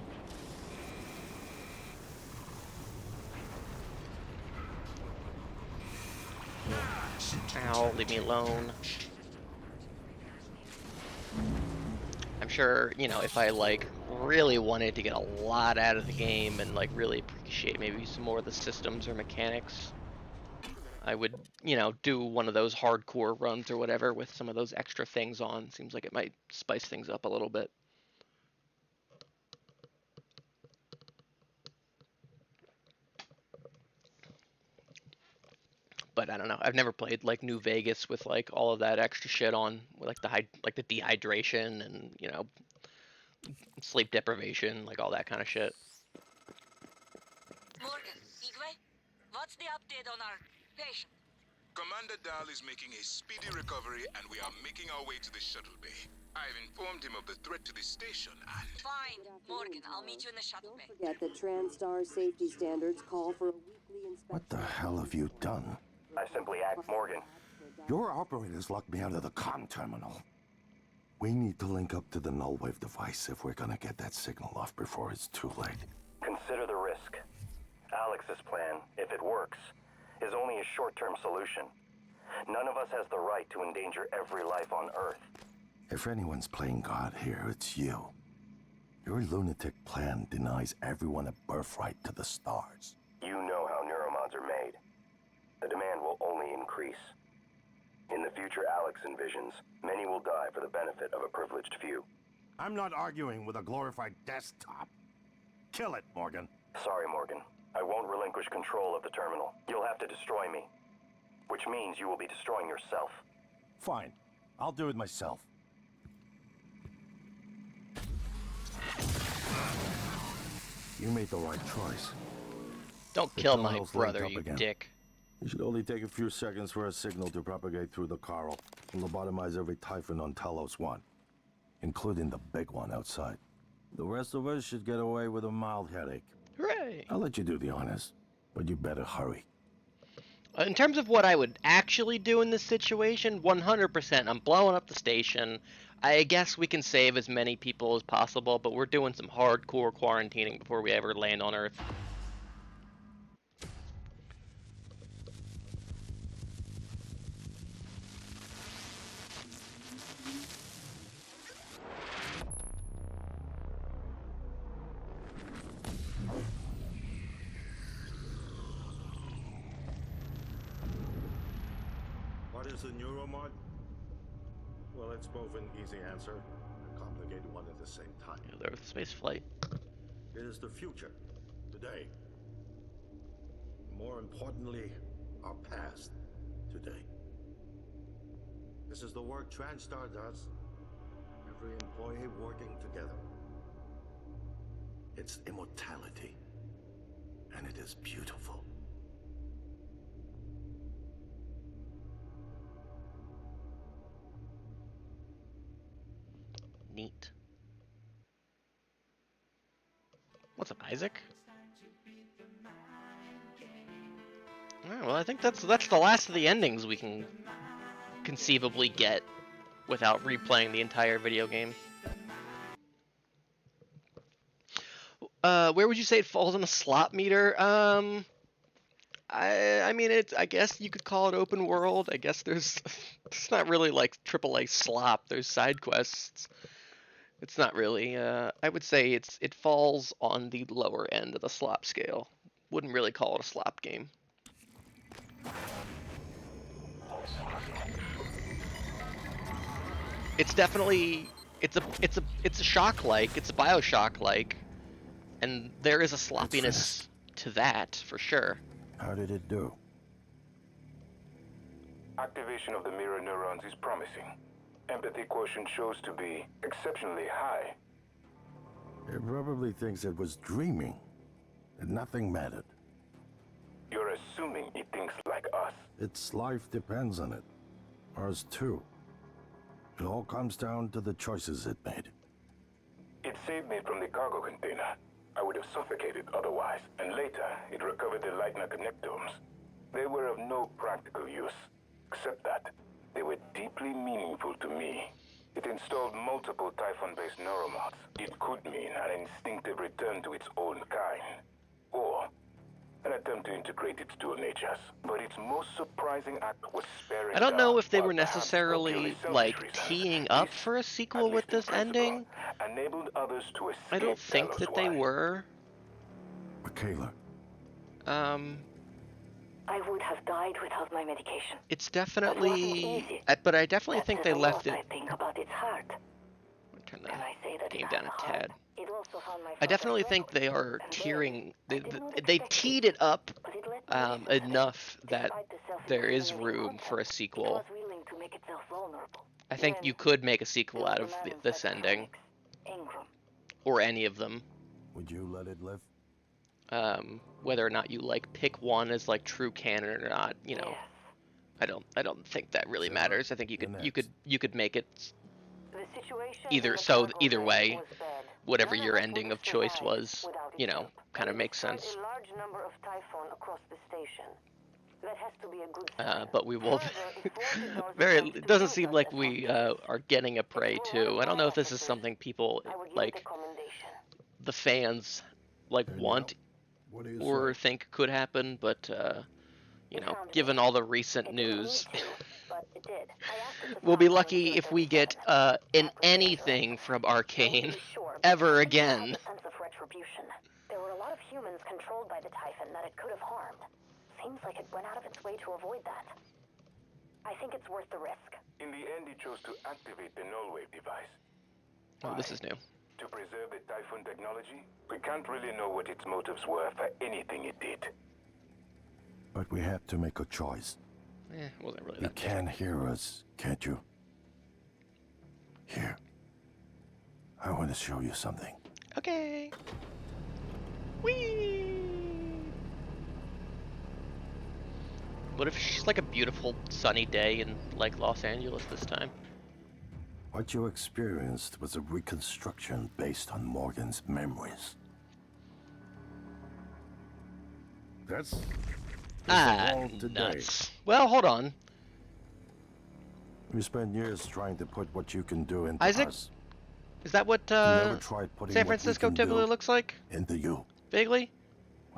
Ow, leave me alone. I'm sure, if I like really wanted to get a lot out of the game and like really appreciate maybe some more of the systems or mechanics, I would, do one of those hardcore runs or whatever with some of those extra things on. Seems like it might spice things up a little bit. But I don't know. I've never played like New Vegas with like all of that extra shit on, like the dehydration and sleep deprivation, like all that kind of shit. Morgan, Igwe, what's the update on our patient? Commander Dahl is making a speedy recovery, and we are making our way to the shuttle bay. I've informed him of the threat to the station, and... Fine, Morgan, I'll meet you in the shuttle bay. Don't forget that TranStar safety standards call for a weekly inspection. What the hell have you done? I simply act Morgan. Your operators locked me out of the comm terminal. We need to link up to the null wave device if we're gonna get that signal off before it's too late. Consider the risk. Alex's plan, if it works, is only a short-term solution. None of us has the right to endanger every life on Earth. If anyone's playing God here, it's you. Your lunatic plan denies everyone a birthright to the stars. You know how neuromods are made. The demand will only increase. In the future Alex envisions, many will die for the benefit of a privileged few. I'm not arguing with a glorified desktop. Kill it, Morgan. Sorry, Morgan. I won't relinquish control of the terminal. You'll have to destroy me. Which means you will be destroying yourself. Fine. I'll do it myself. You made the right choice. Don't kill my brother, you dick. It should only take a few seconds for a signal to propagate through the Coral and lobotomize every Typhon on Talos 1, including the big one outside. The rest of us should get away with a mild headache. Hooray! I'll let you do the honors, but you better hurry. In terms of what I would actually do in this situation, 100%, I'm blowing up the station. I guess we can save as many people as possible, but we're doing some hardcore quarantining before we ever land on Earth. is a neuromod? Well, it's both an easy answer and a complicated one at the same time. Yeah, there was space flight. It is the future, today. More importantly, our past, today. This is the work TranStar does. Every employee working together. It's immortality. And it is beautiful. Neat. What's up, Isaac? Alright, well, I think that's the last of the endings we can conceivably get without replaying the entire video game. Where would you say it falls on the slot meter? I mean, I guess you could call it open world. I guess it's not really like AAA slop. There's side quests. It's not really. I would say it falls on the lower end of the slop scale. Wouldn't really call it a slop game. It's definitely it's a shock-like. It's a BioShock-like, and there is a sloppiness to that for sure. How did it do? Activation of the mirror neurons is promising. Empathy quotient shows to be exceptionally high. It probably thinks it was dreaming, and nothing mattered. You're assuming it thinks like us. Its life depends on it. Ours too. It all comes down to the choices it made. It saved me from the cargo container. I would have suffocated otherwise, and later it recovered the Leitner connectomes. They were of no practical use, except that they were deeply meaningful to me. It installed multiple Typhon-based neuromods. It could mean an instinctive return to its own kind, or an attempt to integrate its dual natures. But its most surprising act was sparing. I don't know if they were necessarily like teeing up for a sequel with this ending. Enabled others to escape. I don't think that they were. Michaela. I would have died without my medication. It's definitely, but I definitely think they left it. I think about its heart. Turn the game down a tad. It also found my I definitely think they are tearing. They teed it up enough that there is room for a sequel. I think you could make a sequel out of this ending, or any of them. Would you let it live? Whether or not you like pick one as like true canon or not, you know, I don't think that really matters. I think you could make it either way, whatever your ending of choice was, you know, kind of makes sense. But we will it doesn't seem like we are getting a Prey 2. I don't know if this is something people like the fans like want or think could happen, but you know, given all the recent news, we'll be lucky if we get in anything from Arcane ever again. There were a lot of humans controlled by the Typhon that it could have harmed. Seems like it went out of its way to avoid that. I think it's worth the risk. In the end, it chose to activate the null-wave device. Oh, this is new. To preserve the Typhon technology, we can't really know what its motives were for anything it did. But we have to make a choice. Wasn't really You that can hear us, can't you? Here. I want to show you something. Okay. Whee! What if it's like a beautiful sunny day in like Los Angeles this time? What you experienced was a reconstruction based on Morgan's memories. That's nuts. Well, hold on. You spent years trying to put what you can do into Isaac? us. Is that what Never tried putting San what we Francisco can typically do looks like? into you. Vaguely?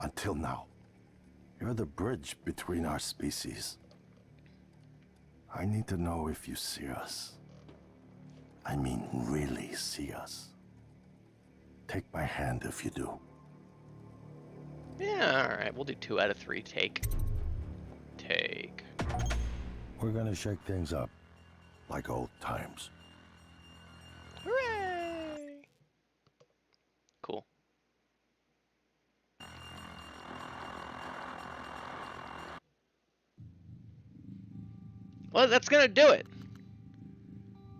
Until now. You're the bridge between our species. I need to know if you see us. I mean, really see us. Take my hand if you do. Yeah, alright, we'll do 2 out of 3. Take. We're gonna shake things up, like old times. Hooray! Cool. Well, that's gonna do it.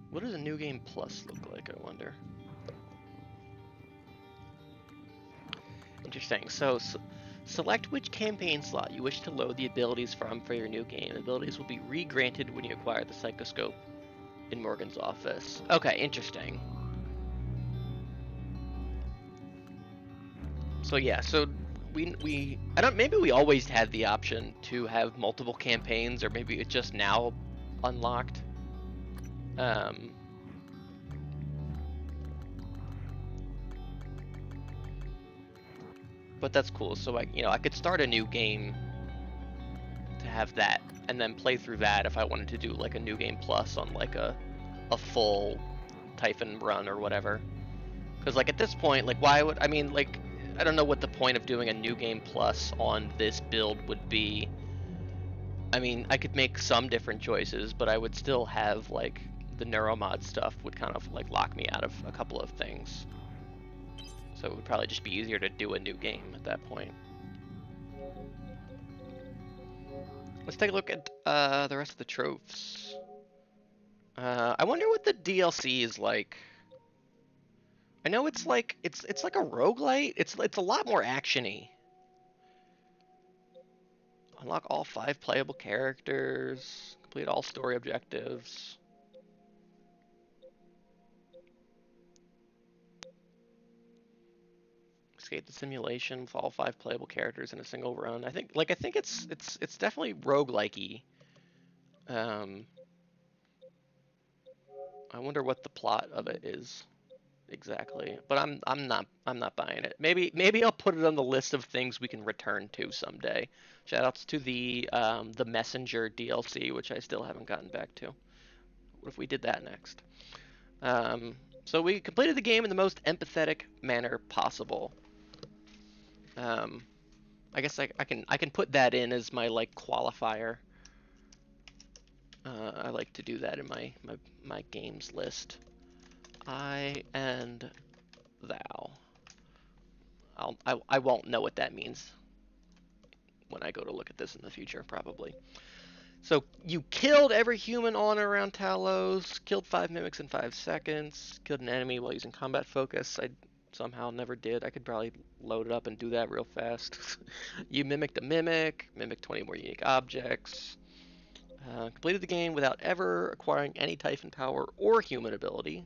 What does a new game plus look like, I wonder? Interesting. So select which campaign slot you wish to load the abilities from for your new game. The abilities will be re-granted when you acquire the Psychoscope in Morgan's office. Okay, interesting. So yeah, so I don't, maybe we always had the option to have multiple campaigns, or maybe it's just now unlocked. But that's cool. So I could start a new game to have that, and then play through that if I wanted to do like a new game plus on like a full Typhon run or whatever. Because like at this point, like why would, I mean, like I don't know what the point of doing a new game plus on this build would be. I mean, I could make some different choices, but I would still have like the neuromod stuff would kind of like lock me out of a couple of things. So it would probably just be easier to do a new game at that point. Let's take a look at the rest of the trophies. I wonder what the DLC is like. I know it's like it's like a roguelite. It's a lot more actiony. Unlock all 5 playable characters. Complete all story objectives. Escape the simulation with all 5 playable characters in a single run. I think it's definitely roguelike-y. I wonder what the plot of it is exactly, but I'm not buying it. Maybe I'll put it on the list of things we can return to someday. Shoutouts to the Messenger DLC, which I still haven't gotten back to. What if we did that next? So we completed the game in the most empathetic manner possible. I guess I can put that in as my like qualifier. I like to do that in my games list. I and thou. I won't know what that means when I go to look at this in the future, probably. So you killed every human on or around Talos, killed 5 mimics in 5 seconds, killed an enemy while using combat focus. I somehow never did. I could probably load it up and do that real fast. You mimicked a mimic, mimicked 20 more unique objects. Completed the game without ever acquiring any Typhon power or human ability.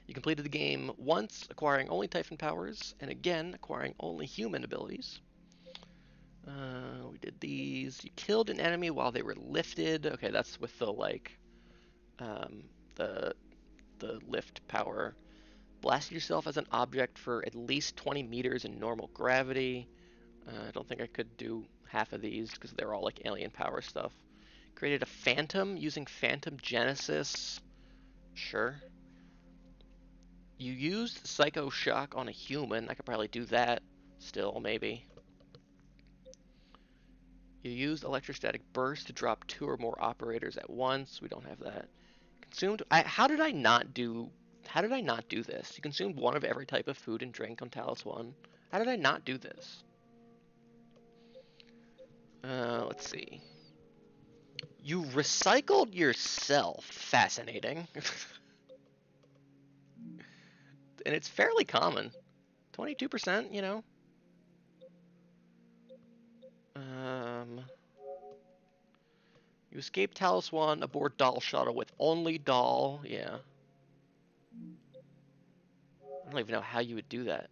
You completed the game once, acquiring only Typhon powers, and again, acquiring only human abilities. We did these. You killed an enemy while they were lifted. Okay, that's with the, like, the lift power. Blasted yourself as an object for at least 20 meters in normal gravity. I don't think I could do half of these because they're all, like, alien power stuff. Created a phantom using Phantom Genesis. Sure. You used Psycho Shock on a human. I could probably do that still, maybe. You used Electrostatic Burst to drop 2 or more operators at once. We don't have that. Consumed. How did I not do this? You consumed 1 of every type of food and drink on Talos 1. How did I not do this? Let's see. You recycled yourself. Fascinating. And it's fairly common. 22%, you know. You escaped Talos 1 aboard Dahl shuttle with only Dahl. Yeah. I don't even know how you would do that.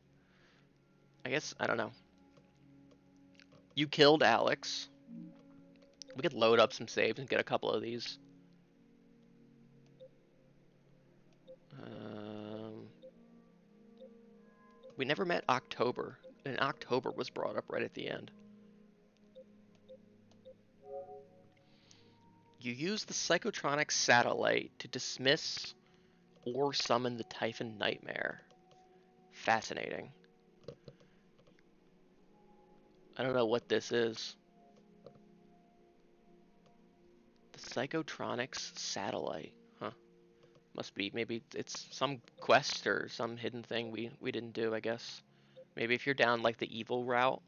I guess, I don't know. You killed Alex. We could load up some saves and get a couple of these. We never met October, and October was brought up right at the end. You use the Psychotronic Satellite to dismiss or summon the Typhon Nightmare. Fascinating. I don't know what this is. Psychotronics satellite. Huh. Must be, maybe it's some quest or some hidden thing we didn't do, I guess. Maybe if you're down like the evil route.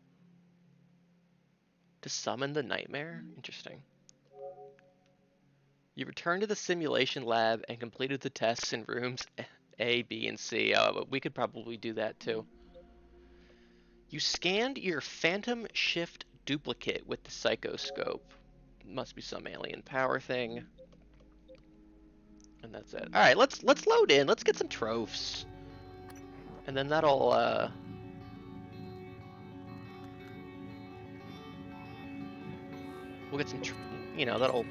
To summon the nightmare? Interesting. You returned to the simulation lab and completed the tests in rooms A, B, and C. We could probably do that too. You scanned your Phantom Shift duplicate with the Psychoscope. Must be some alien power thing. And that's it. Alright, let's load in. Let's get some trophies. And then that'll we'll get some that'll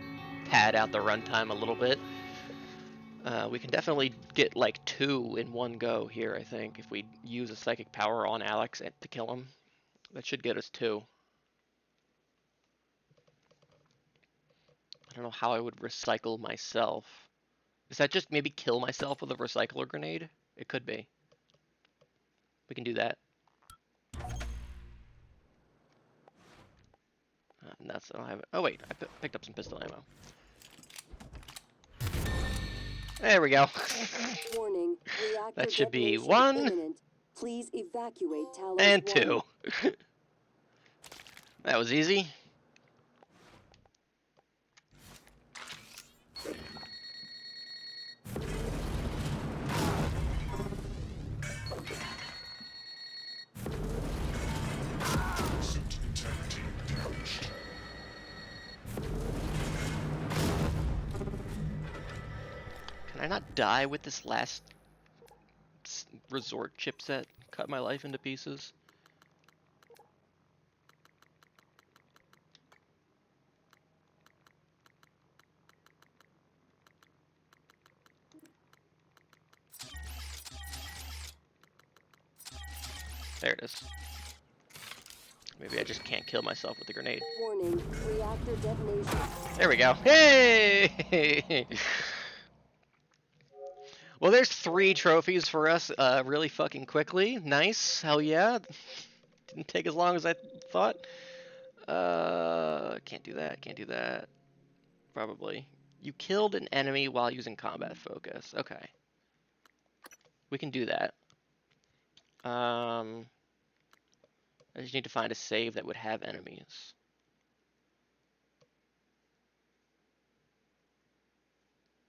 pad out the runtime a little bit. We can definitely get like 2 in one go here, I think, if we use a psychic power on Alex to kill him. That should get us 2. I don't know how I would recycle myself. Is that just maybe kill myself with a recycler grenade? It could be. We can do that. And that's, I don't have it. Oh wait, I picked up some pistol ammo. There we go. Warning, that should be detonation 1. imminent. Please evacuate Talos And 1. 2. That was easy. Can I not die with this last resort chipset? Cut my life into pieces. There it is. Maybe I just can't kill myself with the grenade. Warning, reactor detonation. There we go. Hey! Well, there's 3 trophies for us really fucking quickly. Nice. Hell yeah. Didn't take as long as I thought. Can't do that. Can't do that. Probably. You killed an enemy while using combat focus. Okay. We can do that. I just need to find a save that would have enemies.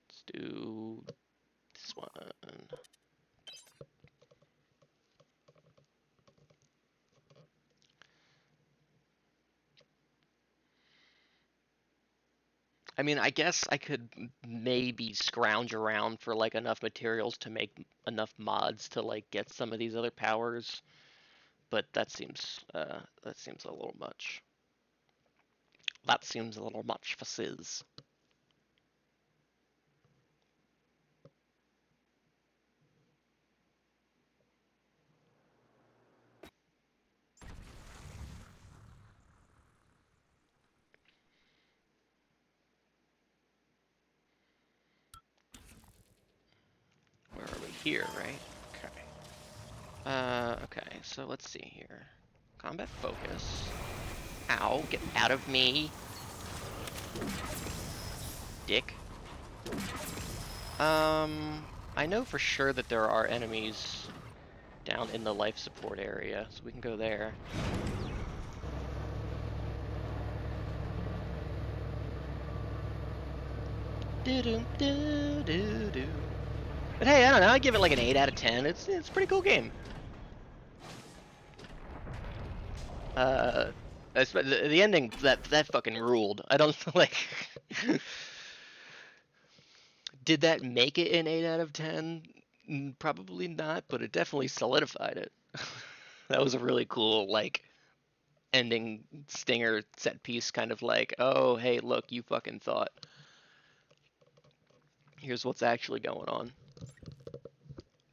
Let's do this one. I mean, I guess I could maybe scrounge around for like enough materials to make enough mods to like get some of these other powers, but that seems a little much. That seems a little much for Sizz. Where are we here, right? Okay. Okay, so let's see here. Combat focus. Ow, get out of me. Dick. I know for sure that there are enemies down in the life support area, so we can go there. Do-do-do-do-do. But hey, I don't know, I give it like an 8 out of 10. It's a pretty cool game. The ending, that fucking ruled. I don't like. Did that make it an 8 out of 10? Probably not, but it definitely solidified it. That was a really cool like ending stinger set piece, kind of like, oh hey, look, you fucking thought. Here's what's actually going on.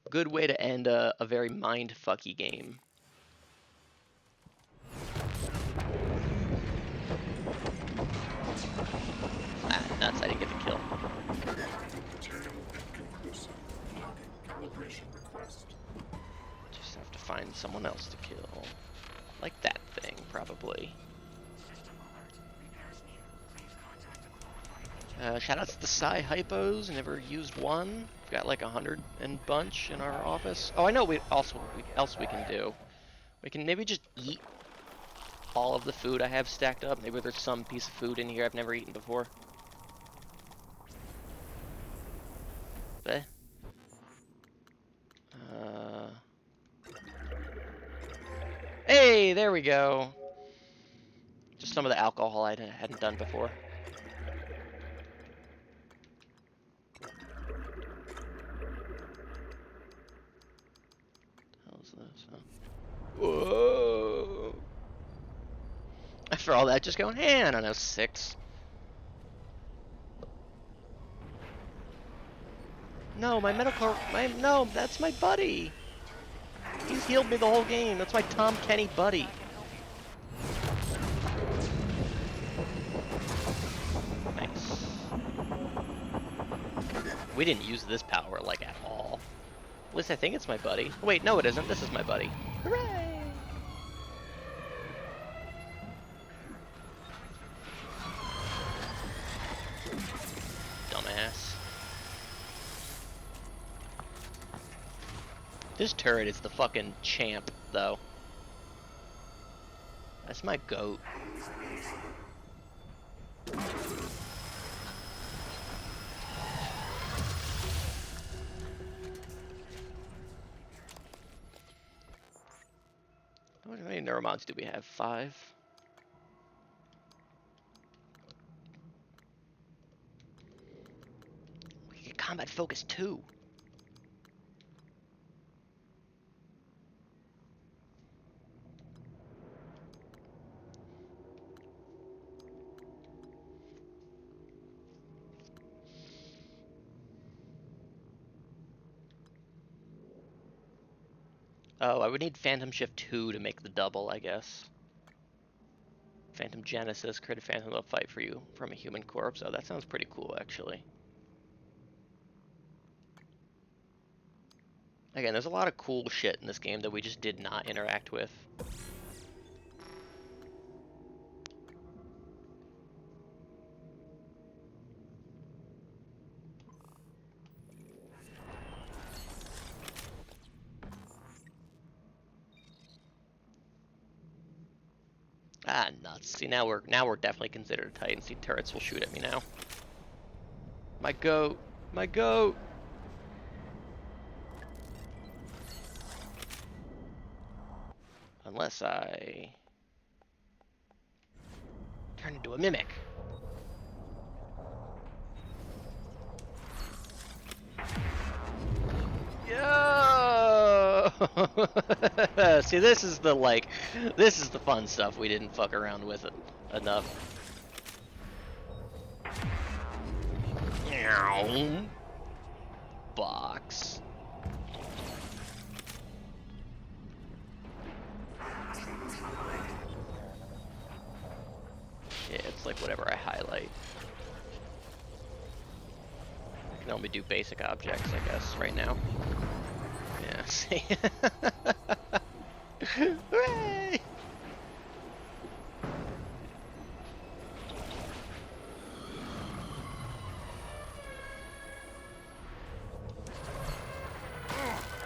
Good way to end a very mind-fucky game. Ah, nuts, I didn't get the kill. Just have to find someone else to kill. Like that thing, probably. Shoutouts to Psy Hypos. Never used one. We've got like 100 and bunch in our office. Oh, I know. What else we can do. We can maybe just eat all of the food I have stacked up. Maybe there's some piece of food in here I've never eaten before. Eh. Hey, there we go. Just some of the alcohol I hadn't done before. How's this? Whoa! After all that, just going, I don't know, 6. No, my medical, no, that's my buddy. He's healed me the whole game. That's my Tom Kenny buddy. Nice. We didn't use this power, like, at all. At least I think it's my buddy. Oh, wait, no it isn't. This is my buddy. Hooray! Dumbass. This turret is the fucking champ, though. That's my goat. How many neuromods do we have? 5? We can get combat focus too. Oh, I would need Phantom Shift 2 to make the double, I guess. Phantom Genesis, create a Phantom that'll fight for you from a human corpse. Oh, that sounds pretty cool, actually. Again, there's a lot of cool shit in this game that we just did not interact with. Ah, nuts. See, now we're definitely considered a Titan. See, turrets will shoot at me now. My goat! My goat! Unless I turn into a mimic. Yo! See, this is the fun stuff we didn't fuck around with it enough. Box. Yeah, it's like whatever I highlight. I can only do basic objects, I guess, right now. Yeah, see? Hooray!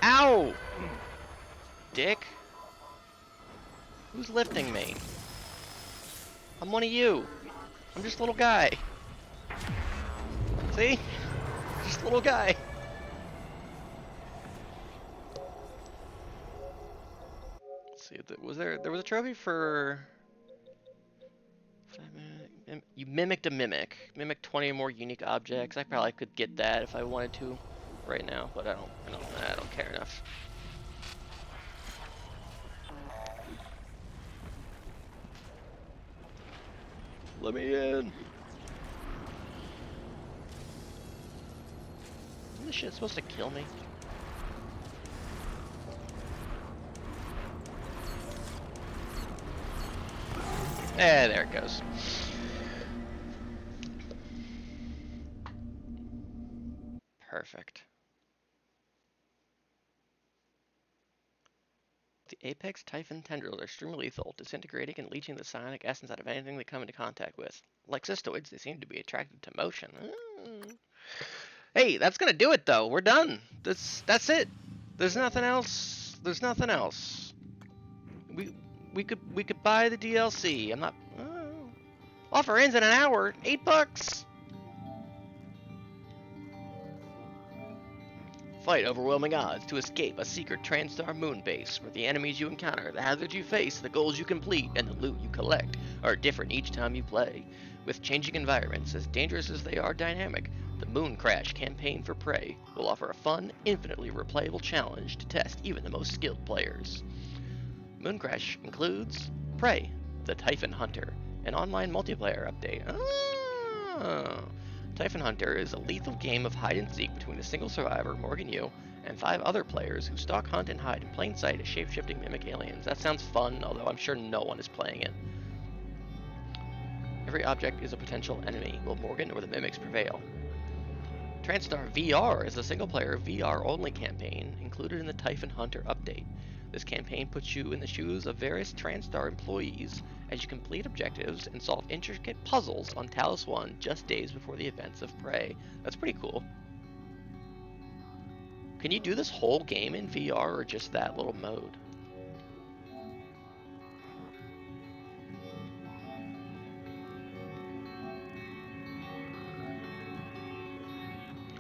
Ow! Dick? Who's lifting me? I'm one of you. I'm just a little guy. See? Just a little guy. Let's see, there was a trophy for... You mimicked a mimic. Mimic 20 or more unique objects. I probably could get that if I wanted to right now, but I don't care enough. Let me in. Isn't this shit supposed to kill me? There it goes. Perfect. The apex Typhon tendrils are extremely lethal, disintegrating and leaching the psionic essence out of anything they come into contact with. Like cystoids, they seem to be attracted to motion. Hey, that's gonna do it though. We're done. That's it. There's nothing else. There's nothing else. We could buy the DLC. I'm not. Offer ends in an hour. $8. Fight overwhelming odds to escape a secret TranStar moon base, where the enemies you encounter, the hazards you face, the goals you complete, and the loot you collect are different each time you play. With changing environments as dangerous as they are dynamic, the Moon Crash campaign for Prey will offer a fun, infinitely replayable challenge to test even the most skilled players. Moon Crash includes Prey, the Typhon Hunter, an online multiplayer update. Typhon Hunter is a lethal game of hide and seek between a single survivor, Morgan Yu, and 5 other players who stalk, hunt, and hide in plain sight as shape-shifting mimic aliens. That sounds fun, although I'm sure no one is playing it. Every object is a potential enemy. Will Morgan or the mimics prevail? TranStar VR is a single-player VR-only campaign included in the Typhon Hunter update. This campaign puts you in the shoes of various TranStar employees as you complete objectives and solve intricate puzzles on Talos 1 just days before the events of Prey. That's pretty cool. Can you do this whole game in VR or just that little mode?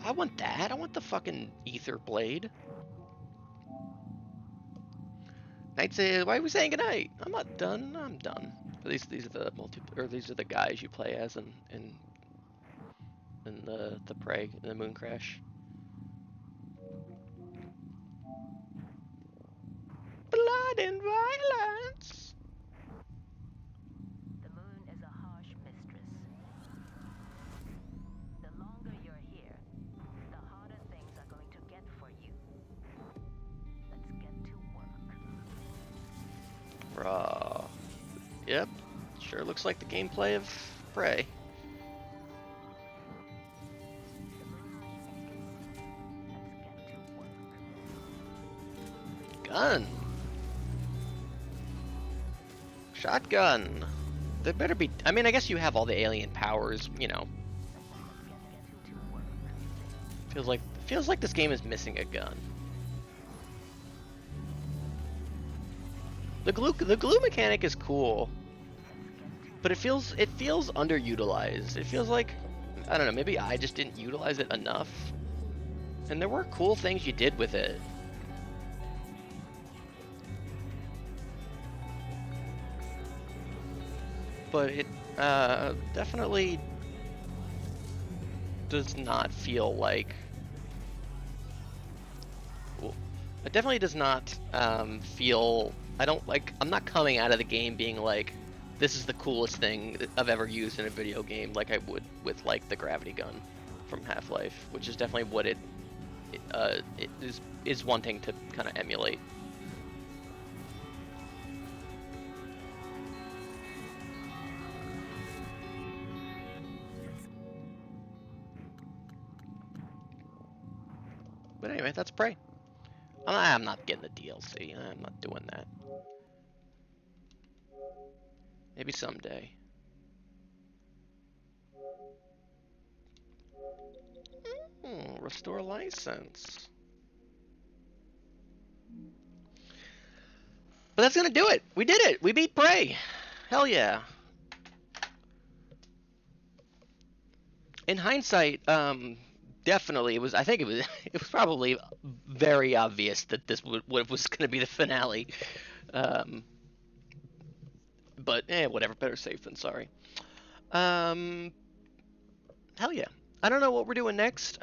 I want that. I want the fucking ether blade. Knight says, "Why are we saying goodnight?" I'm not done. I'm done. These are the these are the guys you play as in the Prey, in the Moon Crash. Blood and violence. The moon is a harsh mistress. The longer you're here, the harder things are going to get for you. Let's get to work. Bruh. Yep. Sure looks like the gameplay of Prey. Gun. Shotgun. There better be. I mean, I guess you have all the alien powers, you know. Feels like this game is missing a gun. The glue mechanic is cool, but it feels underutilized. It feels like, I don't know, maybe I just didn't utilize it enough. And there were cool things you did with it. But it definitely does not feel like. Well, it definitely does not feel. I'm not coming out of the game being like, this is the coolest thing I've ever used in a video game, like I would with like the gravity gun from Half-Life, which is definitely what it is wanting to kind of emulate. But anyway, that's Prey. I'm not getting the DLC. I'm not doing that. Maybe someday. Restore license. But that's gonna do it. We did it. We beat Prey. Hell yeah. In hindsight, definitely it was. I think it was probably very obvious that this was going to be the finale. But whatever. Better safe than sorry. Hell yeah. I don't know what we're doing next.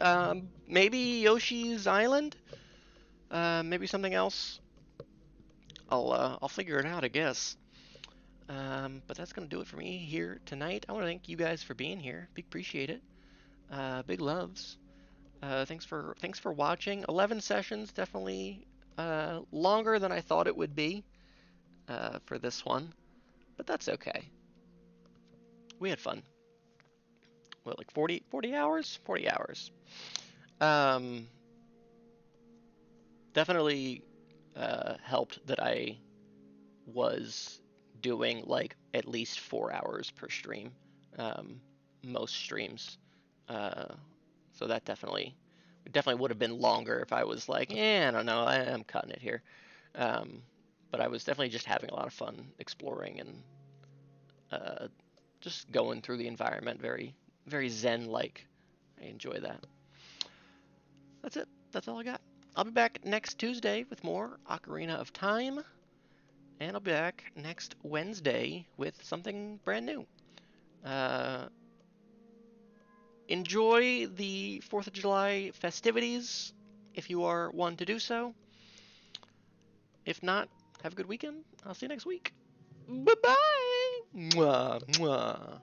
Maybe Yoshi's Island. Maybe something else. I'll figure it out, I guess. But that's gonna do it for me here tonight. I want to thank you guys for being here. Big appreciate it. Big loves. Thanks for watching. 11 sessions, definitely longer than I thought it would be for this one, but that's okay. We had fun. What, like 40 hours? 40 hours. Definitely helped that I was doing like at least 4 hours per stream, most streams. So that definitely would have been longer if I was like, I don't know, I'm cutting it here. But I was definitely just having a lot of fun exploring and just going through the environment, very, very zen-like. I enjoy that. That's it. That's all I got. I'll be back next Tuesday with more Ocarina of Time. And I'll be back next Wednesday with something brand new. Enjoy the 4th of July festivities if you are one to do so. If not, have a good weekend. I'll see you next week. Bye-bye. Mwah, mwah.